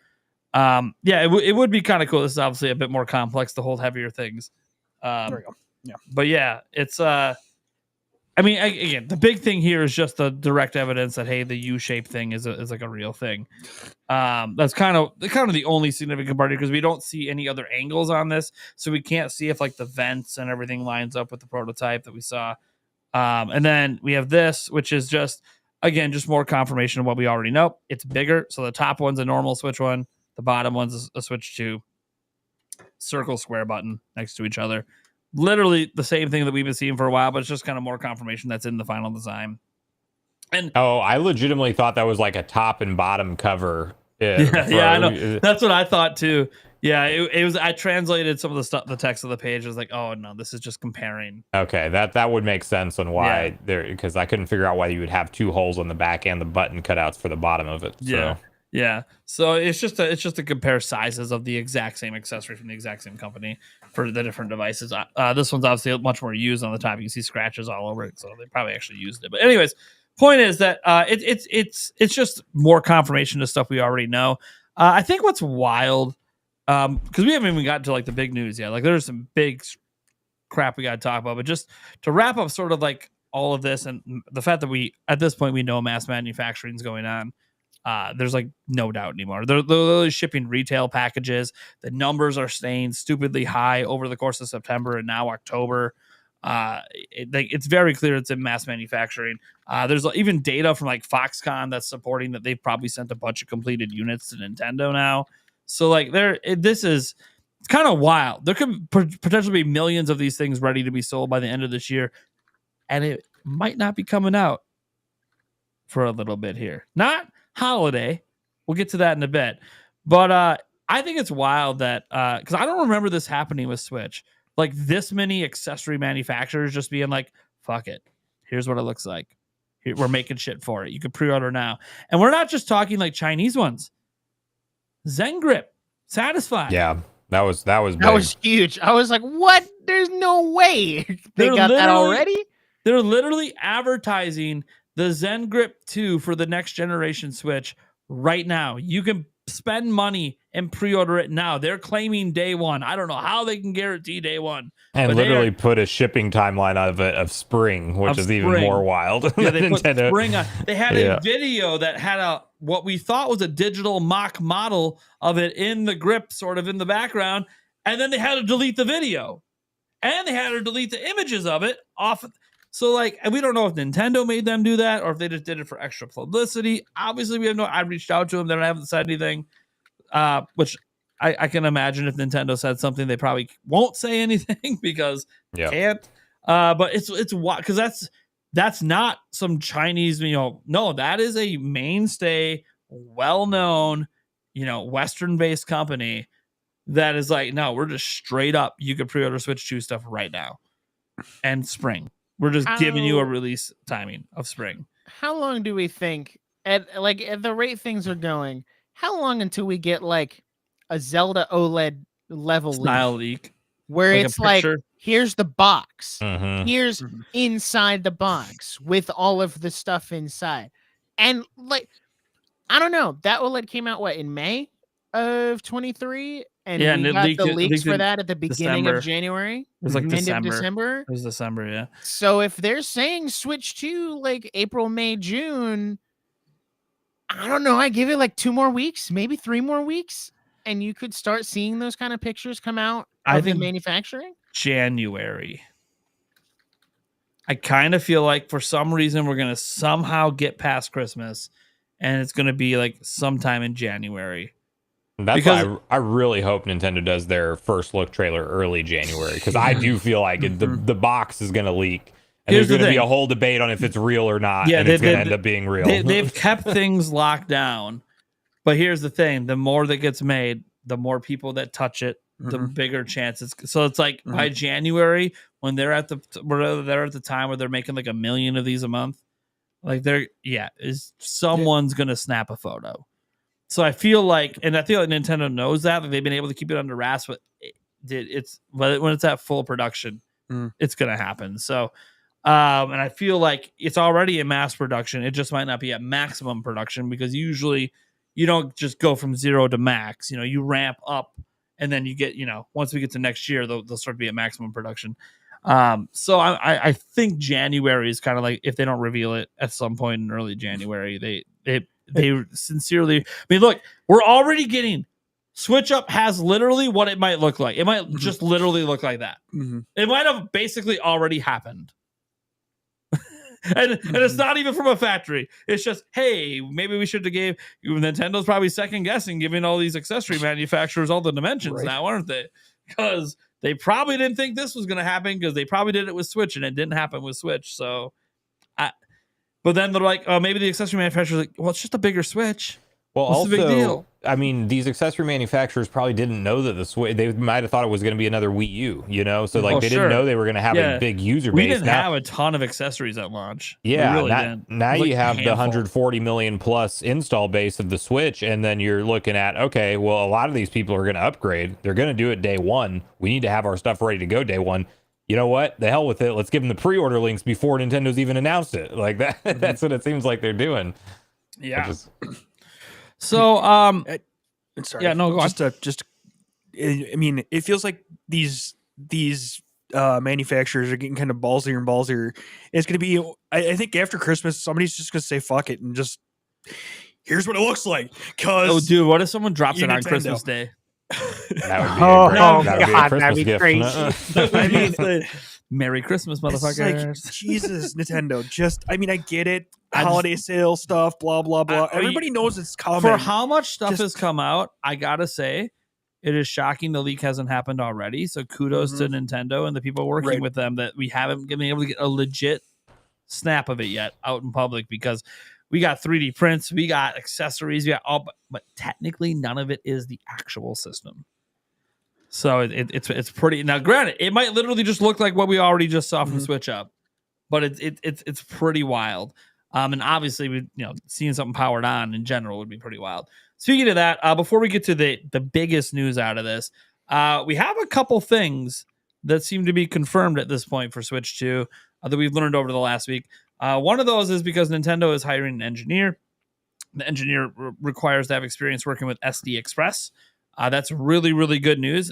It would be kind of cool. This is obviously a bit more complex to hold heavier things. There we go. Yeah, but yeah, it's I mean, again, the big thing here is just the direct evidence that, hey, the U-shaped thing is like a real thing. That's kind of the only significant part here, because we don't see any other angles on this, so we can't see if like the vents and everything lines up with the prototype that we saw. And then we have this, which is just more confirmation of what we already know. It's bigger, so the top one's a normal Switch 1, the bottom one's a Switch 2. Circle, square button next to each other. Literally the same thing that we've been seeing for a while, but it's just kind of more confirmation that's in the final design. And I legitimately thought that was like a top and bottom cover. Yeah, I know. That's what I thought too. Yeah, it was. I translated some of the stuff, the text of the page. I was like, oh no, this is just comparing. Okay, that would make sense on why because I couldn't figure out why you would have 2 holes on the back and the button cutouts for the bottom of it. So. Yeah. So it's just to compare sizes of the exact same accessory from the exact same company for the different devices. This one's obviously much more used on the top. You can see scratches all over it, so they probably actually used it. But anyways, point is that it's just more confirmation of stuff we already know. I think what's wild, because we haven't even gotten to like the big news yet. Like there's some big crap we got to talk about, but just to wrap up sort of like all of this and the fact that we at this point we know mass manufacturing is going on. There's like no doubt anymore. They're literally shipping retail packages. The numbers are staying stupidly high over the course of September and now October. It's very clear it's in mass manufacturing. There's even data from like Foxconn that's supporting that they've probably sent a bunch of completed units to Nintendo now. So like it's kind of wild. There could potentially be millions of these things ready to be sold by the end of this year, and it might not be coming out for a little bit here. Not holiday, we'll get to that in a bit, but I think it's wild that because I don't remember this happening with Switch, like this many accessory manufacturers just being like, fuck it, here's what it looks like, we're making shit for it, you can pre-order now. And we're not just talking like Chinese ones. Zen Grip, Satisfy, that was huge. I was like, what? There's no way they got that already. They're literally advertising the Zen Grip 2 for the next generation Switch right now. You can spend money and pre-order it now. They're claiming day one. I don't know how they can guarantee day one. And literally put a shipping timeline of spring, which is even more wild. Yeah, they put Nintendo. spring on. They had a video that had what we thought was a digital mock model of it in the grip, sort of in the background, and then they had to delete the video, and they had to delete the images of it off. So, like, we don't know if Nintendo made them do that or if they just did it for extra publicity. Obviously, we have I reached out to them. They haven't said anything, which I can imagine if Nintendo said something, they probably won't say anything because they can't. But it's because that's not some Chinese, no, that is a mainstay, well-known, Western-based company that is like, no, we're just straight up. You could pre-order Switch 2 stuff right now and spring. We're just giving you a release timing of spring. How long do we think at the rate things are going? How long until we get like a Zelda OLED level style leak where like it's like, here's the box, here's Mm-hmm. inside the box with all of the stuff inside, and like I don't know, that OLED came out in May of 23. And we got the leaks for that at the beginning of January. It was like end of December. It was December, yeah. So if they're saying Switch 2 like April, May, June, I don't know. I give it like 2 more weeks, maybe 3 more weeks, and you could start seeing those kind of pictures come out of the manufacturing. January. I kind of feel like for some reason we're going to somehow get past Christmas, and it's going to be like sometime in January. That's why I really hope Nintendo does their first look trailer early January, because I do feel like the box is going to leak, and there's going to be a whole debate on if it's real or not, and it's going to end up being real. They've kept things locked down, but here's the thing: the more that gets made, the more people that touch it, the bigger chances. So it's like by January, when they're at the time where they're making like 1 million of these a month, like someone's going to snap a photo. So I feel like Nintendo knows that, they've been able to keep it under wraps, but when it's at full production, it's going to happen. So, and I feel like it's already in mass production. It just might not be at maximum production, because usually you don't just go from 0 to max. You ramp up, and then you get, once we get to next year, they'll start to be at maximum production. So I think January is kind of like, if they don't reveal it at some point in early January, they sincerely, look, we're already getting Switch Up has literally what it might look like. It might just literally look like that. It might have basically already happened. and it's not even from a factory. It's just, hey, maybe we should have gave Nintendo's probably second guessing, giving all these accessory manufacturers all the dimensions now, aren't they? Because they probably didn't think this was going to happen, because they probably did it with Switch and it didn't happen with Switch. So but then they're like, oh, maybe the accessory manufacturer's like, well, it's just a bigger Switch. Well, what's also, the big deal? These accessory manufacturers probably didn't know that the Switch, they might have thought it was going to be another Wii U, So like they didn't know they were going to have a big user base. We didn't have a ton of accessories at launch. Yeah, really now you have the 140 million plus install base of the Switch, and then you're looking at, okay, well, a lot of these people are going to upgrade. They're going to do it day one. We need to have our stuff ready to go day one. You know what? The hell with it. Let's give them the pre-order links before Nintendo's even announced it. Like that. That's what it seems like they're doing. Yeah. So, sorry. Yeah, no, go on. It feels like these manufacturers are getting kind of ballsier and ballsier. It's going to be, I think after Christmas, somebody's just going to say fuck it and just, here's what it looks like. Oh, dude, what if someone drops it on Christmas Day? That'd be crazy. Merry Christmas, motherfuckers. Like, Jesus, Nintendo. I get it. Holiday sale stuff, blah, blah, blah. Everybody knows it's coming. For how much stuff has come out, I gotta say, it is shocking the leak hasn't happened already. So kudos to Nintendo and the people working with them, that we haven't been able to get a legit snap of it yet out in public, because we got 3D prints, we got accessories, we got all, but technically none of it is the actual system. So it's pretty. Now, granted, it might literally just look like what we already just saw from Switch Up, but it's pretty wild. And obviously, seeing something powered on in general would be pretty wild. Speaking of that, before we get to the biggest news out of this, we have a couple things that seem to be confirmed at this point for Switch 2 that we've learned over the last week. One of those is because Nintendo is hiring an engineer. The engineer requires to have experience working with SD Express. That's really, really good news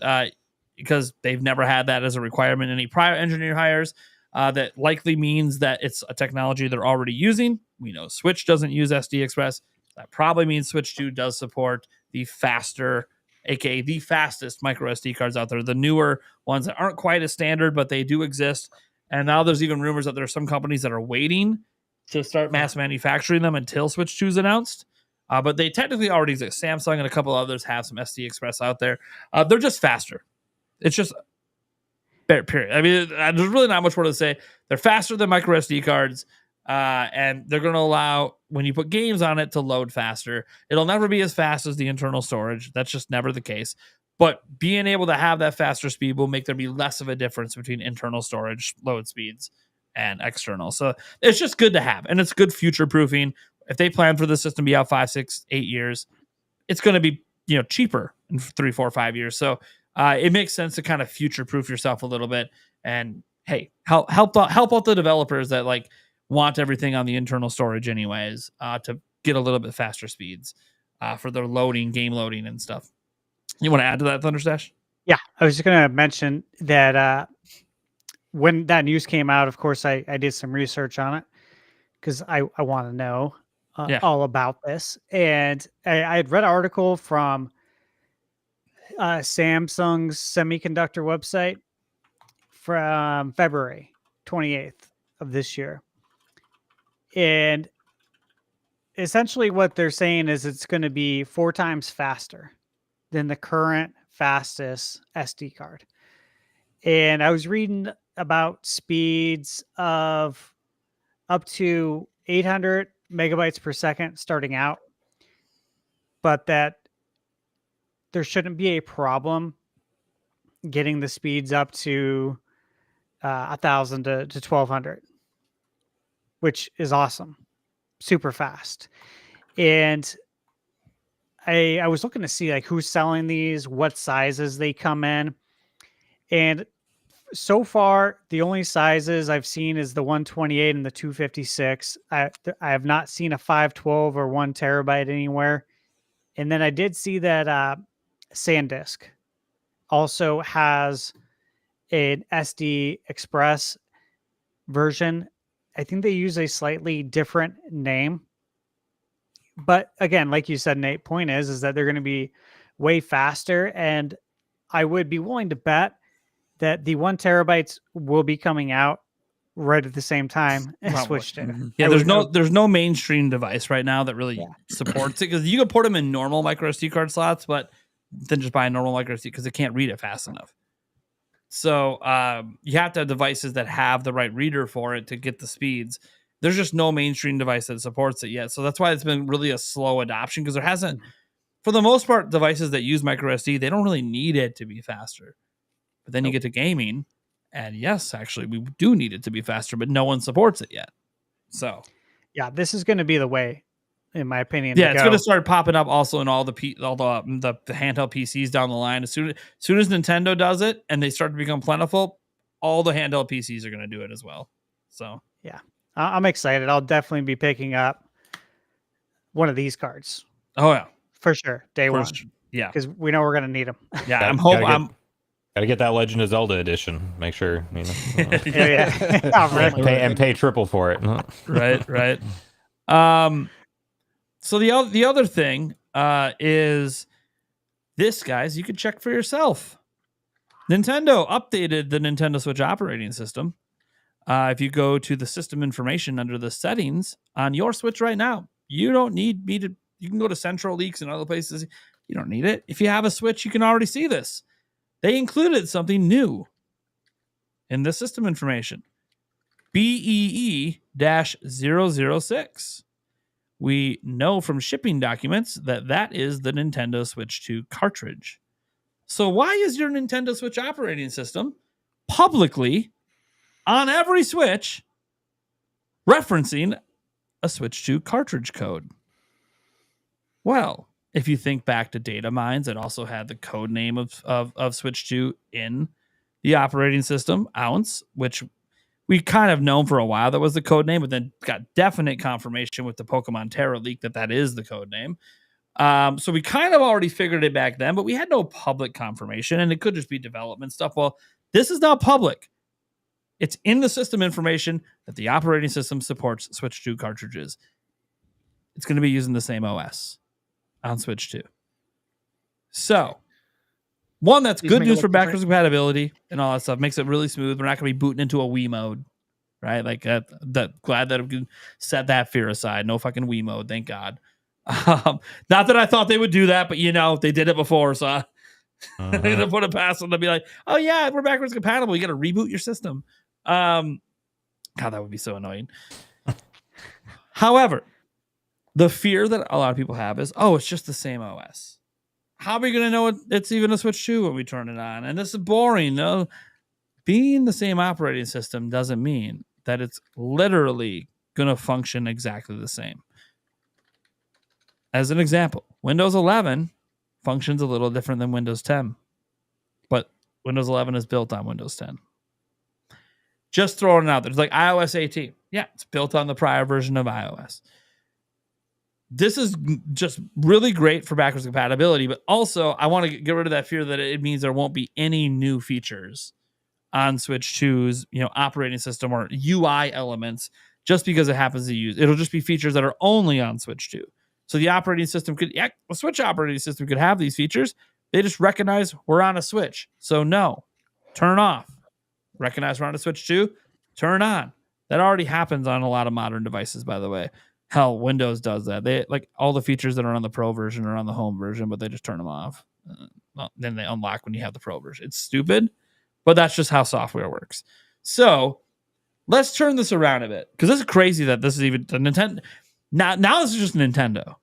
because they've never had that as a requirement in any prior engineer hires. That likely means that it's a technology they're already using. We know Switch doesn't use SD Express. That probably means Switch 2 does support the faster, aka the fastest micro SD cards out there. The newer ones that aren't quite as standard, but they do exist. And now there's even rumors that there are some companies that are waiting to start mass manufacturing them until Switch 2 is announced. But they technically already exist. Samsung and a couple others have some SD Express out there. They're just faster. It's just period. I mean, there's really not much more to say. They're faster than micro SD cards, and they're going to allow, when you put games on it, to load faster. It'll never be as fast as the internal storage. That's just never the case. But being able to have that faster speed will make there be less of a difference between internal storage load speeds and external. So it's just good to have, and it's good future proofing. If they plan for the system to be out 5, 6, 8 years, it's going to be cheaper in 3, 4, 5 years. So it makes sense to kind of future proof yourself a little bit, and hey, help out the developers that like want everything on the internal storage anyways, to get a little bit faster speeds for their game loading and stuff. You want to add to that, Thunderstash? Yeah, I was just going to mention that when that news came out, of course, I did some research on it because I want to know all about this. And I had read an article from Samsung's semiconductor website from February 28th of this year. And essentially what they're saying is it's going to be 4 times faster than the current fastest SD card. And I was reading about speeds of up to 800 megabytes per second starting out, but that there shouldn't be a problem getting the speeds up to 1,000 to 1,200, which is awesome, super fast. And I was looking to see like who's selling these, what sizes they come in, and so far the only sizes I've seen is the 128 and the 256. I have not seen a 512 or 1 terabyte anywhere. And then I did see that SanDisk also has an SD Express version. I think they use a slightly different name. But again, like you said, Nate, point is that they're going to be way faster. And I would be willing to bet that the 1 terabytes will be coming out right at the same time as Switch 2. Yeah, there's no mainstream device right now that really supports it, because you can port them in normal micro SD card slots, but then just buy a normal micro SD because it can't read it fast enough. So you have to have devices that have the right reader for it to get the speeds. There's just no mainstream device that supports it yet. So that's why it's been really a slow adoption, because there hasn't, for the most part, devices that use micro SD, they don't really need it to be faster. But then you get to gaming, and yes, actually, we do need it to be faster, but no one supports it yet. So, yeah, this is going to be the way, in my opinion. Yeah, it's going to start popping up also in all the handheld PCs down the line. As soon as Nintendo does it and they start to become plentiful, all the handheld PCs are going to do it as well. So, yeah, I'm excited. I'll definitely be picking up one of these cards. Oh yeah, for sure, day one. Yeah, because we know we're going to need them. Yeah, I'm hoping. Gotta get that Legend of Zelda edition. Make sure, yeah. pay triple for it. right. So the other thing is this, guys. You can check for yourself. Nintendo updated the Nintendo Switch operating system. If you go to the system information under the settings on your Switch right now, you don't need me to. You can go to Central Leaks and other places. You don't need it. If you have a Switch, you can already see this. They included something new in the system information. BEE-006. We know from shipping documents that is the Nintendo Switch 2 cartridge. So why is your Nintendo Switch operating system publicly on every Switch referencing a Switch 2 cartridge code? Well, if you think back to data mines that also had the code name of Switch 2 in the operating system, Ounce, which we kind of known for a while that was the code name, but then got definite confirmation with the Pokemon Terra leak that is the code name. So we kind of already figured it back then, but we had no public confirmation, and it could just be development stuff. Well, this is now public. It's in the system information that the operating system supports Switch 2 cartridges. It's going to be using the same OS on Switch 2. So, one, that's good news for backwards compatibility and all that stuff. Makes it really smooth. We're not going to be booting into a Wii mode, right? Like, glad that we set that fear aside. No fucking Wii mode, thank God. Not that I thought they would do that, but they did it before, so I'm gonna put it past them to be like, oh yeah, we're backwards compatible. You got to reboot your system. God, that would be so annoying. However, the fear that a lot of people have is, oh, it's just the same OS. How are we gonna know it's even a Switch 2 when we turn it on? And this is boring. No, being the same operating system doesn't mean that it's literally gonna function exactly the same. As an example, Windows 11 functions a little different than Windows 10, but Windows 11 is built on Windows 10. Just throwing it out there. It's like iOS 18. Yeah, it's built on the prior version of iOS. This is just really great for backwards compatibility, but also I want to get rid of that fear that it means there won't be any new features on Switch 2's operating system or UI elements just because it happens to use. It'll just be features that are only on Switch 2. So the operating system a Switch operating system could have these features. They just recognize we're on a Switch. So no, turn off. Recognize we're on a Switch 2, turn on. That already happens on a lot of modern devices, by the way. Hell, Windows does that. They like all the features that are on the Pro version are on the home version, but they just turn them off. Then they unlock when you have the Pro version. It's stupid, but that's just how software works. So let's turn this around a bit, because this is crazy that this is even the Nintendo. Now this is just Nintendo.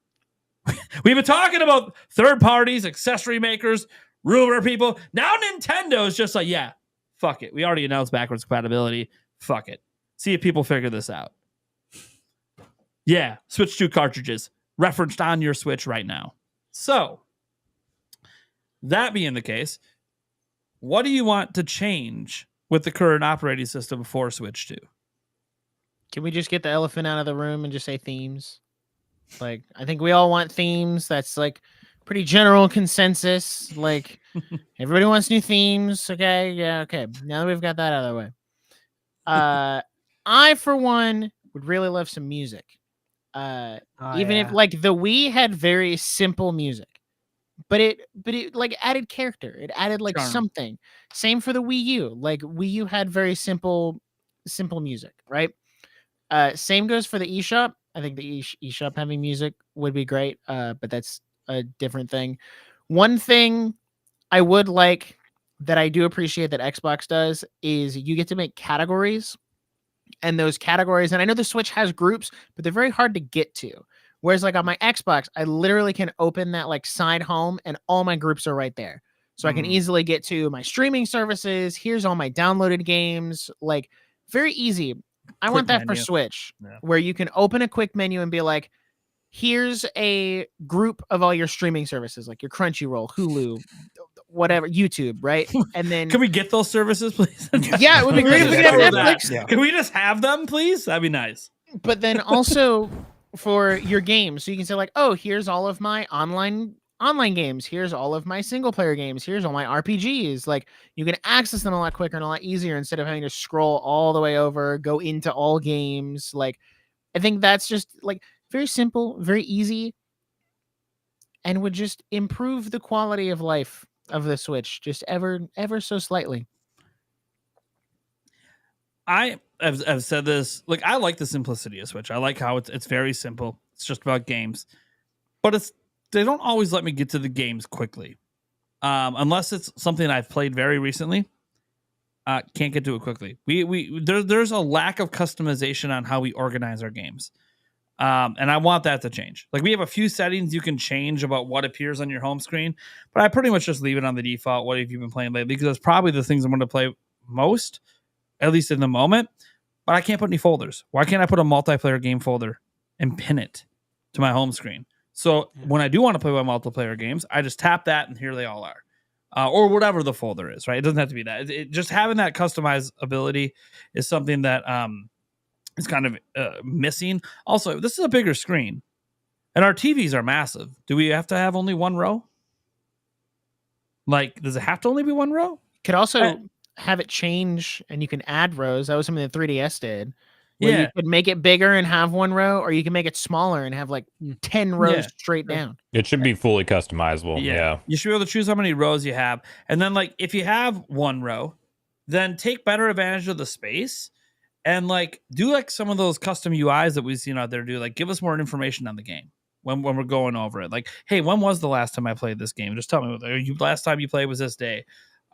We've been talking about third parties, accessory makers, rumor people. Now Nintendo is just like, yeah, fuck it. We already announced backwards compatibility. Fuck it. See if people figure this out. Yeah, Switch 2 cartridges referenced on your Switch right now. So, that being the case, what do you want to change with the current operating system for Switch 2? Can we just get the elephant out of the room and just say themes? Like, I think we all want themes. That's like pretty general consensus. Like, everybody wants new themes. Okay, yeah, okay. Now that we've got that out of the way, I for one would really love some music. If like the Wii had very simple music, but it like added character. It added like something. Same for the Wii U. Like Wii U had very simple music, right? Same goes for the eShop. I think the eShop having music would be great, but that's a different thing. One thing I would like that I do appreciate that Xbox does is you get to make categories, and those categories, and I know the Switch has groups, but they're very hard to get to. Whereas like on my Xbox, I literally can open that like side home and all my groups are right there. So I can easily get to my streaming services. Here's all my downloaded games, like very easy. I want that for Switch, where you can open a quick menu and be like, here's a group of all your streaming services, like your Crunchyroll, Hulu, whatever, YouTube, right? And then can we get those services, please? Yeah, it would be great if we could have Netflix. Yeah. Can we just have them, please? That'd be nice. But then also for your games, so you can say like, oh, here's all of my online games. Here's all of my single player games. Here's all my RPGs. Like you can access them a lot quicker and a lot easier instead of having to scroll all the way over, go into all games. Like I think that's just like very simple, very easy, and would just improve the quality of life of the Switch just ever so slightly. I have said this, like I like the simplicity of Switch. I like how it's very simple. It's just about games, but they don't always let me get to the games quickly, unless it's something I've played very recently. Can't get to it quickly. There's a lack of customization on how we organize our games, and I want that to change. Like we have a few settings you can change about what appears on your home screen, but I pretty much just leave it on the default. What have you been playing lately? Because it's probably the things I'm going to play most, at least in the moment. But I can't put any folders. Why can't I put a multiplayer game folder and pin it to my home screen? So when I do want to play my multiplayer games, I just tap that and here they all are. or whatever the folder is, right? It doesn't have to be that. Just having that customizability is something that is kind of missing. Also, this is a bigger screen, and our TVs are massive. Do we have to have only one row? Like, does it have to only be one row? Could also have it change, and you can add rows. That was something that 3DS did. Where you could make it bigger and have one row, or you can make it smaller and have like 10 rows straight down. It should be fully customizable. Yeah. You should be able to choose how many rows you have. And then, like, if you have one row, then take better advantage of the space and, like, do, like, some of those custom UIs that we've seen out there do. Like, give us more information on the game when we're going over it. Like, hey, when was the last time I played this game? Just tell me. Last time you played was this day.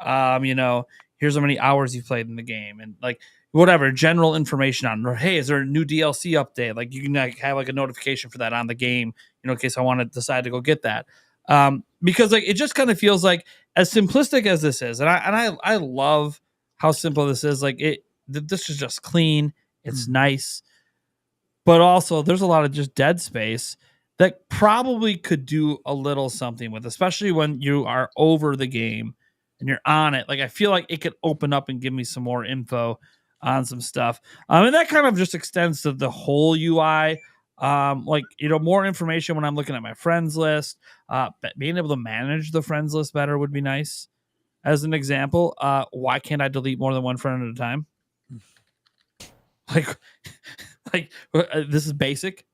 Here's how many hours you played in the game. And, like, whatever general information on, or hey, is there a new DLC update? Like, you can have like a notification for that on the game, in case I want to decide to go get that. Because like it just kind of feels like, as simplistic as this is, and I love how simple this is. Like this is just clean, it's nice, but also there's a lot of just dead space that probably could do a little something with, especially when you are over the game and you're on it. Like I feel like it could open up and give me some more info on some stuff. And that kind of just extends to the whole UI. More information when I'm looking at my friends list. Being able to manage the friends list better would be nice. As an example, why can't I delete more than one friend at a time? This is basic.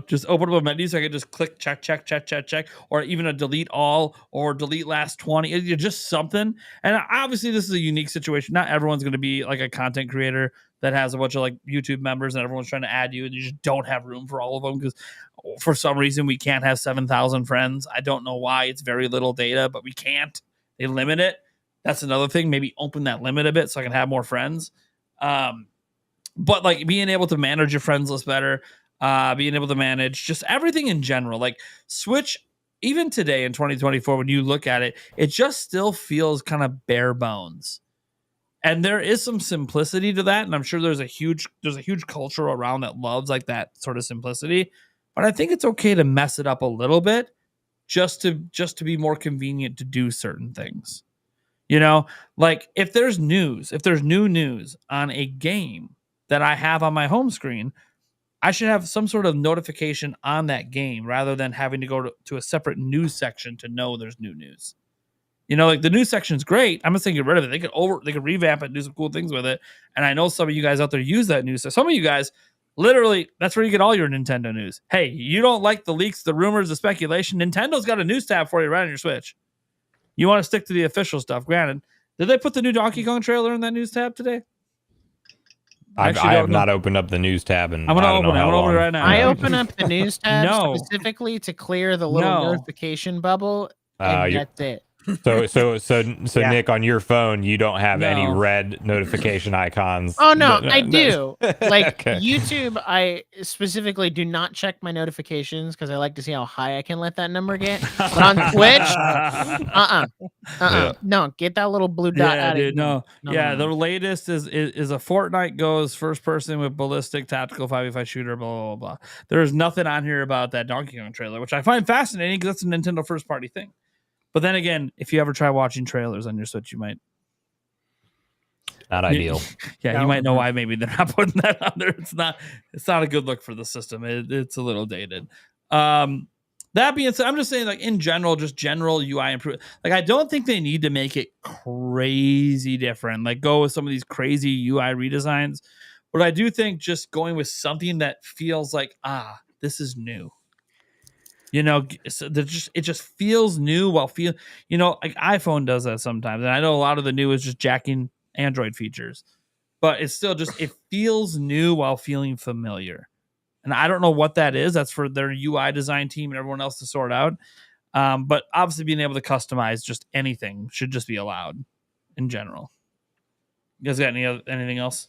Just open up a menu so I can just click check, or even a delete all or delete last 20. Just something. And obviously, this is a unique situation. Not everyone's going to be like a content creator that has a bunch of like YouTube members and everyone's trying to add you, and you just don't have room for all of them because for some reason we can't have 7,000 friends. I don't know why. It's very little data, but we can't. They limit it. That's another thing. Maybe open that limit a bit so I can have more friends. But like being able to manage your friends list better. Being able to manage just everything in general, like Switch, even today in 2024, when you look at it, it just still feels kind of bare bones. And there is some simplicity to that. And I'm sure there's a huge culture around that loves like that sort of simplicity. But I think it's okay to mess it up a little bit just to be more convenient to do certain things. Like if there's new news on a game that I have on my home screen, I should have some sort of notification on that game rather than having to go to a separate news section to know there's new news. Like the news section's great. I'm not saying get rid of it. They could revamp it, do some cool things with it. And I know some of you guys out there use that news. So some of you guys, literally, that's where you get all your Nintendo news. Hey, you don't like the leaks, the rumors, the speculation. Nintendo's got a news tab for you right on your Switch. You want to stick to the official stuff. Granted, did they put the new Donkey Kong trailer in that news tab today? I have not opened up the news tab, and I'm gonna open it right now. I open up the news tab specifically to clear the little notification bubble, and that's it. So Nick, on your phone, you don't have any red notification icons. Oh no, I do. Like okay. YouTube, I specifically do not check my notifications because I like to see how high I can let that number get. But on Twitch, no, get that little blue dot out of here. No. The latest is a Fortnite goes first person with ballistic tactical 5v5 shooter, blah blah blah. There's nothing on here about that Donkey Kong trailer, which I find fascinating because that's a Nintendo first party thing. But then again, if you ever try watching trailers on your Switch, you might. Not ideal. You might know why maybe they're not putting that on there. It's not a good look for the system. It's a little dated. That being said, I'm just saying, like in general, just general UI improvement. Like I don't think they need to make it crazy different. Like go with some of these crazy UI redesigns. But I do think just going with something that feels like, this is new. So it just feels new while like iPhone does that sometimes. And I know a lot of the new is just jacking Android features, but it's still just, it feels new while feeling familiar. And I don't know what that is. That's for their UI design team and everyone else to sort out. But obviously being able to customize just anything should just be allowed in general. You guys got anything else?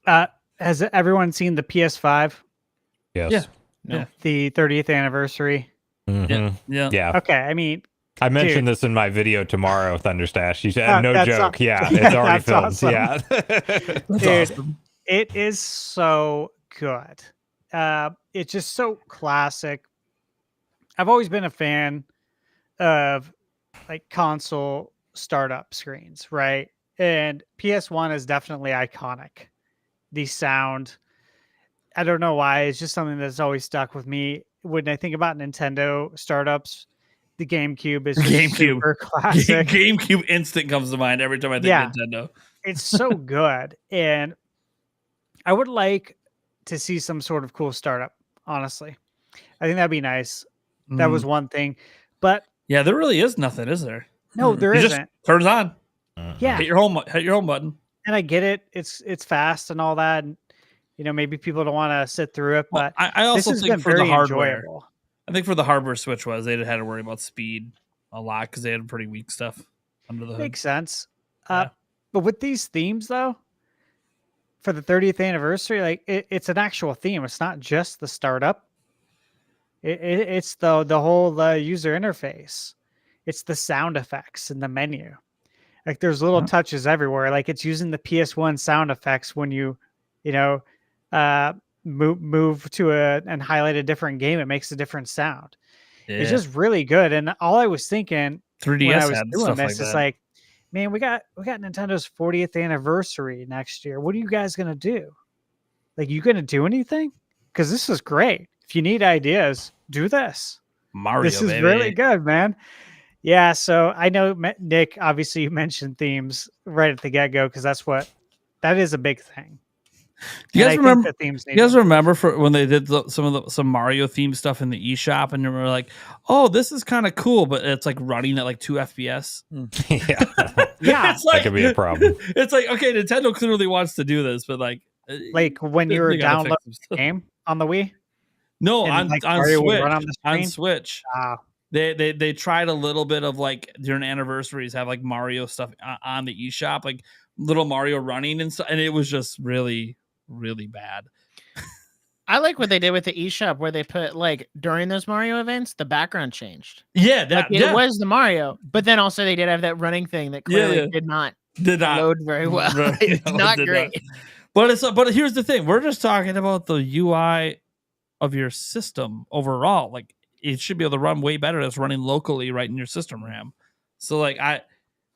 Has everyone seen the PS5? Yes. Yeah. The 30th anniversary. Mm-hmm. Yeah. Okay. I mean, I mentioned this in my video tomorrow, Thunderstash. You said no joke. Yeah, it's already filmed. Awesome. Yeah, that's awesome. It is so good. It's just so classic. I've always been a fan of like console startup screens, right? And PS1 is definitely iconic. The sound, I don't know why, it's just something that's always stuck with me. When I think about Nintendo startups, the GameCube is just GameCube. super classic. GameCube instant comes to mind every time I think Yeah. Nintendo. It's so good. And I would like to see some sort of cool startup, honestly. I think that'd be nice. That was one thing. But yeah, there really is nothing, is there? no, there It isn't. just turns on. Yeah. Hit your home button. And I get it. It's fast and all that. And, maybe people don't want to sit through it, but I also this has think been for the very hardware, enjoyable. I think for the hardware Switch they had to worry about speed a lot because they had pretty weak stuff under the hood. Makes sense. Yeah. But with these themes, though, for the 30th anniversary, like it's an actual theme. It's not just the startup. It's the whole user interface. It's the sound effects in the menu. Like there's little touches everywhere. Like it's using the PS1 sound effects when you move to and highlight a different game. It makes a different sound. Yeah. It's just really good. And all I was thinking 3DS when I was had doing stuff this like is that. like, man, we got Nintendo's 40th anniversary next year. What are you guys gonna do? Like, you gonna do anything? Because this is great. If you need ideas, do this. Mario, This is baby. really good, man. Yeah. So I know, Nick, obviously you mentioned themes right at the get-go because that is a big thing. Do you guys remember? The themes You guys remember for when they did some Mario themed stuff in the eShop, and you were like, "Oh, this is kind of cool," but it's like running at like 2 FPS. Yeah, It's like, That could be a problem. It's like, okay, Nintendo clearly wants to do this, but like when you were they gotta fix downloading some the stuff. game on the Wii? No, And, on Mario would Switch. run on the On screen? Switch, Ah, they tried a little bit of like during anniversaries have like Mario stuff on the eShop, like little Mario running and stuff, and it was just really, really bad. I like what they did with the eShop where they put like during those Mario events, the background changed. Yeah, Like that it was the Mario, but then also they did have that running thing that clearly did not did not load very well. Right, It's no, it not did great. But here's the thing: we're just talking about the UI of your system overall. Like it should be able to run way better. That's running locally right in your system RAM. So I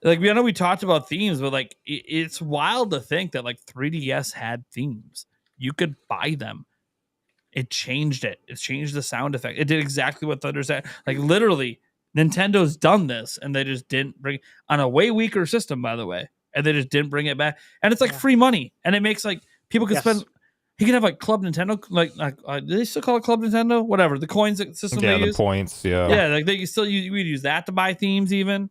know we talked about themes, but like it's wild to think that like 3DS had themes. You could buy them. It changed it. It changed the sound effect. It did exactly what Thunder said. Like literally, Nintendo's done this, and they just didn't bring on a way weaker system, by the way, and they just didn't bring it back. And it's like free money, and it makes like people can spend. He can have like Club Nintendo, like do they still call it Club Nintendo? Whatever the coins system Yeah, they the use. points. Yeah, Yeah, like they still we'd use that to buy themes, even.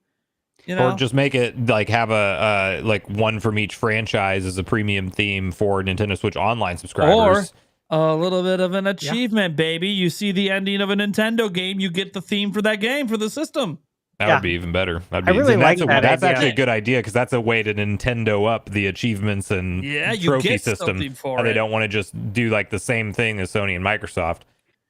You know, or just make it like have a like one from each franchise as a premium theme for Nintendo Switch Online subscribers. Or a little bit of an achievement, baby. You see the ending of a Nintendo game, you get the theme for that game for the system. That would be even better. That'd be, I really like that that's idea. actually a good idea because that's a way to Nintendo up the achievements and you trophy get system. something for How they it. don't want to just do like the same thing as Sony and Microsoft.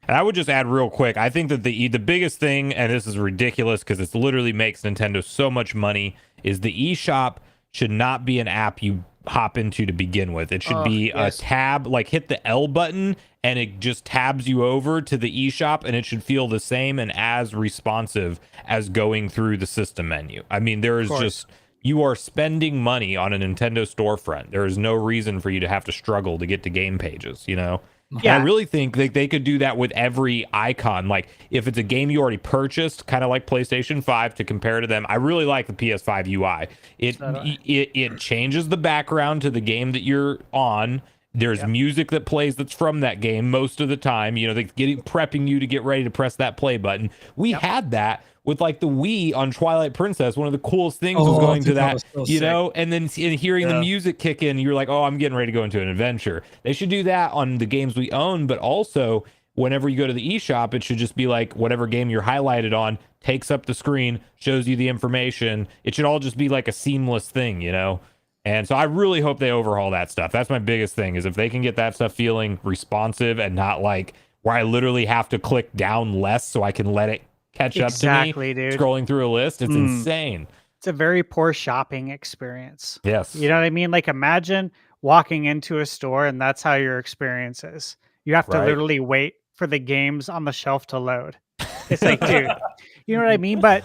And I would just add real quick, I think that the biggest thing, and this is ridiculous because it literally makes Nintendo so much money, is the eShop should not be an app you hop into to begin with. It should be a tab, like hit the L button and it just tabs you over to the eShop, and it should feel the same and as responsive as going through the system menu. I mean, there is just, you are spending money on a Nintendo storefront. There is no reason for you to have to struggle to get to game pages, you know? Yeah. And I really think they could do that with every icon. Like if it's a game you already purchased, kind of like PlayStation 5 to compare to them, I really like the PS5 UI. It changes the background to the game that you're on. There's music that plays that's from that game most of the time. You know, they're prepping you to get ready to press that play button. We had that with like the Wii on Twilight Princess. One of the coolest things was going to that, you know, and then hearing the music kick in, you're like, oh, I'm getting ready to go into an adventure. They should do that on the games we own, but also whenever you go to the eShop, it should just be like whatever game you're highlighted on takes up the screen, shows you the information. It should all just be like a seamless thing, you know? And so I really hope they overhaul that stuff. That's my biggest thing, is if they can get that stuff feeling responsive and not like where I literally have to click down less so I can let it catch up to me, dude. scrolling through a list. It's insane. It's a very poor shopping experience. Yes. You know what I mean? Like imagine walking into a store and that's how your experience is. You have to literally wait for the games on the shelf to load. It's like, dude, You know what I mean? But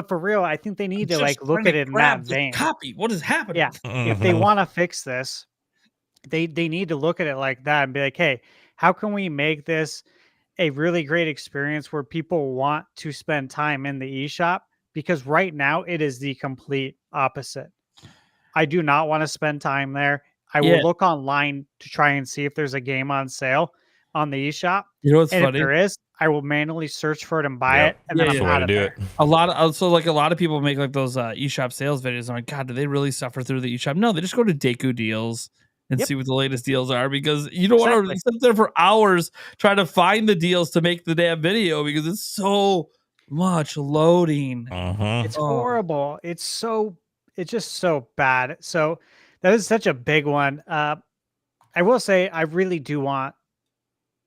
for real, I think they need to like look at it in that vein. Copy. What is happening? Yeah. If they want to fix this, they need to look at it like that and be like, hey, how can we make this a really great experience where people want to spend time in the eShop? Because right now it is the complete opposite. I do not want to spend time there. I will look online to try and see if there's a game on sale on the eShop. You know what's and funny? If there is, I will manually search for it and buy it, and then I'm out of there. A lot of people make like those eShop sales videos. I'm like, God, do they really suffer through the eShop? No, they just go to Deku Deals and see what the latest deals are, because you don't want to sit there for hours trying to find the deals to make the damn video, because it's so much loading. It's horrible. It's just so bad. So that is such a big one. I will say I really do want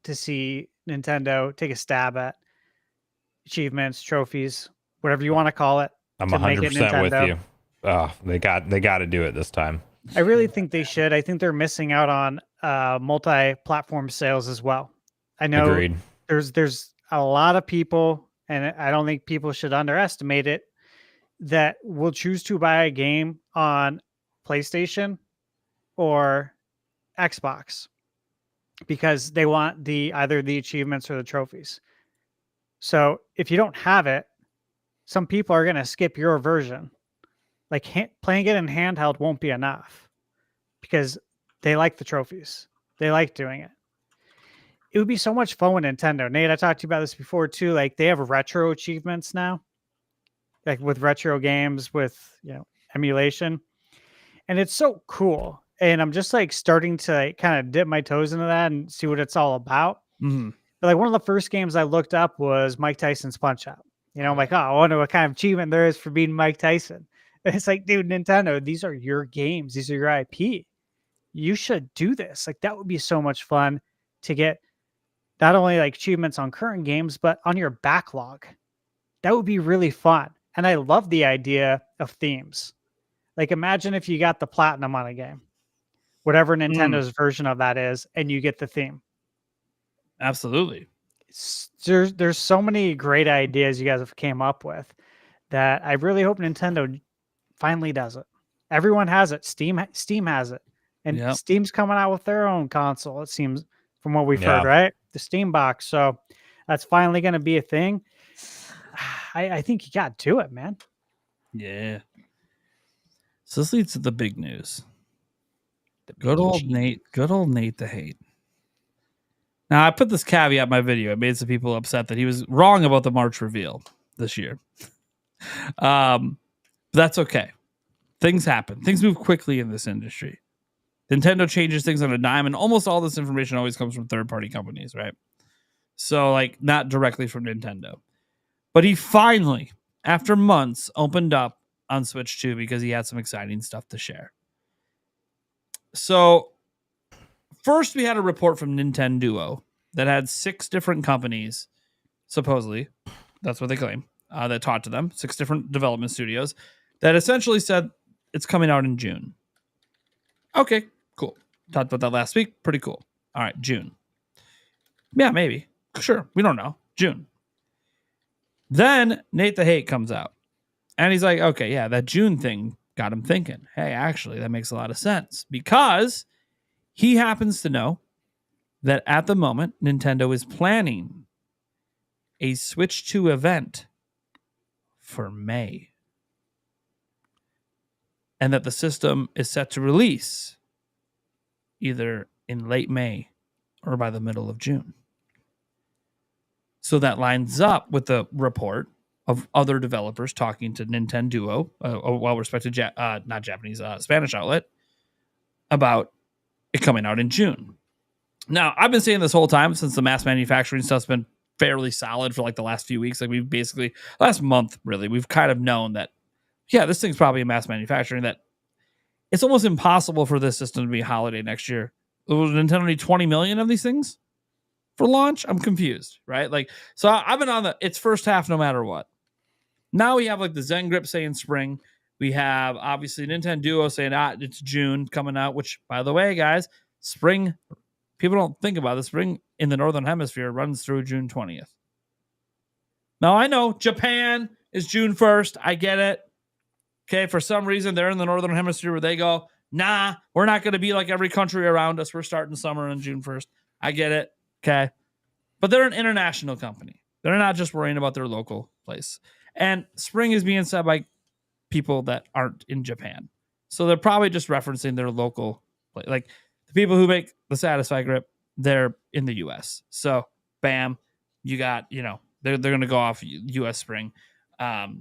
to see Nintendo take a stab at achievements, trophies, whatever you want to call it. I'm 100% with you. Oh, they got to do it this time. I really think they should. I think they're missing out on multi-platform sales as well. I know there's a lot of people, and I don't think people should underestimate it, that will choose to buy a game on PlayStation or Xbox because they want either the achievements or the trophies. So if you don't have it, some people are going to skip your version. Like playing it in handheld won't be enough because they like the trophies. They like doing it. It would be so much fun with Nintendo. Nate, I talked to you about this before too. Like they have retro achievements now, like with retro games with, emulation. And it's so cool. And I'm just like starting to kind of dip my toes into that and see what it's all about. Mm-hmm. But like one of the first games I looked up was Mike Tyson's Punch-Out. I'm like, oh, I wonder what kind of achievement there is for being Mike Tyson. And it's like, dude, Nintendo, these are your games. These are your IP. You should do this. Like that would be so much fun to get not only like achievements on current games, but on your backlog. That would be really fun. And I love the idea of themes. Like imagine if you got the platinum on a game, whatever Nintendo's version of that is, and you get the theme. Absolutely. There's so many great ideas you guys have came up with that I really hope Nintendo finally does it. Everyone has it. Steam has it. And Steam's coming out with their own console, it seems, from what we've heard, right? The Steam box. So that's finally going to be a thing. I think you got to it, man. Yeah. So this leads to the big news. Good old Nate the Hate. Now, I put this caveat in my video. It made some people upset that he was wrong about the March reveal this year. But that's okay. Things happen. Things move quickly in this industry. Nintendo changes things on a dime, and almost all this information always comes from third-party companies, right? So, like, not directly from Nintendo. But he finally, after months, opened up on Switch 2 because he had some exciting stuff to share. So, first, we had a report from Nintenduo that had 6 different companies, supposedly, that's what they claim, that talked to them, 6 different development studios, that essentially said it's coming out in June. Okay, cool. Talked about that last week. Pretty cool. All right, June. Yeah, maybe. Sure, we don't know. June. Then Nate the Hate comes out. And he's like, okay, yeah, that June thing got him thinking. Hey, actually, that makes a lot of sense. Because he happens to know that at the moment, Nintendo is planning a Switch 2 event for May. And that the system is set to release either in late May or by the middle of June. So that lines up with the report of other developers talking to Nintenduo, a well-respected Spanish outlet, about it coming out in June. Now, I've been saying this whole time since the mass manufacturing stuff's been fairly solid for like the last few weeks. Like we've basically, last month really, we've kind of known that, yeah, this thing's probably a mass manufacturing, that it's almost impossible for this system to be a holiday next year. Will Nintendo need 20 million of these things for launch? I'm confused, right? Like, so I've been on it's first half no matter what. Now we have like the Zen Grip saying spring. We have obviously Nintenduo saying it's June coming out, which by the way, guys, spring, people don't think about it. Spring in the Northern Hemisphere runs through June 20th. Now, I know Japan is June 1st. I get it. Okay, for some reason, they're in the Northern Hemisphere where they go, nah, we're not going to be like every country around us. We're starting summer on June 1st. I get it. Okay. But they're an international company. They're not just worrying about their local place. And spring is being said by people that aren't in Japan. So they're probably just referencing their local place. Like the people who make the Satisfy grip, they're in the US. So bam, you got, they're going to go off US spring. All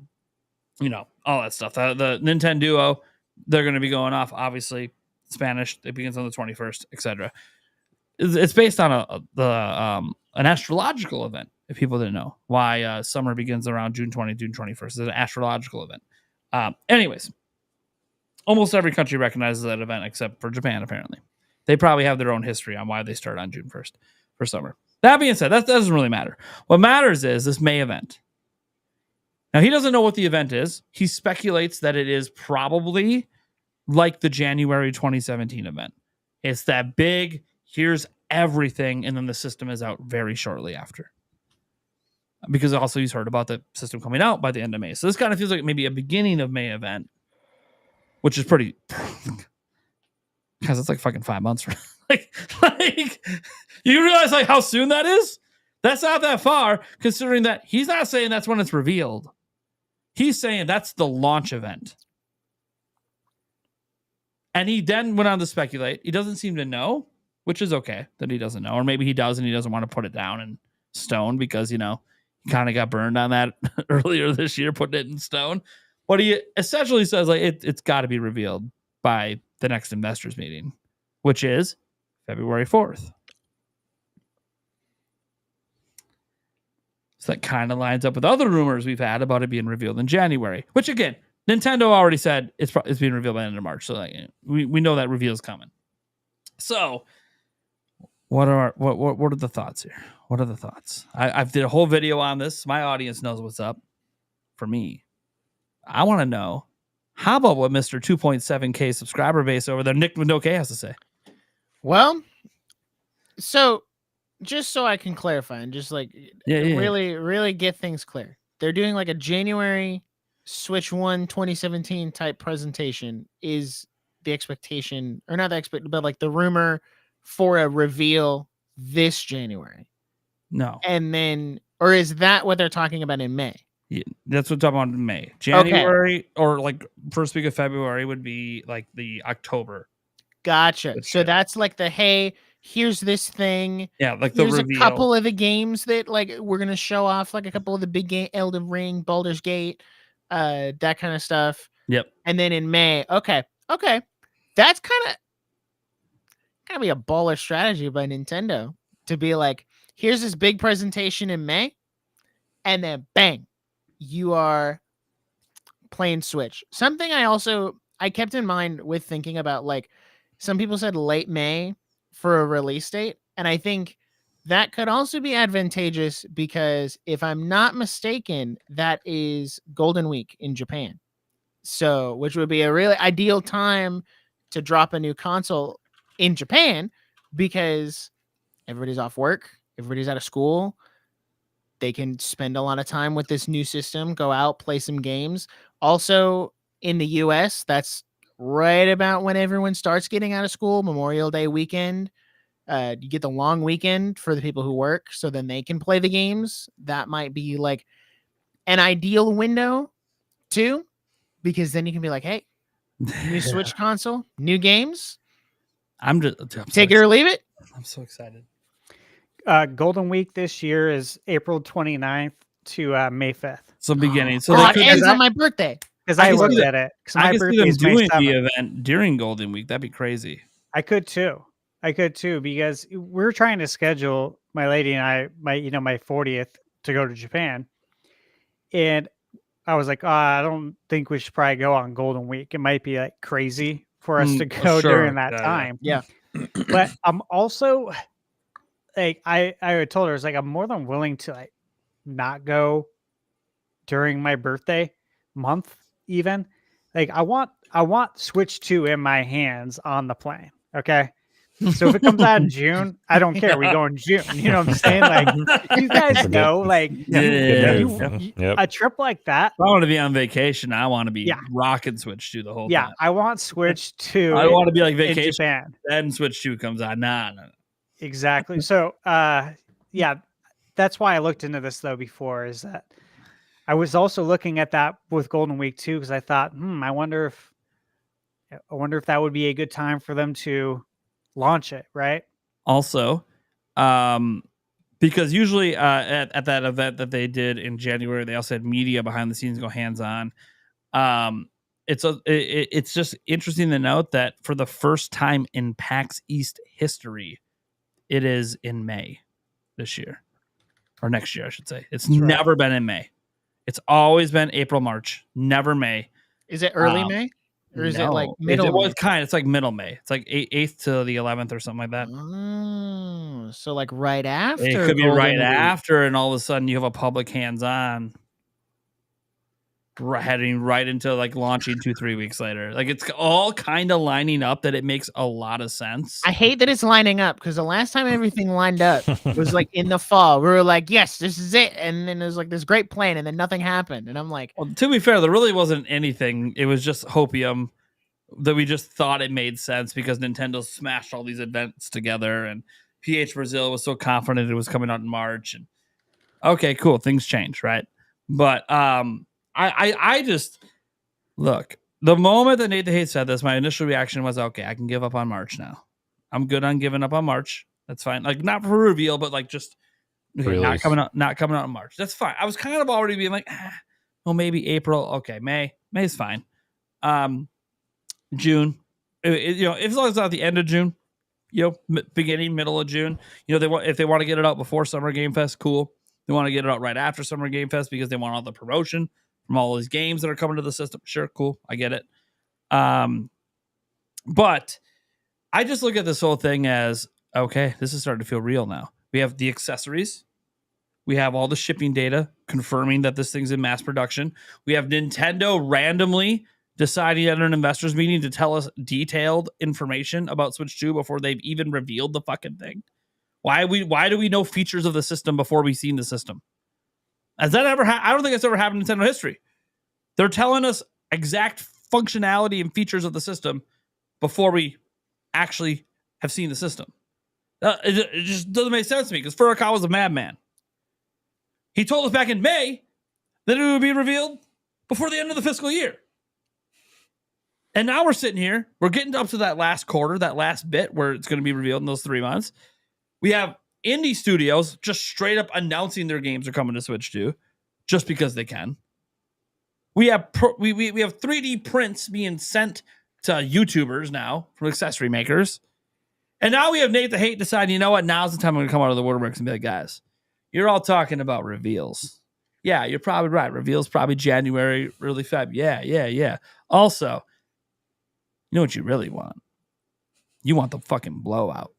that stuff. The Nintendo, they're going to be going off, obviously, Spanish. It begins on the 21st, etc. It's based on an astrological event, if people didn't know why summer begins around June 20, June 21st. It's an astrological event. Anyways, almost every country recognizes that event except for Japan, apparently. They probably have their own history on why they start on June 1st for summer. That being said, that doesn't really matter. What matters is this May event. Now, he doesn't know what the event is. He speculates that it is probably like the January 2017 event. It's that big, here's everything, and then the system is out very shortly after. Because also he's heard about the system coming out by the end of May. So this kind of feels like maybe a beginning of May event, which is pretty... Because it's like fucking 5 months from like you realize like how soon that is? That's not that far, considering that he's not saying that's when it's revealed. He's saying that's the launch event. And he then went on to speculate. He doesn't seem to know, which is okay that he doesn't know. Or maybe he does and he doesn't want to put it down in stone because, he kind of got burned on that earlier this year, putting it in stone. But he essentially says like it's got to be revealed by the next investors meeting, which is February 4th. So that kind of lines up with other rumors we've had about it being revealed in January, which again, Nintendo already said it's being revealed by the end of March. So we know that reveal is coming. So what are the thoughts here? What are the thoughts? I've did a whole video on this. My audience knows what's up. For me, I want to know, how about what Mr. 2.7K subscriber base over there, Nick with no K, has to say? Well, so just so I can clarify and just really get things clear. They're doing like a January Switch 1 2017 type presentation is the expectation, or not the expectation, but like the rumor for a reveal this January. No. And then, or is that what they're talking about in May? Yeah, that's what I'm talking about in May. January or like first week of February would be like the October. Gotcha. So that's like the, hey, here's this thing. Yeah, like here's the reveal. A couple of the games that like we're gonna show off, like a couple of the big game, Elden Ring, Baldur's Gate, that kind of stuff. Yep. And then in May, okay, that's gotta be a baller strategy by Nintendo to be like, here's this big presentation in May, and then bang, you are playing Switch. Something I kept in mind with thinking about, like, some people said late May for a release date, and I think that could also be advantageous because if I'm not mistaken, that is Golden Week in Japan. So, which would be a really ideal time to drop a new console in Japan because everybody's off work, everybody's out of school. They can spend a lot of time with this new system, go out, play some games. Also, in the US, that's right about when everyone starts getting out of school, Memorial Day weekend. You get the long weekend for the people who work, so then they can play the games. That might be like an ideal window too, because then you can be like, hey, new Switch console, new games. I'm take it or leave it. I'm so excited. Golden Week this year is April 29th to May 5th. So beginning. So it ends on my birthday. Because I looked at it. I could see them doing the event during Golden Week. That'd be crazy. I could too, because we're trying to schedule, my lady and I, my 40th to go to Japan. And I was like, I don't think we should probably go on Golden Week. It might be like crazy for us to go during that time. Yeah. But I'm also like, I told her, it's like, I'm more than willing to like not go during my birthday month even. Like I want Switch 2 in my hands on the plane. Okay. So if it comes out in June, I don't care. We go in June. You know what I'm saying? Like, you guys know, like, a trip like that. If I want to be on vacation, I want to be rocking Switch 2 the whole time. I want Switch 2. I want to be like vacation. In Japan. Then Switch 2 comes out. Nah. Exactly. So, that's why I looked into this though before, is that I was also looking at that with Golden Week too, because I thought, I wonder if that would be a good time for them to launch it, right? Also, because usually at that event that they did in January, they also had media behind the scenes go hands on. It's just interesting to note that for the first time in PAX East history, it is in May this year. Or next year, I should say. It's never been in May. It's always been April, March, never May. Is it early May? Or is it like middle? It's like middle May. It's like 8th to the 11th or something like that. Oh, so like right after. It could be right after, and all of a sudden you have a public hands-on heading right into like launching 2-3 weeks later. Like it's all kind of lining up that it makes a lot of sense. I hate that it's lining up, because the last time everything lined up was like in the fall. We were like, yes, this is it. And then there's like this great plan, and then nothing happened. And I'm like, well, to be fair, there really wasn't anything. It was just hopium that we just thought it made sense because Nintendo smashed all these events together, and PH Brazil was so confident it was coming out in March. And okay, cool. Things change, right? But I just look, the moment that Nate the Hate said this, my initial reaction was, okay, I can give up on March now. I'm good on giving up on March. That's fine. Like not for reveal, but like just not coming out in March. That's fine. I was kind of already being like, well, maybe April. Okay, May's fine. June, as long as it's not the end of June, beginning, middle of June, if they want to get it out before Summer Game Fest, cool. They want to get it out right after Summer Game Fest because they want all the promotion from all these games that are coming to the system. Sure, cool. I get it. But I just look at this whole thing as, okay, this is starting to feel real now. We have the accessories. We have all the shipping data confirming that this thing's in mass production. We have Nintendo randomly deciding at an investors meeting to tell us detailed information about Switch 2 before they've even revealed the fucking thing. Why do we know features of the system before we've seen the system? Has that ever I don't think it's ever happened in Nintendo history. They're telling us exact functionality and features of the system before we actually have seen the system. It just doesn't make sense to me because Furukawa's a madman. He told us back in May that it would be revealed before the end of the fiscal year. And now we're sitting here. We're getting up to that last quarter, that last bit where it's going to be revealed in those 3 months. We have indie studios just straight up announcing their games are coming to Switch 2 just because they can. We have we have 3D prints being sent to YouTubers now from accessory makers. And now we have Nate the Hate deciding, you know what, now's the time I'm going to come out of the woodworks and be like, guys, you're all talking about reveals. Yeah, you're probably right. Reveals probably January, early Feb. Yeah. Also, you know what you really want? You want the fucking blowout.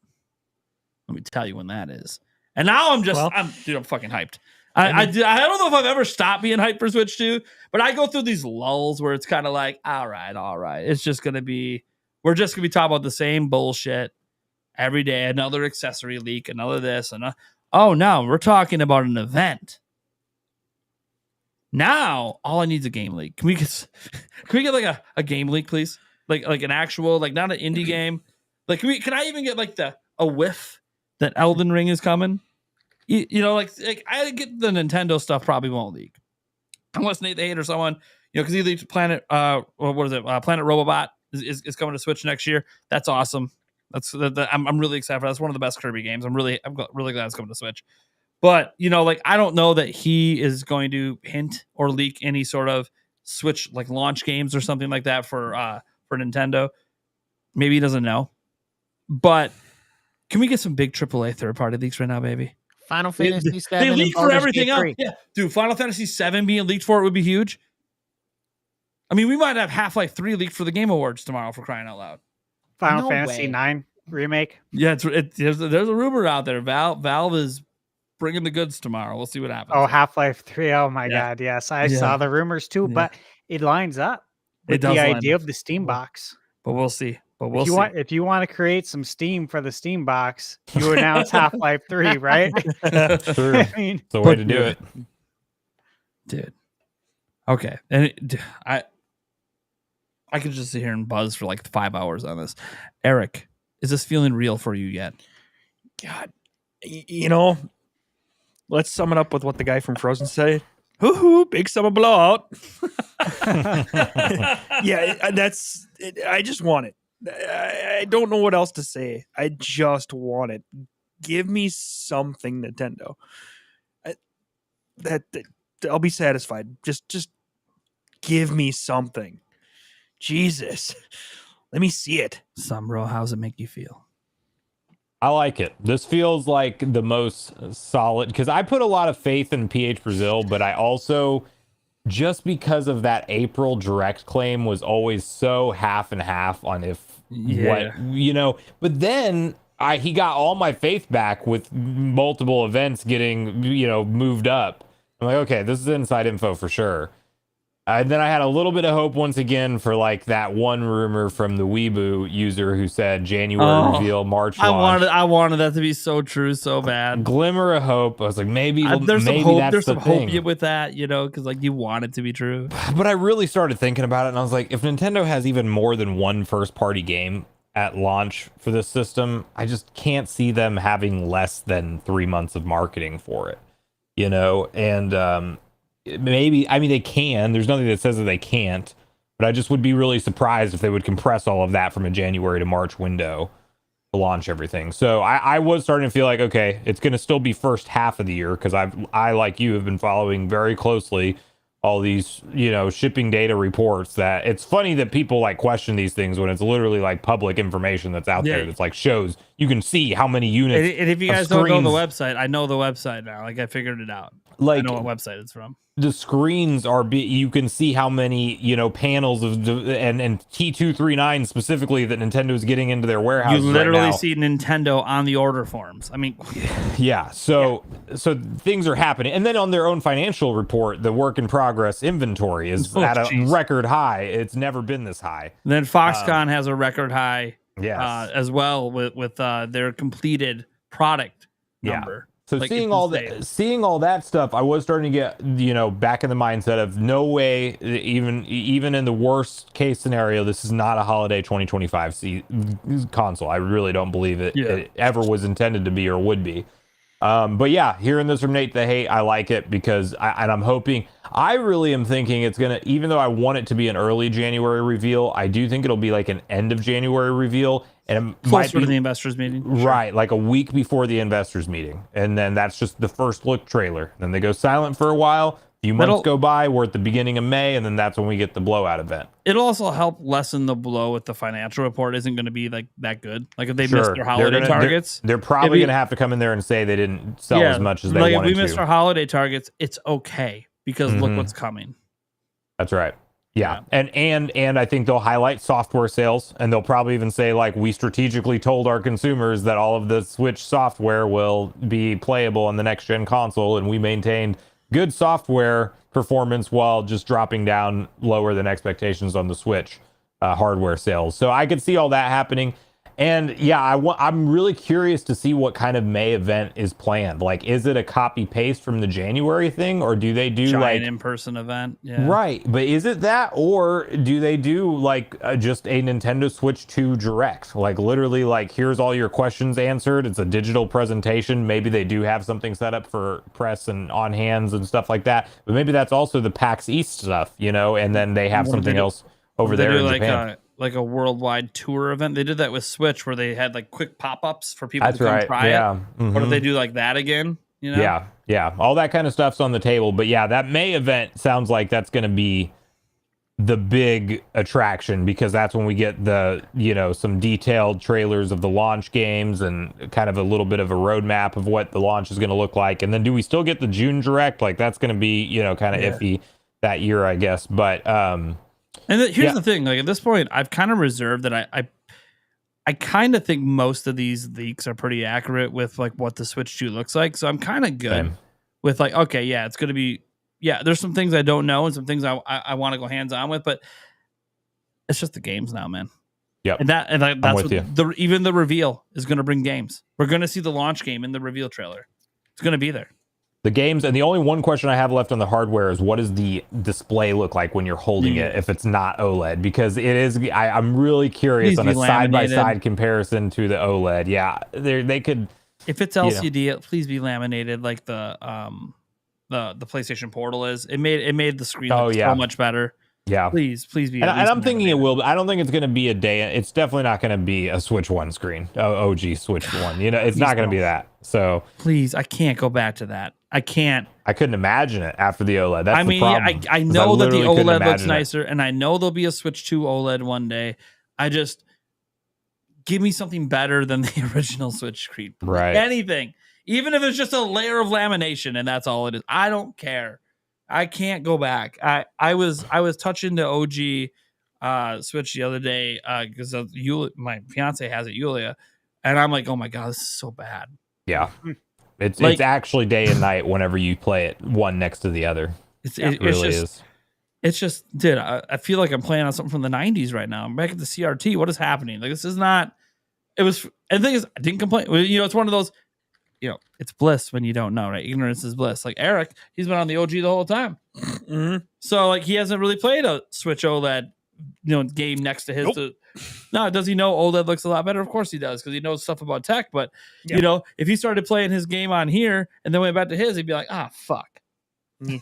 Let me tell you when that is. And now I'm fucking hyped. I don't know if I've ever stopped being hyped for Switch 2, but I go through these lulls where it's kind of like, all right. It's just going to be, we're just going to be talking about the same bullshit every day. Another accessory leak, another this. Oh, no, we're talking about an event. Now, all I need is a game leak. Can we get like a game leak, please? Like an actual, like not an indie game. Like, can I even get like a whiff that Elden Ring is coming? Like I get the Nintendo stuff probably won't leak unless Nate the Hate or someone, because either Planet Planet Robobot is coming to Switch next year. That's awesome. I'm really excited for that. That's one of the best Kirby games. I'm really glad it's coming to Switch. But I don't know that he is going to hint or leak any sort of Switch like launch games or something like that for Nintendo. Maybe he doesn't know. But can we get some big AAA third-party leaks right now, baby? Final Fantasy VII. They leak for everything else. Yeah, dude, Final Fantasy VII being leaked for it would be huge. I mean, we might have Half-Life 3 leaked for the Game Awards tomorrow, for crying out loud. Final Fantasy IX remake. Yeah, there's a rumor out there. Valve is bringing the goods tomorrow. We'll see what happens. Oh, Half-Life 3. Oh my God. Yes, I saw the rumors too, but it lines up with the idea of the Steam box. But we'll see. But we'll see. If you want to create some steam for the Steam box, you announce Half-Life 3, right? True. I mean, It's the way to do it. Dude. Okay. And I could just sit here and buzz for like 5 hours on this. Eric, is this feeling real for you yet? God, let's sum it up with what the guy from Frozen said. Hoo-hoo, big summer blowout. Yeah, that's it. I just want it. I don't know what else to say. I just want it. Give me something, Nintendo. That I'll be satisfied. Just give me something. Jesus, let me see it. Sumro, how's it make you feel? I like it. This feels like the most solid because I put a lot of faith in PH Brazil, but I also, just because of that April direct claim, was always so half and half on but then he got all my faith back with multiple events getting, moved up. I'm like, okay, this is inside info for sure. And then I had a little bit of hope once again for like that one rumor from the Weeboo user who said January reveal, March launch. I wanted that to be so true, so bad. Glimmer of hope. I was like, maybe there's some maybe hope. that's There's the some thing. hope with that, because like you want it to be true. But I really started thinking about it, and I was like, if Nintendo has even more than one first-party game at launch for this system, I just can't see them having less than 3 months of marketing for it. And maybe, they can. There's nothing that says that they can't, but I just would be really surprised if they would compress all of that from a January to March window to launch everything. So I was starting to feel like, okay, it's going to still be first half of the year because I like you have been following very closely all these shipping data reports. That it's funny that people like question these things when it's literally like public information that's out there that's like shows you can see how many units. And if you guys don't know the website, I know the website now. Like I figured it out. Like, I know what website it's from. The screens are you can see how many panels of and T239 specifically that Nintendo is getting into their warehouses. You literally right now. see Nintendo on the order forms. I mean, yeah. So things are happening, and then on their own financial report, the work in progress inventory is at a record high. It's never been this high. And then Foxconn has a record high, as well with their completed product number. So like seeing all that stuff, I was starting to get back in the mindset of no way, even in the worst case scenario, this is not a holiday 2025 console. I really don't believe it ever was intended to be or would be. But yeah, hearing this from Nate the Hate, I like it because I'm hoping. I really am thinking it's gonna, even though I want it to be an early January reveal, I do think it'll be like an end of January reveal. And it closer to the investors meeting, right? Like a week before the investors meeting, and then that's just the first look trailer. Then they go silent for a while. A few months go by. We're at the beginning of May, and then that's when we get the blowout event. It'll also help lessen the blow if the financial report isn't going to be like that good. Like if they missed their holiday targets, they're probably going to have to come in there and say they didn't sell as much as they wanted to. Like if we missed our holiday targets, it's okay because look what's coming. That's right. Yeah. And I think they'll highlight software sales, and they'll probably even say, like, we strategically told our consumers that all of the Switch software will be playable on the next gen console, and we maintained good software performance while just dropping down lower than expectations on the Switch hardware sales. So I could see all that happening. And yeah, I'm really curious to see what kind of May event is planned. Like, is it a copy paste from the January thing, or do they do giant in-person event? Yeah. Right, but is it that, or do they do like just a Nintendo Switch 2 Direct? Like literally, like here's all your questions answered. It's a digital presentation. Maybe they do have something set up for press and on hands and stuff like that. But maybe that's also the PAX East stuff, and then they have something else over there in Japan. Like a worldwide tour event. They did that with Switch where they had like quick pop-ups for people to come try it. Mm-hmm. Or do they do like that again? Yeah. All that kind of stuff's on the table. But yeah, that May event sounds like that's going to be the big attraction because that's when we get the, some detailed trailers of the launch games and kind of a little bit of a roadmap of what the launch is going to look like. And then do we still get the June Direct? Like that's going to be, kind of iffy that year, I guess. But, here's the thing, like at this point, I've kind of reserved that I kind of think most of these leaks are pretty accurate with like what the Switch 2 looks like. So I'm kind of good with like, okay, yeah, it's going to be, there's some things I don't know and some things I want to go hands on with, but it's just the games now, man. Yep. And that's with you. what even the reveal is going to bring games. We're going to see the launch game in the reveal trailer. It's going to be there. The games, and the only one question I have left on the hardware is, what does the display look like when you're holding it if it's not OLED? Because it is, I'm really curious on a side-by-side comparison to the OLED. Yeah, they could. If it's LCD, please be laminated like the PlayStation Portal is. It made the screen look so much better. Yeah, please be. And I'm thinking it will. But I don't think it's going to be a day. It's definitely not going to be a Switch One screen. OG Switch One. It's not going to be that. So please, I can't go back to that. I can't. I couldn't imagine it after the OLED. That's the problem. I know that the OLED looks nicer, and I know there'll be a Switch 2 OLED one day. I just give me something better than the original Switch screen. Right. Anything, even if it's just a layer of lamination, and that's all it is. I don't care. I can't go back. I was touching the OG Switch the other day because my fiance has it, Yulia, and I'm like, oh my god, this is so bad. Yeah, it's actually day and night whenever you play it one next to the other. It really is. It's just, dude, I feel like I'm playing on something from the 90s right now. I'm back at the CRT. What is happening? Like, this is not. It was. And the thing is, I didn't complain. It's one of those. It's bliss when you don't know, right? Ignorance is bliss. Like Eric, he's been on the OG the whole time. Mm-hmm. So like he hasn't really played a Switch OLED, game next to his. Nope. No, does he know OLED looks a lot better? Of course he does, because he knows stuff about tech. But if he started playing his game on here and then went back to his, he'd be like, fuck. Mm.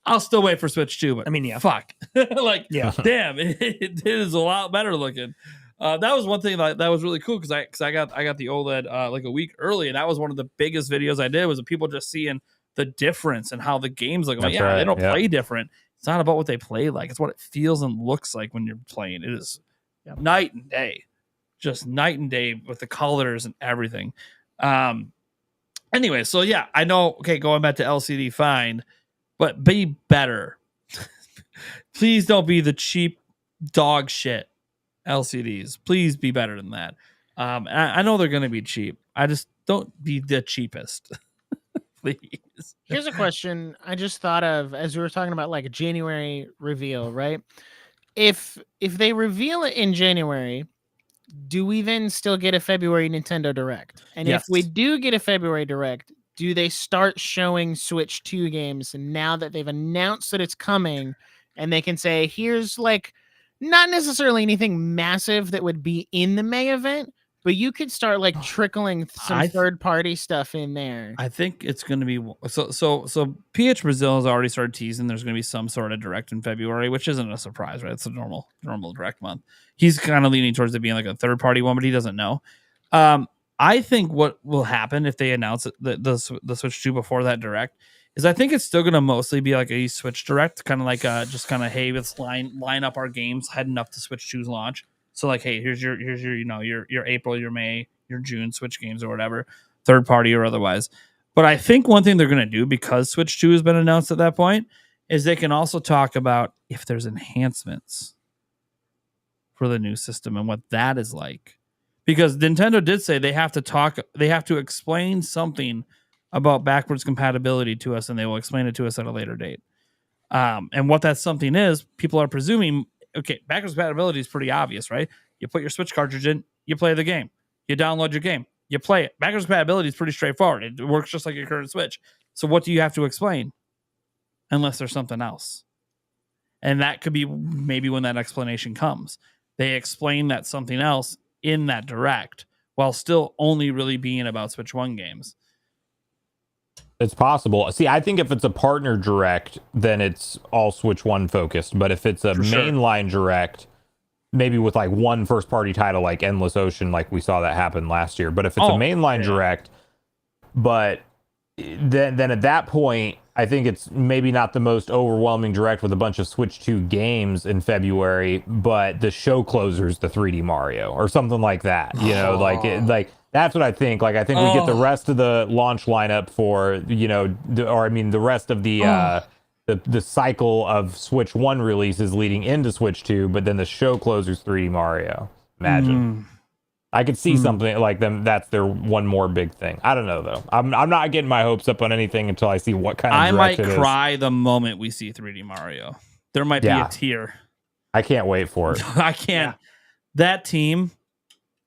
I'll still wait for Switch 2, but fuck. Damn, it is a lot better looking. That was one thing that was really cool because I got the OLED like a week early, and that was one of the biggest videos I did was people just seeing the difference and how the games look. Like, they don't play different. It's not about what they play like; it's what it feels and looks like when you're playing. It is night and day, just night and day with the colors and everything. Anyway, so I know. Okay, going back to LCD, fine, but be better. Please don't be the cheap dog shit LCDs. Please be better than that. I know they're going to be cheap. I just don't be the cheapest. Please. Here's a question I just thought of as we were talking about like a January reveal, right? If they reveal it in January, do we then still get a February Nintendo Direct? And if we do get a February Direct, do they start showing Switch 2 games now that they've announced that it's coming, and they can say, here's like not necessarily anything massive that would be in the May event, but you could start like trickling some third-party stuff in there. I think it's going to be so. PH Brazil has already started teasing there's going to be some sort of direct in February, which isn't a surprise, right? It's a normal direct month. He's kind of leaning towards it being like a third-party one, but he doesn't know. I think what will happen if they announce the Switch 2 before that direct is I think it's still going to mostly be like a Switch Direct, kind of like just kind of, hey, let's line up our games heading up to Switch 2's launch. So like, hey, here's your your April, your May, your June Switch games or whatever, third party or otherwise. But I think one thing they're going to do, because Switch 2 has been announced at that point, is they can also talk about if there's enhancements for the new system and what that is like. Because Nintendo did say they have to explain something about backwards compatibility to us, and they will explain it to us at a later date. And what that something is, people are presuming, okay, backwards compatibility is pretty obvious, right? You put your Switch cartridge in, you play the game. You download your game, you play it. Backwards compatibility is pretty straightforward. It works just like your current Switch. So what do you have to explain? Unless there's something else. And that could be maybe when that explanation comes. They explain that something else in that direct while still only really being about Switch 1 games. It's possible. See, I think if it's a partner direct, then it's all Switch 1 focused. But if it's a mainline direct, maybe with like one first party title like Endless Ocean, like we saw that happen last year. But if it's a mainline direct, but then at that point, I think it's maybe not the most overwhelming direct with a bunch of Switch 2 games in February, but the show closers, the 3D Mario or something like that. You know, like that's what I think. Like, I think we get the rest of the launch lineup for, the rest of the cycle of Switch 1 releases leading into Switch 2, but then the show closers 3D Mario. Imagine. I could see something like them. That's their one more big thing. I don't know though. I'm not getting my hopes up on anything until I see what kind of. I might cry the moment we see 3D Mario. There might be a tear. I can't wait for it. I can't. that team,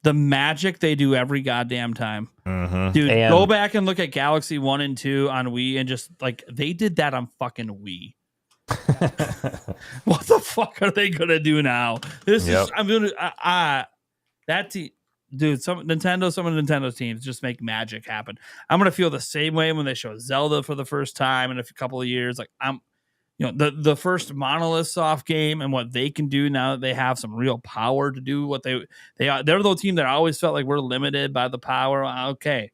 the magic they do every goddamn time. Dude, And go back and look at Galaxy 1 and 2 on Wii and just like they did that on fucking Wii. What the fuck are they gonna do now? This is I'm gonna that team, dude. Some of Nintendo's teams just make magic happen. I'm gonna feel the same way when they show Zelda for the first time in a couple of years. Like the first Monolith soft game and what they can do now that they have some real power to do what they are. They're the team that I always felt like we're limited by the power. Okay,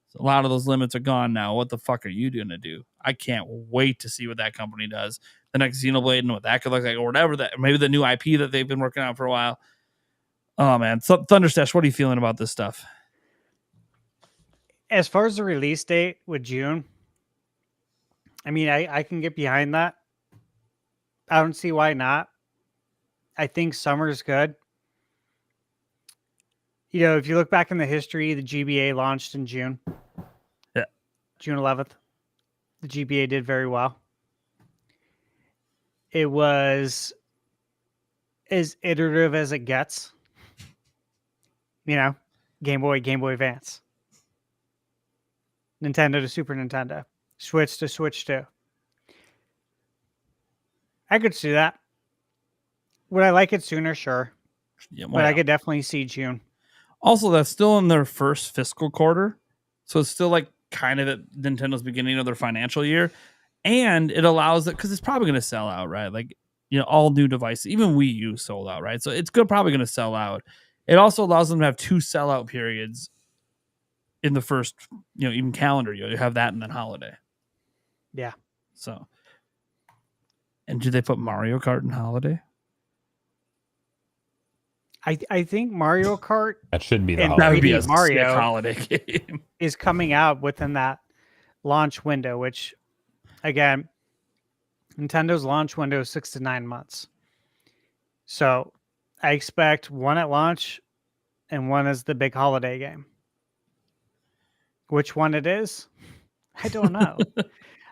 so a lot of those limits are gone now. What the fuck are you going to do? I can't wait to see what that company does. The next Xenoblade and what that could look like, or whatever that. Maybe the new IP that they've been working on for a while. Oh man, Thunderstash, what are you feeling about this stuff? As far as the release date with June, I mean, I can get behind that. I don't see why not. I think summer's good. You know, if you look back in the history, the GBA launched in June. Yeah. June 11th. The GBA did very well. It was as iterative as it gets. You know, Game Boy Advance. Nintendo to Super Nintendo. Switch to Switch 2. I could see that. Would I like it sooner? Sure. Yeah, but I could definitely see June. Also, that's still in their first fiscal quarter. So it's still like kind of at Nintendo's beginning of their financial year. And it allows it because it's probably going to sell out, right? Like, all new devices, even Wii U sold out, right? So it's probably going to sell out. It also allows them to have 2 sellout periods in the first, even calendar year. You have that and then holiday. Yeah. So, and do they put Mario Kart in holiday? I think Mario Kart that should be the and That would be 3D a Mario sick holiday game. is coming out within that launch window, which, again, Nintendo's launch window is 6 to 9 months. So I expect one at launch and one as the big holiday game. Which one it is, I don't know.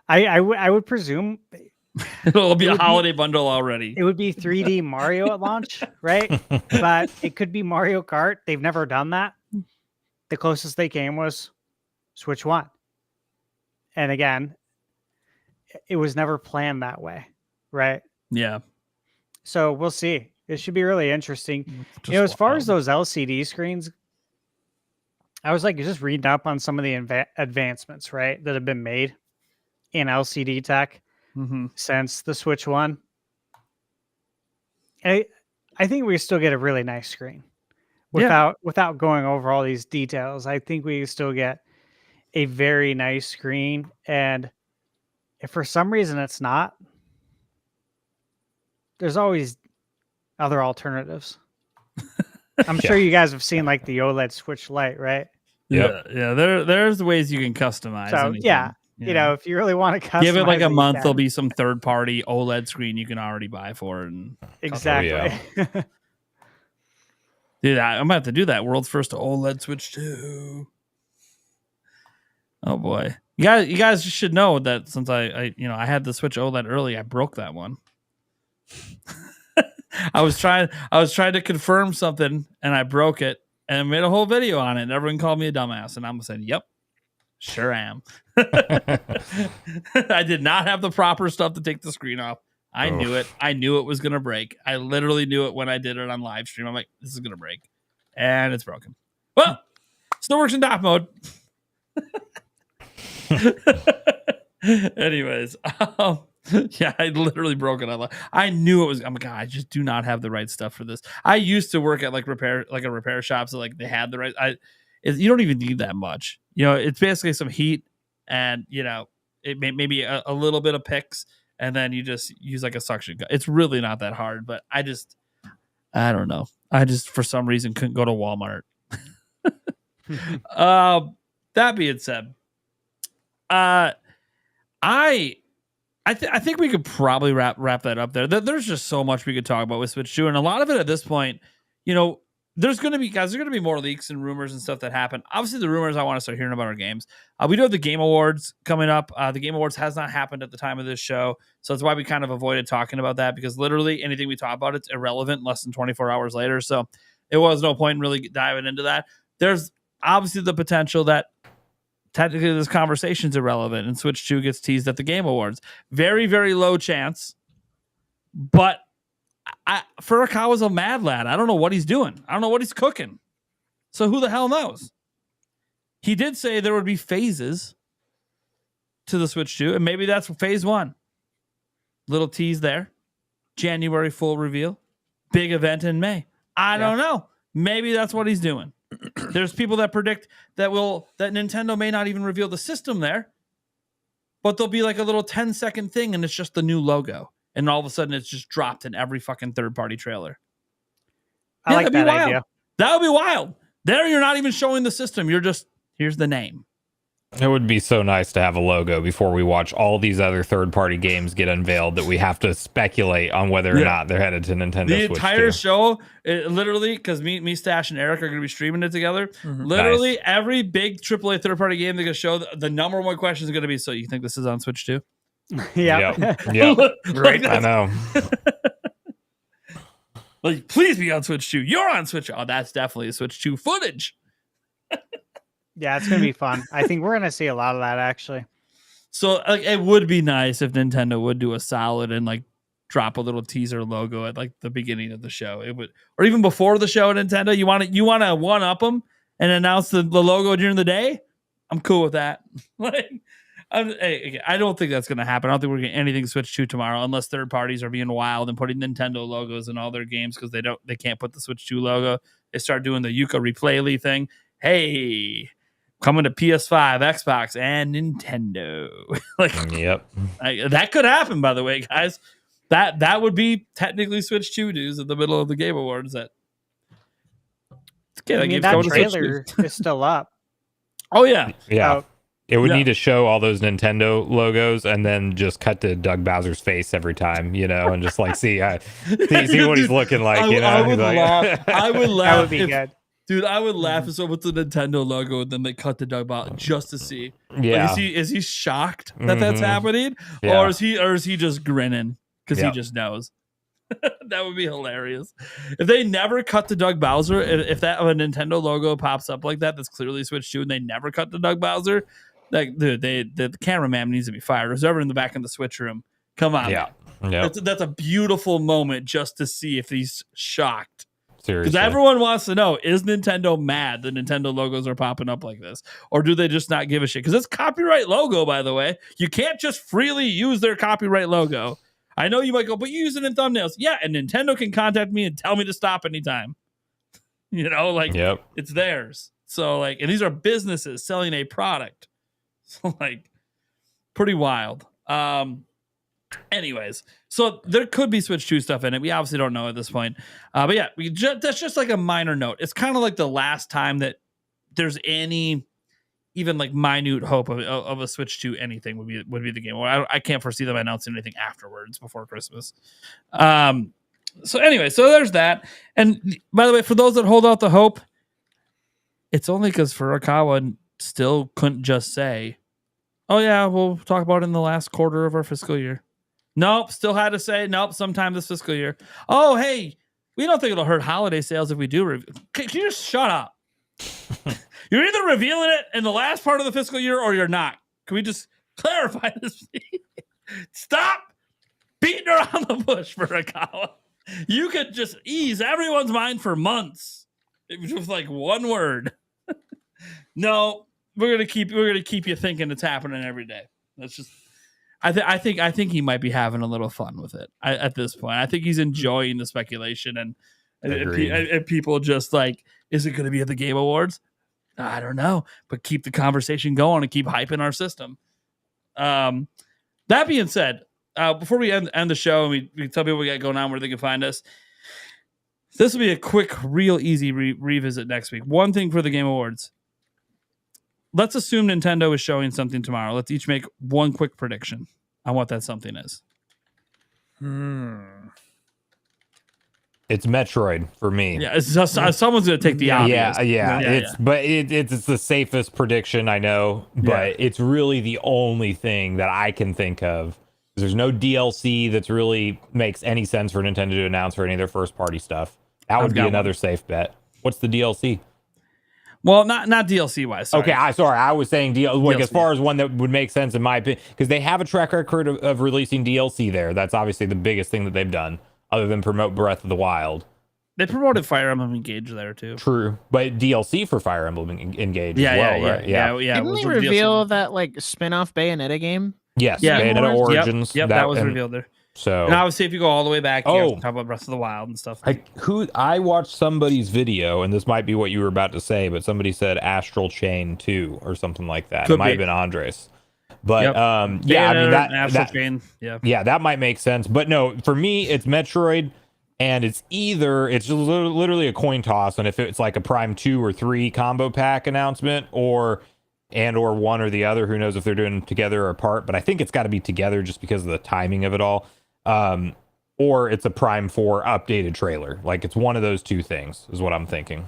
I would presume It'll be a holiday bundle already. it would be 3D Mario at launch, right? But it could be Mario Kart. They've never done that. The closest they came was Switch 1. And again, it was never planned that way, right? Yeah. So we'll see. It should be really interesting. As far as those LCD screens, I was like just reading up on some of the advancements, right, that have been made in LCD tech since the Switch 1. I think we still get a really nice screen without going over all these details. I think we still get a very nice screen. And if for some reason it's not, there's always other alternatives. I'm sure you guys have seen like the OLED Switch Lite, right? Yep. Yeah. There's ways you can customize. So anything. If you really want to customize, give it like a month, can. there'll be some third party OLED screen you can already buy for it. And Exactly. dude, I'm gonna have to do that. World's first OLED Switch 2. Oh boy, you guys should know that since I had the Switch OLED early, I broke that one. I was trying to confirm something and I broke it and I made a whole video on it and everyone called me a dumbass and I'm saying, yep, sure am. I did not have the proper stuff to take the screen off. I knew it. I knew it was going to break. I literally knew it when I did it on live stream. I'm like, this is going to break. And it's broken. Well, still works in dock mode. Anyways, yeah, I literally broke it. I knew it was. I'm like, I just do not have the right stuff for this. I used to work at a repair shop, so like they had the right. You don't even need that much. It's basically some heat, and it maybe a little bit of picks, and then you just use like a suction gun. It's really not that hard, but I don't know. I just for some reason couldn't go to Walmart. That being said, I think we could probably wrap that up there. There's just so much we could talk about with Switch 2, and a lot of it at this point, there's going to be more leaks and rumors and stuff that happen. Obviously, the rumors I want to start hearing about our games. We do have the Game Awards coming up. The Game Awards has not happened at the time of this show, so that's why we kind of avoided talking about that, because literally anything we talk about, it's irrelevant less than 24 hours later. So it was no point in really diving into that. There's obviously the potential that technically this conversation's irrelevant and Switch 2 gets teased at the Game Awards. Very, very low chance, but Furukawa's a mad lad. I don't know what he's doing. I don't know what he's cooking. So who the hell knows? He did say there would be phases to the Switch 2, and maybe that's phase 1. Little tease there. January full reveal. Big event in May. I don't know. Maybe that's what he's doing. There's people that predict that Nintendo may not even reveal the system there, but there'll be like a little 10-second thing, and it's just the new logo. And all of a sudden, it's just dropped in every fucking third-party trailer. I like that idea. That would be wild. There, you're not even showing the system. You're just, here's the name. It would be so nice to have a logo before we watch all these other third-party games get unveiled that we have to speculate on whether or not they're headed to Nintendo The Switch entire 2. show, literally, because me, Stash, and Eric are going to be streaming it together. Literally, every big AAA third-party game they're going to show, the number one question is going to be, so you think this is on Switch 2? Yeah. Right. I know. Like, please be on Switch 2. You're on Switch. Oh, that's definitely a Switch 2 footage. Yeah, it's gonna be fun. I think we're gonna see a lot of that actually. So like, it would be nice if Nintendo would do a solid and like drop a little teaser logo at like the beginning of the show. It would, or even before the show. Nintendo, you want to one up them and announce the logo during the day. I'm cool with that. Like, I don't think that's going to happen. I don't think we're getting anything Switch 2 tomorrow unless third parties are being wild and putting Nintendo logos in all their games because they can't put the Switch 2 logo. They start doing the Yuka Replay thing. Hey, coming to PS5, Xbox, and Nintendo. That could happen, by the way, guys. That would be technically Switch 2 news in the middle of the Game Awards. That trailer is still up. Oh yeah. It would need to show all those Nintendo logos and then just cut to Doug Bowser's face every time, and just like see what he's looking like. I would laugh. That would be good. Dude, I would laugh if with the Nintendo logo and then they cut the Doug Bowser just to see. Yeah. Like, is he shocked that that's happening? Yeah. Or is he just grinning because he just knows? That would be hilarious. If they never cut the Doug Bowser, if a Nintendo logo pops up like that, that's clearly Switch 2 and they never cut the Doug Bowser, like dude, the cameraman needs to be fired. Who's ever in the back of the Switch room? Come on. Yeah. That's a beautiful moment just to see if he's shocked. Seriously. Because everyone wants to know, is Nintendo mad that Nintendo logos are popping up like this? Or do they just not give a shit? Because it's copyright logo, by the way. You can't just freely use their copyright logo. I know you might go, but you use it in thumbnails. Yeah, and Nintendo can contact me and tell me to stop anytime. It's theirs. So, and these are businesses selling a product. So, pretty wild. Anyways, so there could be Switch 2 stuff in it. We obviously don't know at this point. But yeah, that's just like a minor note. It's kind of like the last time that there's any even minute hope of a Switch 2 anything would be the game. I can't foresee them announcing anything afterwards before Christmas. So anyway, so there's that. And by the way, for those that hold out the hope, it's only because Furukawa still couldn't just say, oh yeah, we'll talk about it in the last quarter of our fiscal year. Nope, still had to say, nope, sometime this fiscal year. Oh, hey, we don't think it'll hurt holiday sales if we do. Can you just shut up? You're either revealing it in the last part of the fiscal year or you're not. Can we just clarify this? Stop beating around the bush, Furukawa. You could just ease everyone's mind for months. It was just one word. No, we're gonna keep you thinking it's happening every day. That's just. I think he might be having a little fun with it at this point. I think he's enjoying the speculation and people just is it going to be at the Game Awards? I don't know, but keep the conversation going and keep hyping our system. That being said, before we end the show and we tell people what we got going on, where they can find us, this will be a quick, real easy revisit next week. One thing for the Game Awards. Let's assume Nintendo is showing something tomorrow. Let's each make one quick prediction on what that something is. It's Metroid for me. Yeah, it's just, someone's gonna take the obvious. It's the safest prediction I know, but it's really the only thing that I can think of. There's no DLC that's really makes any sense for Nintendo to announce for any of their first party stuff. That would be another safe bet. What's the DLC? Well, not DLC wise. Sorry. Okay, I was saying DLC. As far yeah. as one that would make sense in my opinion, because they have a track record of releasing DLC there. That's obviously the biggest thing that they've done, other than promote Breath of the Wild. They promoted Fire Emblem Engage there too. True, but DLC for Fire Emblem Engage as well, right? Yeah. Didn't they reveal that like spin-off Bayonetta game? Yes, yeah, Bayonetta Origins. Yep, that was revealed there. So, and obviously, if you go all the way back, you talk about Breath of the Wild and stuff. I watched somebody's video, and this might be what you were about to say, but somebody said Astral Chain 2 or something like that. It might have been Andres. But I mean Astral Chain, that might make sense. But no, for me, it's Metroid, and it's literally a coin toss, and if it's like a Prime 2 or 3 combo pack announcement, or one or the other, who knows if they're doing together or apart. But I think it's got to be together just because of the timing of it all. Or it's a Prime 4 updated trailer. Like, it's one of those two things is what I'm thinking.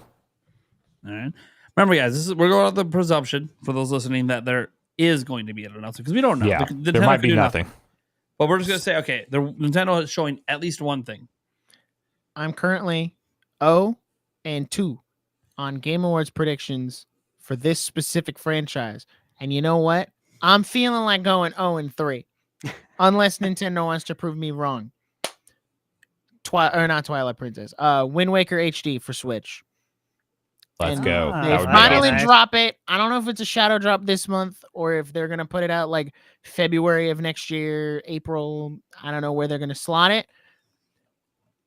All right. Remember, guys, we're going on the presumption for those listening that there is going to be an announcement, because we don't know. Yeah, there might be nothing. But we're just going to say, okay, Nintendo is showing at least one thing. I'm currently 0-2 on Game Awards predictions for this specific franchise. And you know what? I'm feeling like going 0-3. Unless Nintendo wants to prove me wrong. Not Twilight Princess. Wind Waker HD for Switch. Let's go. They finally drop it. I don't know if it's a shadow drop this month or if they're going to put it out like February of next year, April. I don't know where they're going to slot it.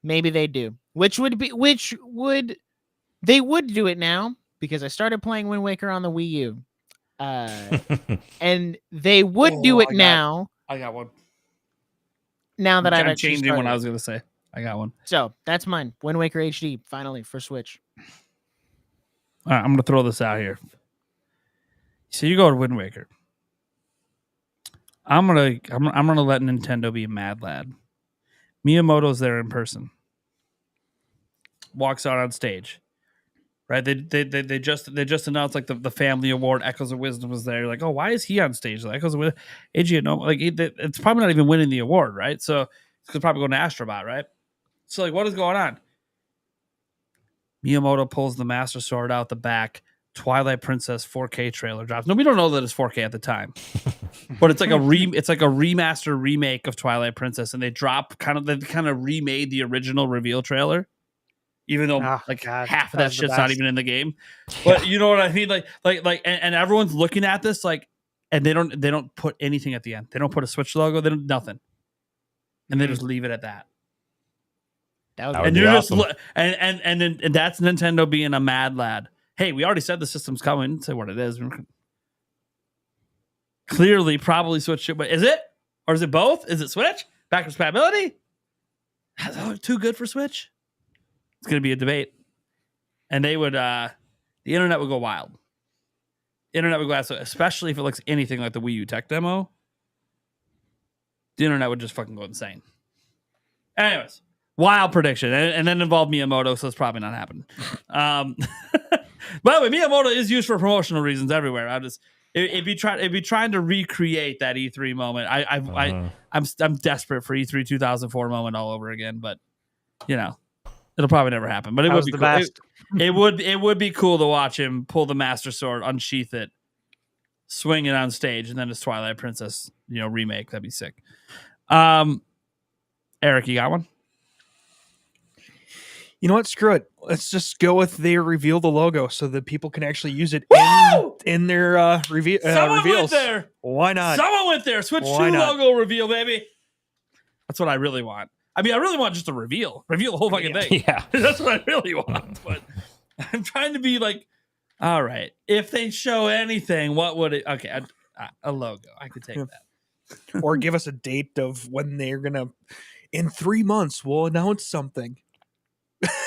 Maybe they do. They would do it now, because I started playing Wind Waker on the Wii U. And they would do it now. I got one. Now that I'm changing what I was going to say. I got one. So that's mine. Wind Waker HD, finally, for Switch. All right, I'm going to throw this out here. So you go to Wind Waker. I'm gonna let Nintendo be a mad lad. Miyamoto's there in person. Walks out on stage. Right? They just announced like the family award. Echoes of Wisdom was there. Like, oh, why is he on stage? Like, Echoes of Wisdom, it's probably not even winning the award, right? So it's probably going to Astrobot, right? So like, what is going on? Miyamoto pulls the Master Sword out the back. Twilight Princess 4K trailer drops. No, we don't know that it's 4K at the time, but it's like a remaster remake of Twilight Princess, and they kind of remade the original reveal trailer. Even though half of that shit's not even in the game, but you know what I mean? And everyone's looking at this and they don't put anything at the end. They don't put a Switch logo. They don't nothing, and they just leave it at that. That would be awesome. And that's Nintendo being a mad lad. Hey, we already said the system's coming. Say what it is. Clearly, probably Switch. But is it, or is it both? Is it Switch backwards compatibility? Is that too good for Switch? It's going to be a debate. And they would, the internet would go wild. So especially if it looks anything like the Wii U tech demo. The internet would just fucking go insane. Anyways, wild prediction. And then involve Miyamoto, so it's probably not happening. By the way, Miyamoto is used for promotional reasons everywhere. It'd be trying to recreate that E3 moment. I'm desperate for E3 2004 moment all over again, but you know. It'll probably never happen, but it would be cool. It would be cool to watch him pull the Master Sword, unsheath it, swing it on stage, and then his Twilight Princess, remake. That'd be sick. Eric, you got one? You know what? Screw it. Let's just go with they reveal the logo so that people can actually use it in their reveals. Went there. Why not? Someone went there. Switch 2 logo reveal, baby. That's what I really want. I mean, I really want just a reveal the whole fucking thing. Yeah. That's what I really want. But I'm trying to be like, all right, if they show anything, what would it? Okay, a logo. I could take that. Or give us a date of when they're gonna. In 3 months, we'll announce something.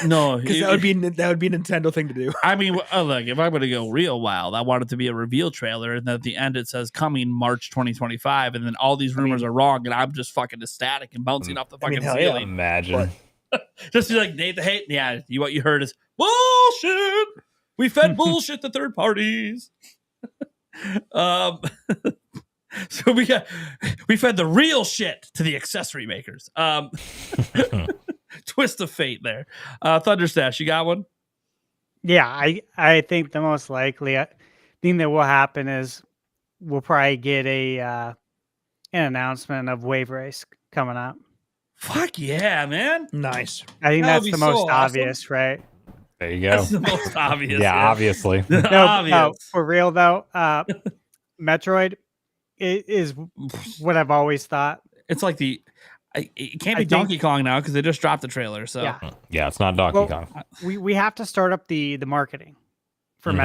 No, because that would be a Nintendo thing to do. I mean, look, if I'm going to go real wild, I want it to be a reveal trailer, and then at the end it says coming March 2025, and then all these rumors are wrong, and I'm just fucking ecstatic and bouncing off the fucking ceiling. Imagine. Just be like, Nate the hate. Yeah, what you heard is bullshit. We fed bullshit to third parties. So we fed the real shit to the accessory makers. Twist of fate there. Thunderstash, you got one? Yeah, I think the most likely thing that will happen is we'll probably get an announcement of Wave Race coming up. Fuck yeah, man. Nice. I think That would that's be the so most awesome. obvious, right? There you go. That's the most obvious. Yeah, obviously. No, Obvious. for real though, Metroid is what I've always thought. It's like it can't be I think- Donkey Kong now because they just dropped the trailer. So Yeah. Yeah, it's not Donkey Well, Kong. We have to start up the marketing for Mhm.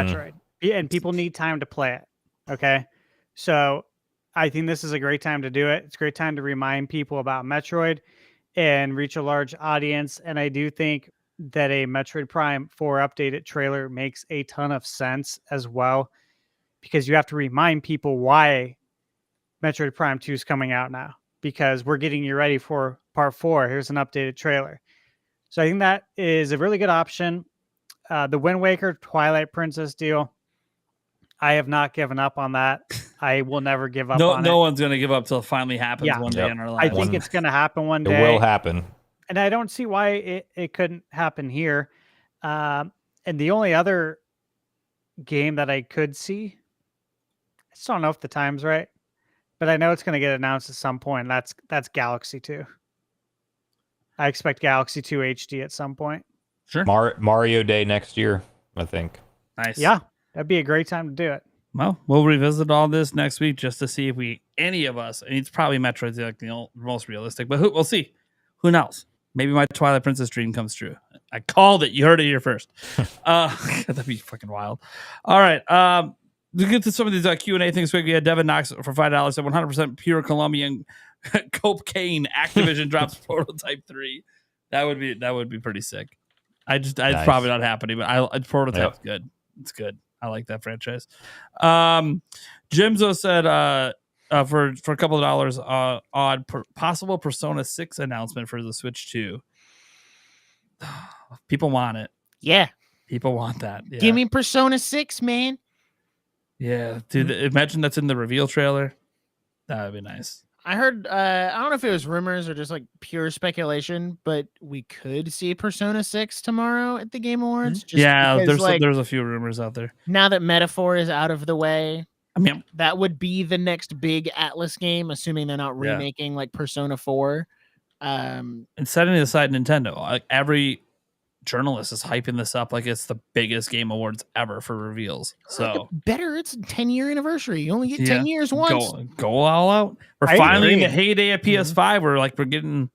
Metroid, and people need time to play it. Okay, so I think this is a great time to do it. It's a great time to remind people about Metroid and reach a large audience. And I do think that a Metroid Prime 4 updated trailer makes a ton of sense as well, because you have to remind people why Metroid Prime 2 is coming out now, because we're getting you ready for part 4. Here's an updated trailer. So I think that is a really good option. The Wind Waker Twilight Princess deal, I have not given up on that. I will never give up on it. No one's gonna give up till it finally happens Yeah. one day Yep. in our I lives. think it's going to happen one It day. will happen. And I don't see why it couldn't happen here. And the only other game that I could see, I just don't know if the time's right, but I know it's going to get announced at some point. That's Galaxy 2. I expect Galaxy 2 HD at some point. Sure. Mario Day next year, I think. Nice. Yeah, that'd be a great time to do it. Well, we'll revisit all this next week just to see if any of us, and it's probably Metroid's like the most realistic, but we'll see. Who knows? Maybe my Twilight Princess dream comes true. I called it. You heard it here first. That'd be fucking wild. All right. To get to some of these Q&A things quick, we had Devin Knox for $5 said 100% pure Colombian cocaine. Activision drops Prototype 3. That would be pretty sick. It's Nice. probably not happening, but Prototype's good. It's good. I like that franchise. Jimzo said for a couple of dollars possible Persona 6 announcement for the Switch 2. People want it. Yeah. People want that. Yeah. Give me Persona 6, man. Yeah, dude. Imagine that's in the reveal trailer. That would be nice. I heard, I don't know if it was rumors or just like pure speculation, but we could see Persona 6 tomorrow at the Game Awards. Just Yeah, because, there's a few rumors out there. now that Metaphor is out of the way, I mean, that would be the next big Atlas game, assuming they're not Yeah. remaking like Persona 4. and setting aside Nintendo, like every journalist is hyping this up like it's the biggest Game Awards ever for reveals. So Better, it's a 10-year anniversary. You only get 10 years once. go all out. We're I finally in the agree. heyday of PS5. We're getting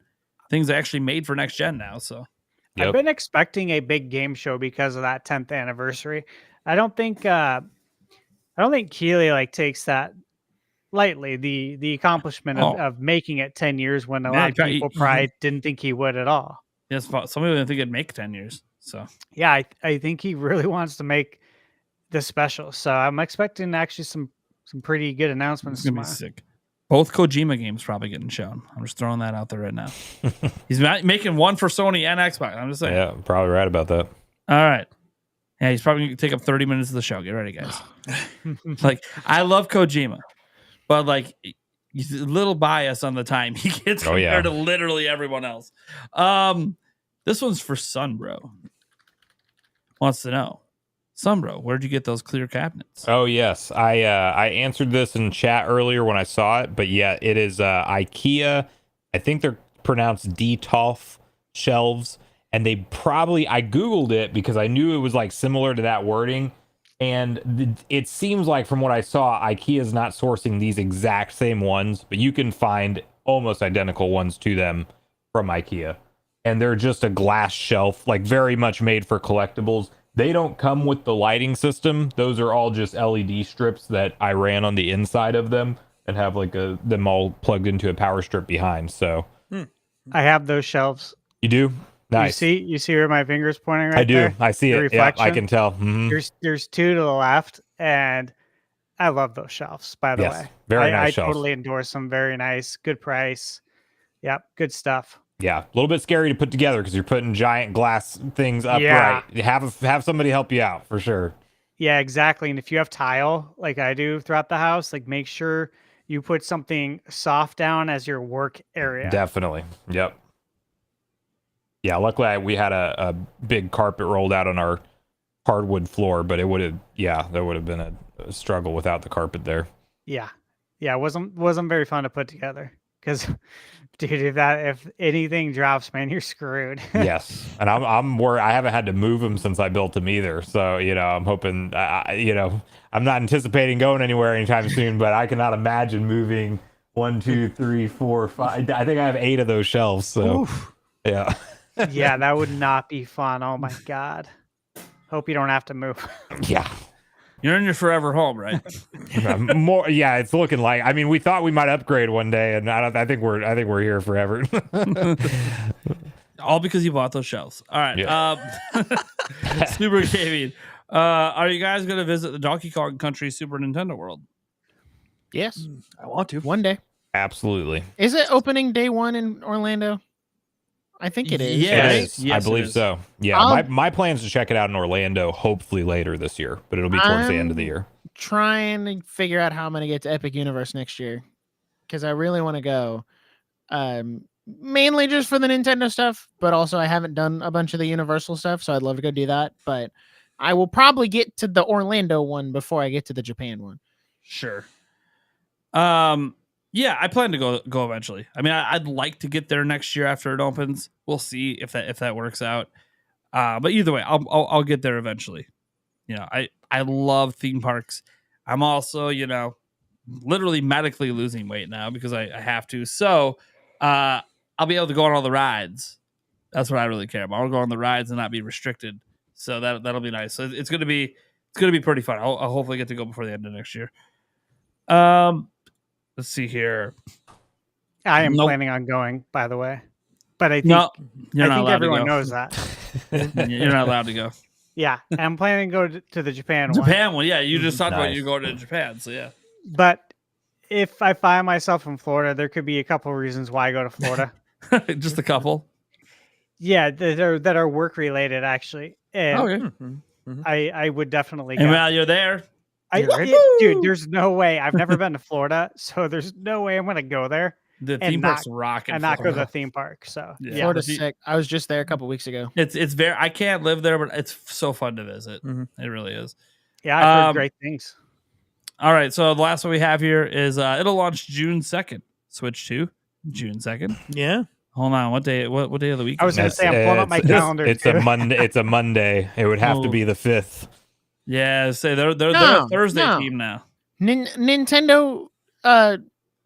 things actually made for next gen now. So Yep. I've been expecting a big game show because of that 10th anniversary. I don't think Keeley like takes that lightly. The accomplishment of making it 10 years when a Yeah, lot of people probably didn't think he would at all. yes, some people didn't think it'd make 10 years. So Yeah, I think he really wants to make this special. So I'm expecting actually some pretty good announcements it's gonna be tomorrow. sick. Both Kojima games probably getting shown. I'm just throwing that out there right now. He's making one for Sony and Xbox. I'm just saying. Yeah, probably right about that. All right. Yeah, he's probably gonna take up 30 minutes of the show. Get ready, guys. Like, I love Kojima, but like, he's a little biased on the time he gets Oh, yeah. compared to literally everyone else. This one's for Sunbro. Wants to know, Sunbro, where'd you get those clear cabinets? Oh yes, I answered this in chat earlier when I saw it, but yeah, it is IKEA. I think they're pronounced Detolf shelves, and they probably, I googled it because I knew it was like similar to that wording, and it seems like from what I saw, IKEA is not sourcing these exact same ones, but you can find almost identical ones to them from IKEA, and they're just a glass shelf, like very much made for collectibles. They don't come with the lighting system. Those are all just LED strips that I ran on the inside of them and have like them all plugged into a power strip behind. So I have those shelves. you do? Nice. You see where my finger's pointing right I do. there? I see The it. Yeah, I reflection? can tell. Mhm. There's two to the left, and I love those shelves, by the Yes, way. very I nice shelves. totally endorse them. Very nice. Good price. Yep. Good stuff. Yeah, a little bit scary to put together because you're putting giant glass things upright. Yeah. Have somebody help you out for sure. Yeah, exactly. And if you have tile like I do throughout the house, like make sure you put something soft down as your work area. Definitely. Yep. Yeah, luckily we had a big carpet rolled out on our hardwood floor, but it would have, there would have been a struggle without the carpet there. Yeah. Yeah, it wasn't very fun to put together because dude, if anything drops, man, you're screwed. Yes. And I'm worried. I haven't had to move them since I built them either. So, I'm hoping, I'm not anticipating going anywhere anytime soon, but I cannot imagine moving 1, 2, 3, 4, 5. I think I have 8 of those shelves. So, yeah. Yeah, that would not be fun. Oh my God. Hope you don't have to move. Yeah. You're in your forever home, right? More, yeah, it's looking like. I mean, we thought we might upgrade one day, and I think we're here forever. All because you bought those shelves. All right. Yeah. Super Gaming. Are you guys going to visit the Donkey Kong Country Super Nintendo World? Yes, I want to. one day. Absolutely. Is it opening day 1 in Orlando? I think it is. Yeah. It Right? is. Yes, I it believe is. so. Yeah, my plans to check it out in Orlando, hopefully later this year, but it'll be towards the end of the year. Trying to figure out how I'm going to get to Epic Universe next year because I really want to go. Mainly just for the Nintendo stuff, but also I haven't done a bunch of the Universal stuff, so I'd love to go do that. But I will probably get to the Orlando one before I get to the Japan one. Sure. Yeah, I plan to go eventually. I mean, I'd like to get there next year after it opens. We'll see if that works out. But either way, I'll get there eventually. I love theme parks. I'm also, literally medically losing weight now because I have to. So, I'll be able to go on all the rides. That's what I really care about. I'll go on the rides and not be restricted. So that'll be nice. So it's gonna be pretty fun. I'll hopefully get to go before the end of next year. Let's see here. I am Nope. planning on going, by the way. But I think, No, you're I not think allowed everyone to go. knows that. You're not allowed to go. Yeah, I'm planning to go to the Japan one. Japan one, yeah. You just talked about Nice. you going to Japan, so yeah. But if I find myself in Florida, there could be a couple of reasons why I go to Florida. Just a couple. Yeah, that are work related actually. And Okay. I would definitely And go. while you're there, Dude, there's no way. I've never been to Florida, so there's no way I'm gonna go there the And theme not- park's rocking. and not go to the Florida. theme park. So Yeah. yeah, Florida's the- sick. I was just there a couple weeks ago. It's very. I can't live there, but it's so fun to visit. Mhm. It really is. yeah, I've heard Um, great things. All right, so the last one we have here is it'll launch June 2nd. Switch 2, June 2nd. Yeah. Hold on, what day? What day of the week? I was is gonna that? say, I'm pulling up my calendar, It's too. a Monday. It's a Monday. It would have to Oh. be the 5th. Yeah, say they're No, a Thursday no. team now. Nintendo,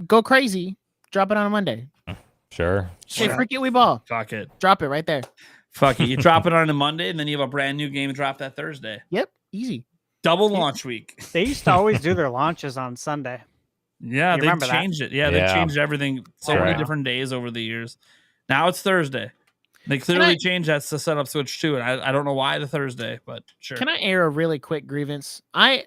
go crazy. Drop it on a Monday. Sure. Say, freak it, we ball. Fuck it. Drop it right there. Fuck it. You drop it on a Monday, and then you have a brand new game drop that Thursday. Yep, easy. Double launch week. They used to always do their launches on Sunday. Yeah, You they remember that? changed it. Yeah, they Yeah. changed everything so That's many right. different days over the years. Now it's Thursday. They clearly I- changed that to set up Switch 2, and I don't know why the Thursday, but sure. Can I air a really quick grievance? I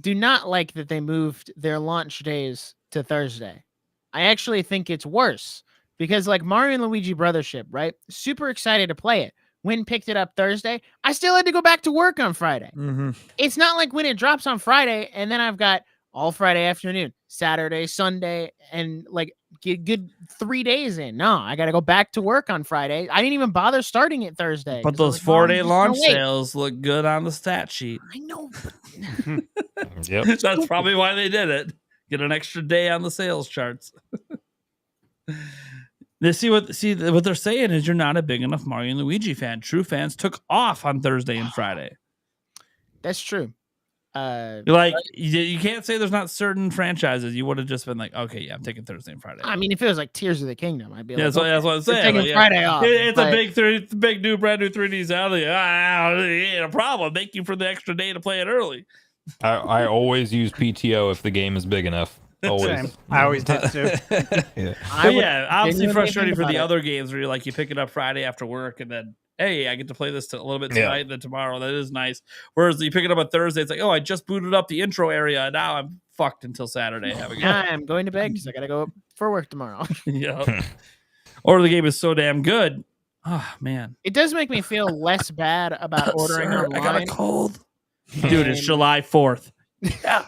do not like that they moved their launch days to Thursday. I actually think it's worse because like Mario and Luigi Brothership, right? Super excited to play it. When picked it up Thursday, I still had to go back to work on Friday. Mm-hmm. It's not like when it drops on Friday and then I've got all Friday afternoon, Saturday, Sunday, and like get good 3 days in. No, I got to go back to work on Friday. I didn't even bother starting it Thursday. But 'cause I those was like, "Oh, I'm 4-day just gonna launch wait." sales look good on the stat sheet. I know. Yep. That's probably why they did it. Get an extra day on the sales charts. They see what they're saying is you're not a big enough Mario and Luigi fan. True fans took off on Thursday and Friday. That's true. You're like you can't say there's not certain franchises. You would have just been like, okay, yeah, I'm taking Thursday and Friday. I mean, if it was like Tears of the Kingdom, I'd be Yeah, like, that's what I'm "We're saying. taking but yeah. Friday off. It's but a big new brand new 3D Zelda. Ain't a problem. Thank you for the extra day to play it early. I always use PTO if the game is big enough. Always. Same. I always did too. Yeah. I But would yeah, obviously genuinely frustrating think for the about it. other games where you pick it up Friday after work and then hey, I get to play this a little bit Yeah. tonight and then tomorrow. That is nice. Whereas you pick it up on Thursday, it's like, oh, I just booted up the intro area and now I'm fucked until Saturday. Have a good I'm going to bed because I got to go for work tomorrow. yeah. or the game is so damn good. Oh man, It does make me feel less bad about ordering Sir, online. I got a cold, dude. It's July 4th. Yeah,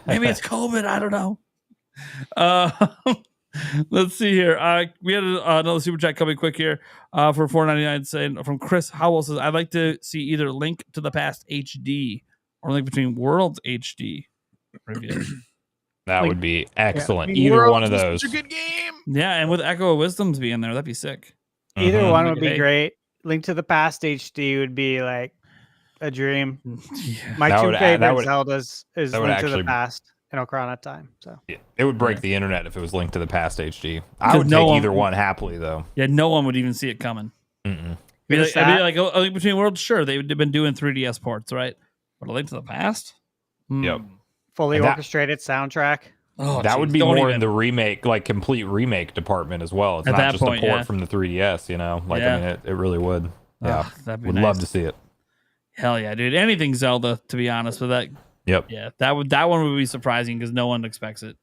maybe it's COVID. I don't know. Let's see here. We had another super chat coming quick here for $4.99 saying from Chris Howell says, I'd like to see either Link to the Past HD or Link Between Worlds HD review. That Like, would be excellent. Yeah. Either Worlds one of is those. such a good game. Yeah, and with Echo of Wisdoms being there, that'd be sick. Either Mhm. one would be Hey. great. Link to the Past HD would be like a dream. Yeah. My That two would- that favorite would- Zeldas is that would Link to the actually- Past and Ocarina of Time. So It would break Yeah. the internet if it was linked to the Past HD. I Because would no take one- either one happily, though. Yeah, no one would even see it coming. Mm-mm. I'd Is be that- like, A Link Between Worlds, sure, they've been doing 3DS ports, right? But A Link to the Past? Yep. fully And that- orchestrated soundtrack. Oh, That would be don't more even. in the remake, like complete remake department as well. It's At not that just point, a port yeah. from the 3DS, you know? Like, Yeah. I mean, it really would. Yeah. Oh, that'd be Would nice. love to see it. Hell yeah, dude. Anything Zelda, to be honest with that. Yep. Yeah, that one would be surprising because no one expects it.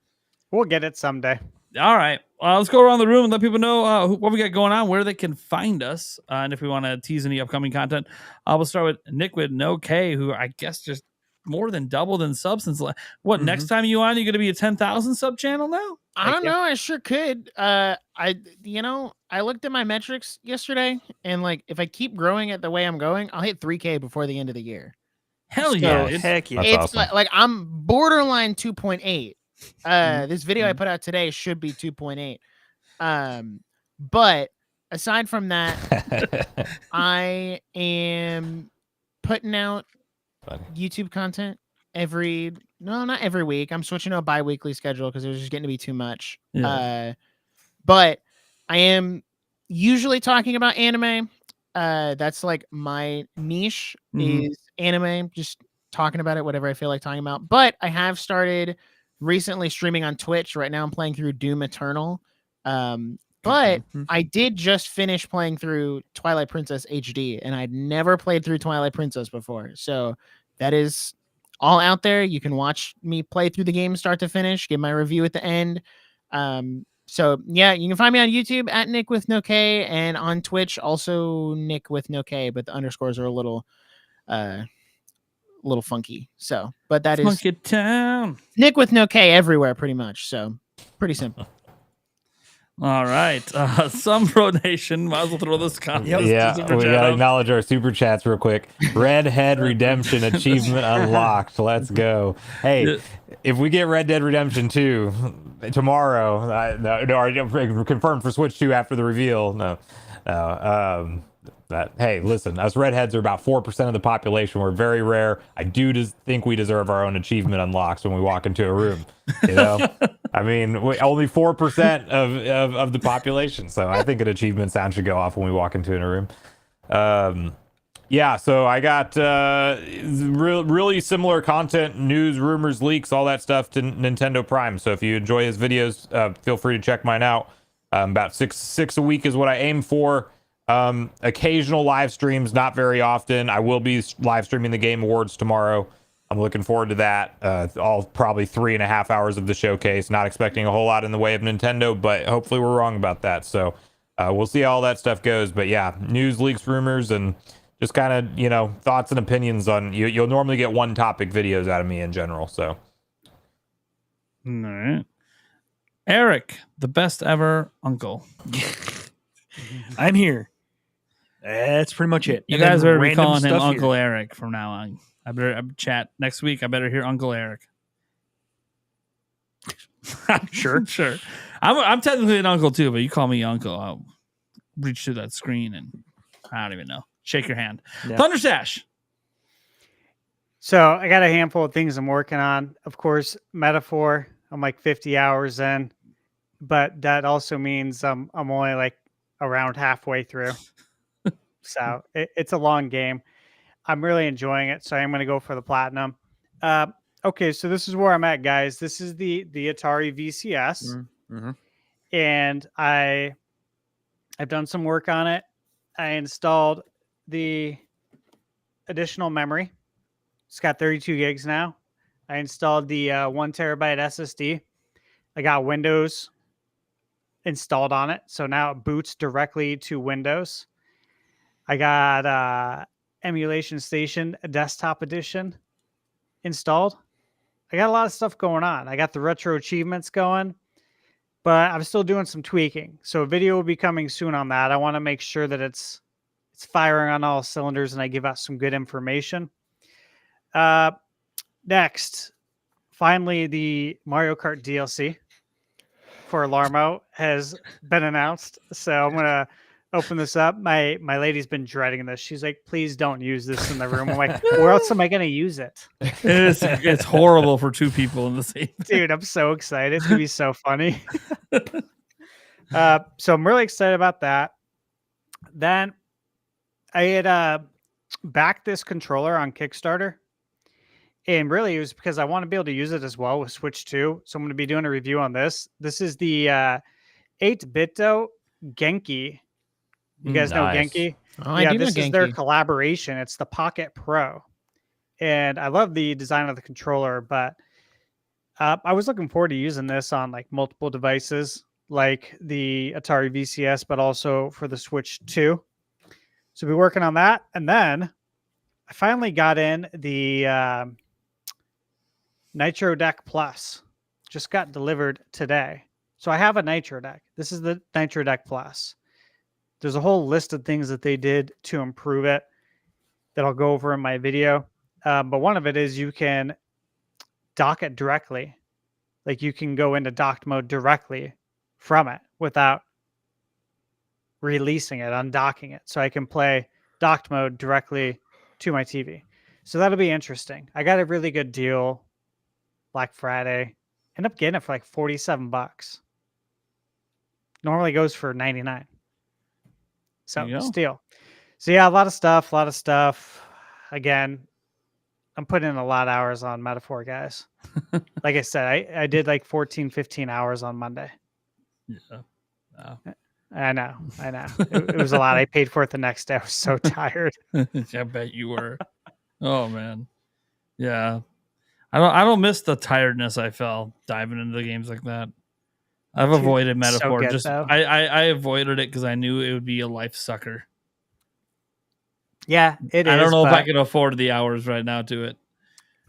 We'll get it someday. All right, let's go around the room and let people know what we got going on, where they can find us, and if we want to tease any upcoming content. We'll start with Nick with No K, who I guess just more than doubled in subs since next time you on, you're going to be a 10,000 sub channel now? I don't know. I sure could. I looked at my metrics yesterday, and like if I keep growing at the way I'm going, I'll hit 3K before the end of the year. Hell So, yeah. Nice. Heck yeah. That's It's awesome. like I'm borderline 2.8. This video I put out today should be 2.8. But aside from that, I am putting out Funny. YouTube content not every week. I'm switching to a bi-weekly schedule because it was just getting to be too much. Yeah. But I am usually talking about anime. That's like my niche Mhm. is anime, just talking about it, whatever I feel like talking about. But I have started recently streaming on Twitch. Right now I'm playing through Doom Eternal. But I did just finish playing through Twilight Princess HD, and I'd never played through Twilight Princess before. So that is all out there. You can watch me play through the game start to finish, give my review at the end. So yeah, you can find me on YouTube at Nick with No K, and on Twitch also Nick with No K, but the underscores are a little funky. So, but that is Monkey Town. Nick with No K everywhere pretty much. So pretty simple. All right. Some Pro Nation. Might as well throw this comment. Yeah, we gotta acknowledge our super chats real quick. Red Head Redemption achievement unlocked. Let's go. Hey, if we get Red Dead Redemption 2 tomorrow, confirmed for Switch 2 after the reveal. Hey, listen, us redheads are about 4% of the population. We're very rare. I do think we deserve our own achievement unlocks when we walk into a room. You know, I mean, only 4% of the population. So I think an achievement sound should go off when we walk into a room. Yeah, so I got really similar content, news, rumors, leaks, all that stuff to Nintendo Prime. So if you enjoy his videos, feel free to check mine out. About six a week is what I aim for. Occasional live streams, not very often. I will be live streaming the Game Awards tomorrow. I'm looking forward to that. All probably 3.5 hours of the showcase. Not expecting a whole lot in the way of Nintendo, but hopefully we're wrong about that. So we'll see how all that stuff goes. But yeah, news, leaks, rumors, and just kind of, thoughts and opinions on you'll normally get one topic videos out of me in general. So All right. Eric, the best ever uncle. I'm here. That's pretty much it. You And then guys better be random calling him stuff Uncle here. Eric from now on. I better chat next week. I better hear Uncle Eric. Sure. I'm technically an uncle too, but you call me uncle, I'll reach through that screen and I don't even know. Shake your hand. Yeah. Thunderstash. So I got a handful of things I'm working on. Of course, Metaphor. I'm like 50 hours in, but that also means I'm only like around halfway through. So it's a long game. I'm really enjoying it, so I'm going to go for the platinum. Okay, so this is where I'm at, guys. This is the Atari VCS, and I've done some work on it. I installed the additional memory. It's got 32 gigs now. I installed the 1 terabyte SSD. I got Windows installed on it. So now it boots directly to Windows. I got Emulation Station Desktop Edition installed. I got a lot of stuff going on. I got the retro achievements going, but I'm still doing some tweaking. So a video will be coming soon on that. I want to make sure that it's firing on all cylinders and I give out some good information. Next, finally, the Mario Kart DLC for Alarmo has been announced. So I'm going to open this up. My lady's been dreading this. She's like, please don't use this in the room. I'm like, where else am I going to use it? It's horrible for two people in the same. Dude, I'm so excited. It's going to be so funny. So I'm really excited about that. Then I had backed this controller on Kickstarter. And really, it was because I want to be able to use it as well with Switch 2. So I'm going to be doing a review on this. This is the 8-Bito Genki. You guys know Genki? Oh, Yeah, I do know this is their Genki. collaboration. It's the Pocket Pro. And I love the design of the controller, but I was looking forward to using this on like multiple devices, like the Atari VCS, but also for the Switch 2. So we'll be working on that. And then I finally got in the Nitro Deck Plus. Just got delivered today. So I have a Nitro Deck. This is the Nitro Deck Plus. There's a whole list of things that they did to improve it that I'll go over in my video. But one of it is you can dock it directly. Like you can go into docked mode directly from it without releasing it, undocking it. So I can play docked mode directly to my TV. So that'll be interesting. I got a really good deal Black Friday. End up getting it for like $47. Normally goes for $99. So steal. So yeah, a lot of stuff. Again, I'm putting in a lot of hours on Metaphor, guys. Like I said, I did like 14, 15 hours on Monday. Yeah. Wow. I know. It was a lot. I paid for it the next day. I was so tired. I bet you were. Oh man. Yeah. I don't miss the tiredness I felt diving into the games like that. I've avoided Metaphor. So good, I avoided it because I knew it would be a life sucker. Yeah, it is. I don't know if I can afford the hours right now to it.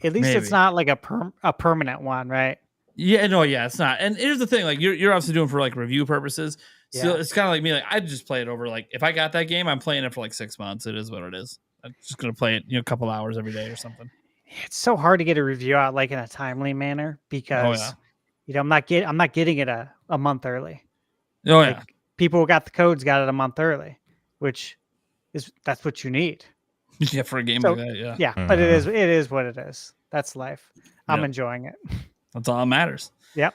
At least Maybe. it's not like a permanent one, right? Yeah, no, yeah, it's not. And here's the thing: like you're obviously doing for like review purposes. So Yeah. it's kind of like me. Like I just play it over. Like if I got that game, I'm playing it for like 6 months. It is what it is. I'm just gonna play it, a couple hours every day or something. It's so hard to get a review out like in a timely manner because I'm not getting it a month early. Oh Like, yeah. people who got the codes got it a month early, which that's what you need. Yeah, for a game So, like that. Yeah. Yeah, but it is what it is. That's life. I'm Yep. enjoying it. That's all that matters. Yep.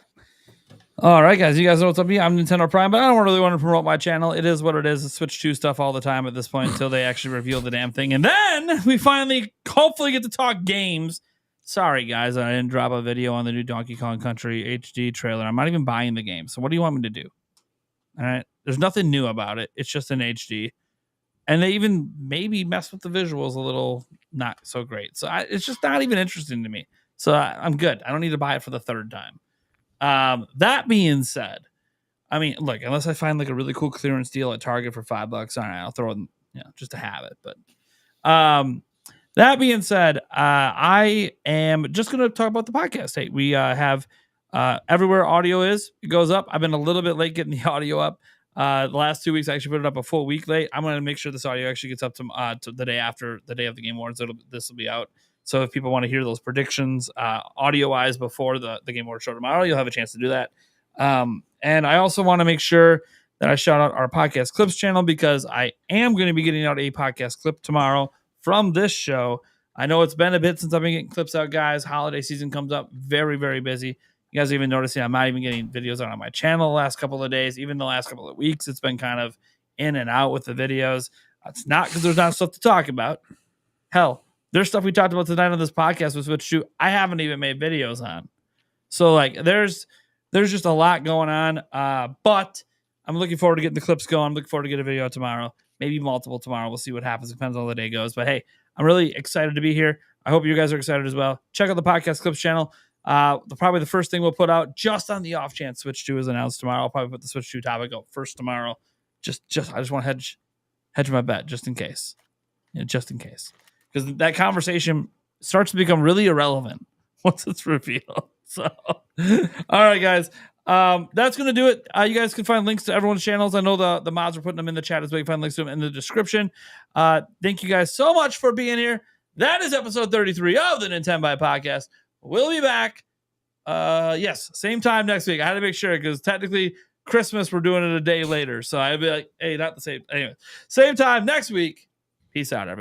All right, guys. You guys know what's up. I'm Nintendo Prime, but I don't really want to promote my channel. It is what it is. It's Switch 2 stuff all the time at this point until they actually reveal the damn thing. And then we finally, hopefully, get to talk games. Sorry, guys. I didn't drop a video on the new Donkey Kong Country HD trailer. I'm not even buying the game. So what do you want me to do? All right. There's nothing new about it. It's just in HD. And they even maybe mess with the visuals a little, not so great. So it's just not even interesting to me. So I'm good. I don't need to buy it for the third time. That being said, I mean, look, unless I find like a really cool clearance deal at Target for $5, all right, I'll throw it, just to have it. But that being said, I am just going to talk about the podcast. Hey, we have everywhere audio is, it goes up. I've been a little bit late getting the audio up. The last 2 weeks, I actually put it up a full week late. I'm going to make sure this audio actually gets up to the day after the day of the Game Awards. This will be out. So if people want to hear those predictions audio-wise before the Game Awards show tomorrow, you'll have a chance to do that. And I also want to make sure that I shout out our podcast clips channel because I am going to be getting out a podcast clip tomorrow from this show. I know it's been a bit since I've been getting clips out, guys. Holiday season comes up, very, very busy. You guys are even noticing I'm not even getting videos out on my channel the last couple of days. Even the last couple of weeks, it's been kind of in and out with the videos. It's not because there's not stuff to talk about. Hell, there's stuff we talked about tonight on this podcast with Switch 2 I haven't even made videos on. So like there's just a lot going on. But I'm looking forward to getting the clips going. I'm looking forward to get a video out tomorrow. Maybe multiple tomorrow. We'll see what happens. Depends on how the day goes. But hey, I'm really excited to be here. I hope you guys are excited as well. Check out the podcast clips channel. Probably the first thing we'll put out, just on the off chance Switch 2 is announced tomorrow. I'll probably put the Switch 2 topic out first tomorrow. I just want to hedge my bet just in case. Just in case. Because that conversation starts to become really irrelevant once it's revealed. So, all right, guys. That's going to do it. You guys can find links to everyone's channels. I know the mods are putting them in the chat as well. You can find links to them in the description. Thank you guys so much for being here. That is episode 33 of the Nintenbyte Podcast. We'll be back. Yes, same time next week. I had to make sure because technically Christmas, we're doing it a day later. So I'd be like, hey, not the same. Anyway, same time next week. Peace out, everyone.